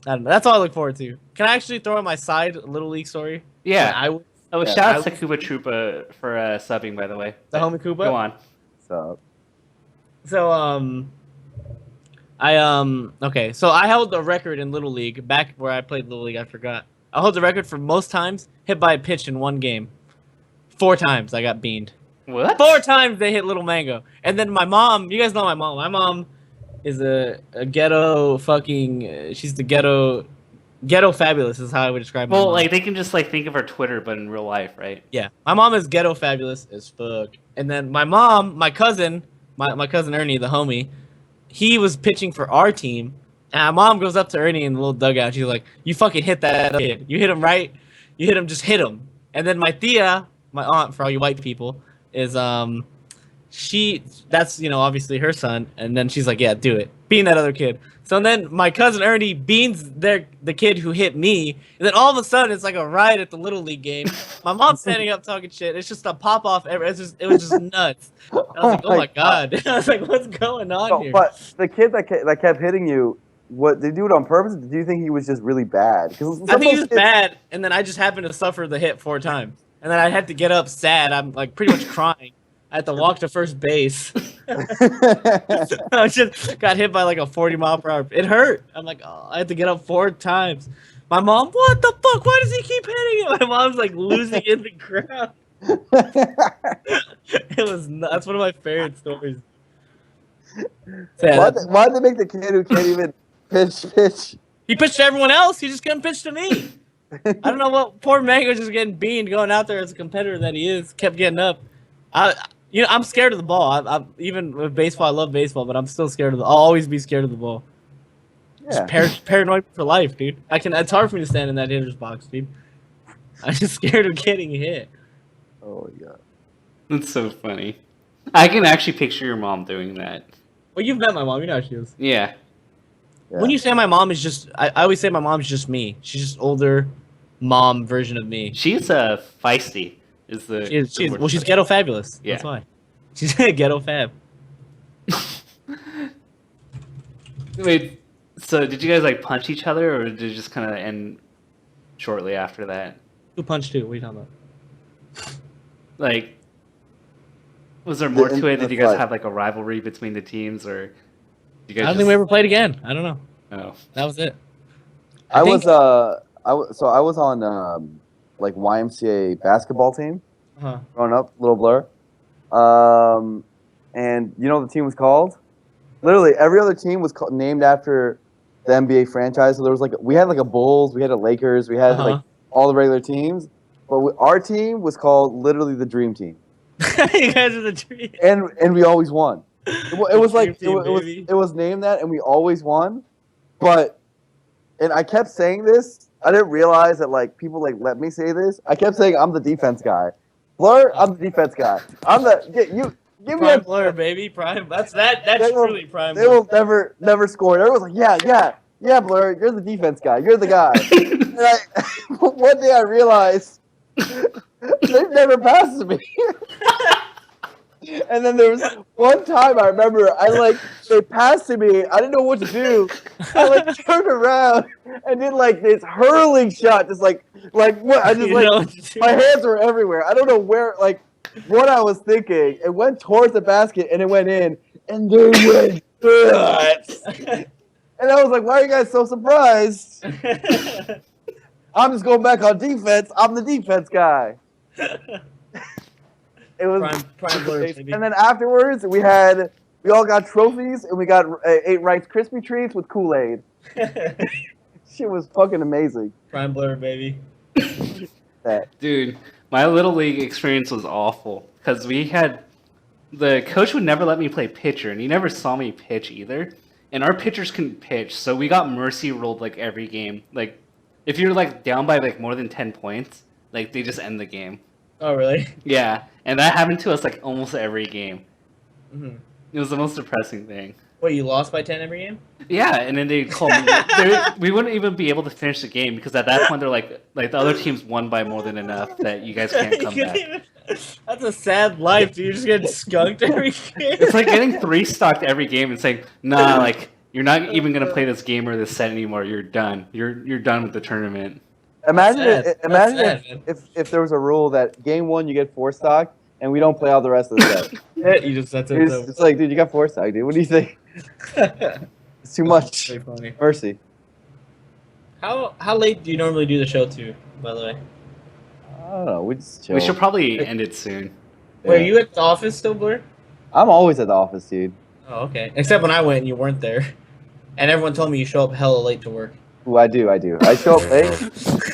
don't know. That's all I look forward to. Can I actually throw in my side Little League story? Yeah. Shout out to I- Kuba Troopa for subbing, by the way. The homie Kuba? Go on. So So okay, so I held the record in Little League back where I played Little League. I forgot. I hold the record for most times hit by a pitch in one game. 4 times I got beaned. What? 4 times they hit Little Mango, and then my mom. You guys know my mom. My mom is a ghetto fucking. She's the ghetto fabulous is how I would describe. My Well, mom. like they can just like think of her Twitter, but in real life, right? Yeah, my mom is ghetto fabulous as fuck. And then my cousin Ernie, the homie, he was pitching for our team. And my mom goes up to Ernie in the little dugout. She's like, "You fucking hit that kid. You hit him right. You hit him. Just hit him." And then my tia, my aunt, for all you white people, is that's obviously her son. And then she's like, "Yeah, do it. Being that other kid." So then my cousin Ernie beans the kid who hit me, and then all of a sudden it's like a riot at the Little League game. My mom's standing up talking shit. It's just a pop off. It was just nuts. I was like, oh my god. I was like, what's going on here? But the kid that kept hitting you, what did he do it on purpose? Or do you think he was just really bad? I think he was bad, and then I just happened to suffer the hit 4 times, and then I had to get up sad. I'm like pretty much crying. I had to walk to first base. I just got hit by like a 40-mile-per-hour. It hurt. I'm like, oh, I had to get up 4 times. My mom, what the fuck? Why does he keep hitting it? My mom's like losing in the crowd. It was nuts. That's one of my favorite stories. Why'd they make the kid who can't even pitch? He pitched to everyone else. He just couldn't pitch to me. I don't know what poor Mango's just getting beamed going out there as a competitor that he is. Kept getting up. I'm scared of the ball. I'm even with baseball. I love baseball, but I'm still scared of I'll always be scared of the ball. Yeah. Just paranoid for life, dude. It's hard for me to stand in that hitter's box, dude. I'm just scared of getting hit. Oh yeah. That's so funny. I can actually picture your mom doing that. Well, you've met my mom. You know how she is. Yeah. When you say my mom is just, I always say my mom's just me. She's just older, mom version of me. She's feisty. She's ghetto fabulous. Yeah. That's why. She's ghetto fab. Wait, so did you guys like punch each other, or did it just kind of end shortly after that? Who punched who? What are you talking about? Like, was there more to it? Did you guys fight. have like a rivalry between the teams, or you guys? I don't think we ever played again. I don't know. Oh, That was it. I was I was on like YMCA basketball team Uh-huh. growing up, little blur. And you know what the team was called? Literally every other team was named after the NBA franchise. So there was like we had like a Bulls, we had a Lakers, we had like all the regular teams, but our team was called literally the Dream Team. You guys are the dream. And we always won. It was like Dream Team, it was named that, and we always won. But and I kept saying this. I didn't realize that like people like let me say this. I kept saying I'm the defense guy. Blur, I'm the defense guy. I'm the give me Prime a Blur, baby. Prime. That's truly Prime They Blur. will never score. And everyone's like, yeah, Blur, you're the defense guy. You're the guy. And one day I realized they've never passed me. And then there was one time I remember they passed to me. I didn't know what to do. I like turned around and did like this hurling shot, just like what I just like my hands were everywhere. I don't know where what I was thinking. It went towards the basket and it went in, and they went nuts. And I was like, "Why are you guys so surprised?" I'm just going back on defense. I'm the defense guy. It was Prime Blur, baby. And then afterwards, we all got trophies, and we got ate Rice Krispie treats with Kool-Aid. Shit was fucking amazing. Prime Blur, baby. Dude, my Little League experience was awful because the coach would never let me play pitcher, and he never saw me pitch either. And our pitchers couldn't pitch, so we got mercy rolled like every game. Like, if you're like down by like more than 10 points, like they just end the game. Oh, really? Yeah, and that happened to us like almost every game. Mm-hmm. It was the most depressing thing. Wait, you lost by 10 every game? Yeah, and then they'd call me. We wouldn't even be able to finish the game because at that point they're like the other team's won by more than enough that you guys can't come back. That's a sad life, dude. You're just getting skunked every game. It's like getting 3-stocked every game and saying, nah, like you're not even gonna play this game or this set anymore. You're done. You're done with the tournament. Imagine if there was a rule that game 1 you get 4-stock and we don't play all the rest of the set. Yeah, you just that's it. It's like, dude, you got 4-stock, dude. What do you think? It's too much. Very funny. Mercy. How late do you normally do the show to, by the way? I don't know. We just chill. We should probably end it soon. Wait, are you at the office still, Blur? I'm always at the office, dude. Oh, okay. Except when I went and you weren't there. And everyone told me you show up hella late to work. Ooh, I do. I show up late.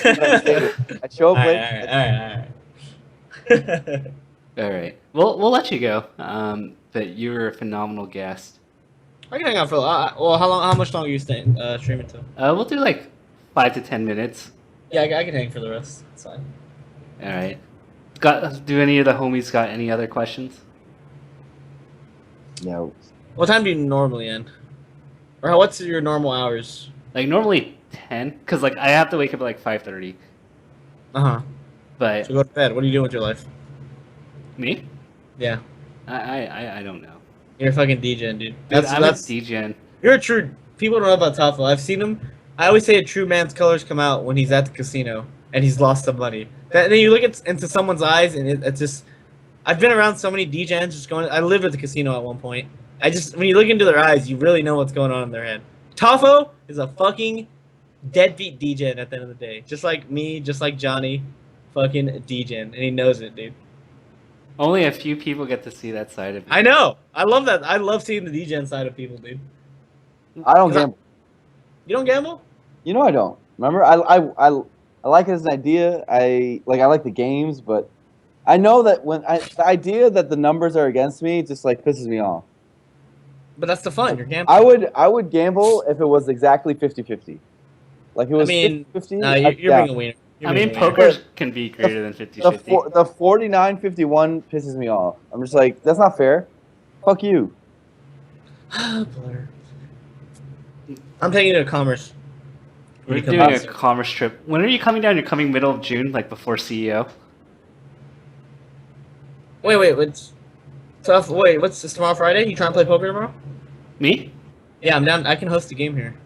I show up late. All right. We'll let you go. But you were a phenomenal guest. I can hang out for well, how much longer are you staying streaming till? We'll do like 5 to 10 minutes. Yeah, I can hang for the rest. It's fine. All right. Do any of the homies got any other questions? No. What time do you normally end? Or what's your normal hours? Like normally 10, because like I have to wake up at like 5:30. But so go to bed. What are you doing with your life? me? Yeah. I don't know. You're a fucking DJing, dude. I'm a DJing. You're a true. People don't know about Tafel. I've seen him. I always say a true man's colors come out when he's at the casino and he's lost some money. Then you look into someone's eyes and it's just. I've been around so many DJs just going. I lived at the casino at one point. When you look into their eyes, you really know what's going on in their head. Tafo is a fucking deadbeat DJ at the end of the day. Just like me, just like Johnny, fucking DJing, and he knows it, dude. Only a few people get to see that side of me. I know. I love that. I love seeing the DJing side of people, dude. I don't gamble. You don't gamble? You know I don't. Remember, I like it as an idea. I like the games, but I know that the idea that the numbers are against me just like pisses me off. But that's the fun. You're gambling. I would gamble if it was exactly 50-50. Like it was 50-50. No, you're being a wiener. I mean, poker can be greater than 50-50. The 49-51 pisses me off. I'm just like, that's not fair. Fuck you. Blur. I'm taking you to Commerce. We're doing a Commerce trip. When are you coming down? You're coming middle of June, like before CEO? Wait, what's tough? Wait, what's this tomorrow Friday? You trying to play poker tomorrow? Me? Yeah, I'm down. I can host a game here.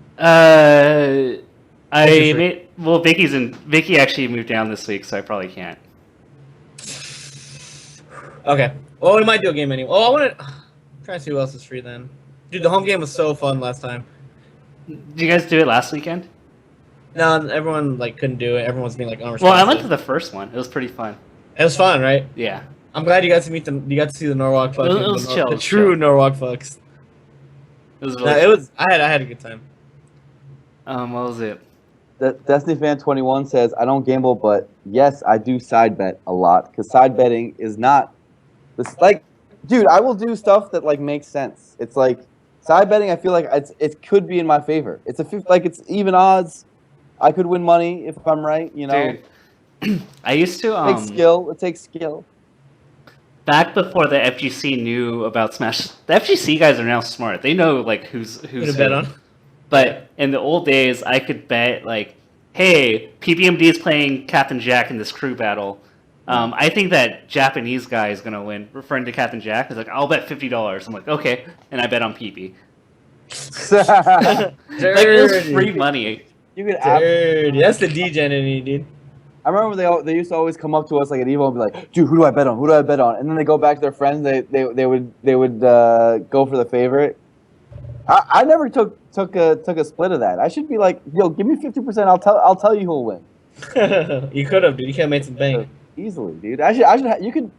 Vicky actually moved down this week, so I probably can't. Okay. Well, we might do a game anyway. Oh, I want to try to see who else is free then. Dude, the home game was so fun last time. Did you guys do it last weekend? No, everyone like couldn't do it. Everyone was being like Well, unresponsive. I went to the first one. It was pretty fun. It was fun, right? Yeah. I'm glad you got to meet them. You got to see the Norwalk fucking It was chill, the it was true chill. Norwalk fucks. It was No, really it was. I had a good time. What was it? Destiny Fan 21 says, I don't gamble, but yes, I do side bet a lot because side betting is not this like, dude. I will do stuff that like makes sense. It's like side betting. I feel like it could be in my favor. It's it's even odds. I could win money if I'm right. You know, Dude, I used to it takes skill. It takes skill. back before the FGC knew about Smash. The FGC guys are now smart. They know like who's Who to bet on? But in the old days, I could bet like, hey, PBMD is playing Captain Jack in this crew battle. I think that Japanese guy is gonna win. Referring to Captain Jack, he's like, I'll bet $50. I'm like, okay, and I bet on PP. Like it was free money. You could Dude, that's the degen in you, dude. I remember they used to always come up to us like at Evo and be like, "Dude, who do I bet on? Who do I bet on?" And then they go back to their friends. They would go for the favorite. I never took a split of that. I should be like, "Yo, give me 50%. I'll tell you who'll win." You could have, dude. You could have made some bank. Easily, dude. You can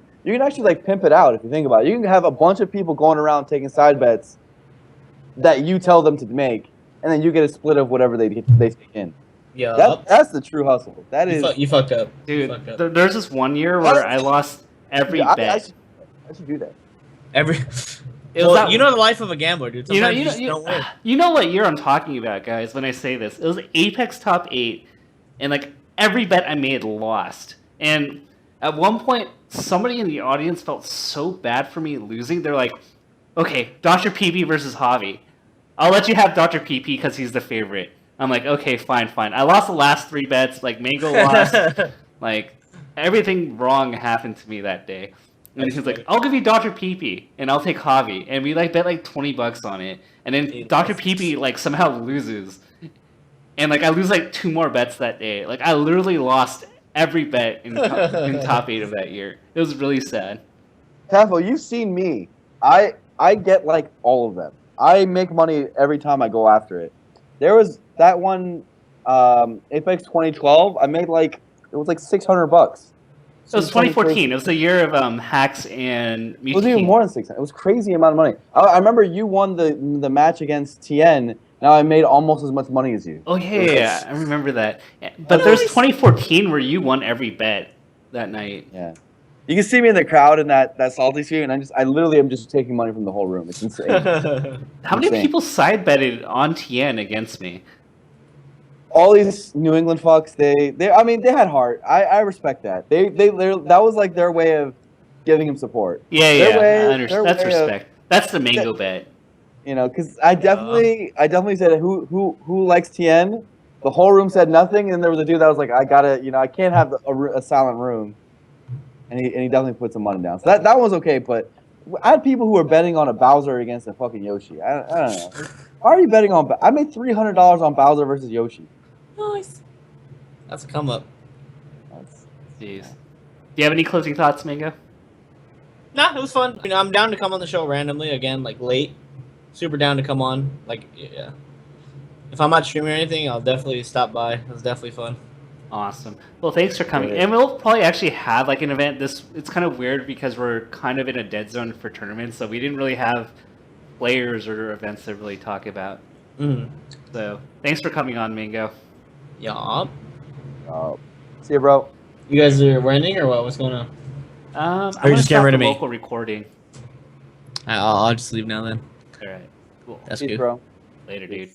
actually like pimp it out if you think about it. You can have a bunch of people going around taking side bets that you tell them to make, and then you get a split of whatever they take in. Yeah, that's the true hustle. That is you fucked up, dude. Fucked up. There's this one year where I lost every bet. I should do that. You know the life of a gambler, dude. Sometimes you just don't win. You know what year I'm talking about, guys, when I say this. It was Apex Top 8, and like every bet I made lost. And at one point, somebody in the audience felt so bad for me losing. They're like, okay, Dr. PP versus Javi. I'll let you have Dr. PP because he's the favorite. I'm like, okay, fine. I lost the last 3 bets. Like, Mango lost. Like, everything wrong happened to me that day. And he's like, I'll give you Dr. PP, and I'll take Javi. And we, like, bet, like, $20 on it. And then Dr. PP, like, somehow loses. And, like, I lose, like, 2 more bets that day. Like, I literally lost every bet in top 8 of that year. It was really sad. Tafo, you've seen me. I get, like, all of them. I make money every time I go after it. There was that one Apex 2012. I made like it was like $600. It was 2014. It was the year of hacks and It was even more than 600. It was crazy amount of money. I remember you won the match against TN. Now I made almost as much money as you. Oh yeah, I remember that. But there's 2014 where you won every bet that night. Yeah. You can see me in the crowd in that salty stream, and I literally am just taking money from the whole room. It's insane. How many people side betted on TN against me? All these New England fucks, they had heart. I respect that. That was like their way of giving him support. Yeah, I understand. That's respect. That's the Mango bet. You know, because I definitely said who likes TN. The whole room said nothing, and there was a dude that was like, I can't have a silent room. And he definitely put some money down. So that one was okay, but I had people who were betting on a Bowser against a fucking Yoshi. I don't know. Why are you betting on? I made $300 on Bowser versus Yoshi. Nice. That's a come up. Jeez. Do you have any closing thoughts, Mango? Nah, it was fun. You know, I'm down to come on the show randomly again, like late. Super down to come on. Like, yeah. If I'm not streaming or anything, I'll definitely stop by. It was definitely fun. Awesome. Well, thanks for coming. And we'll probably actually have like an event. It's kind of weird because we're kind of in a dead zone for tournaments, so we didn't really have players or events to really talk about. So thanks for coming on, Mango. Yeah. See you, bro. You guys are winning or what? What's going on? I'm just getting rid of local recording. I'll just leave now then. All right. Cool. That's Peace, good, bro. Later, dude.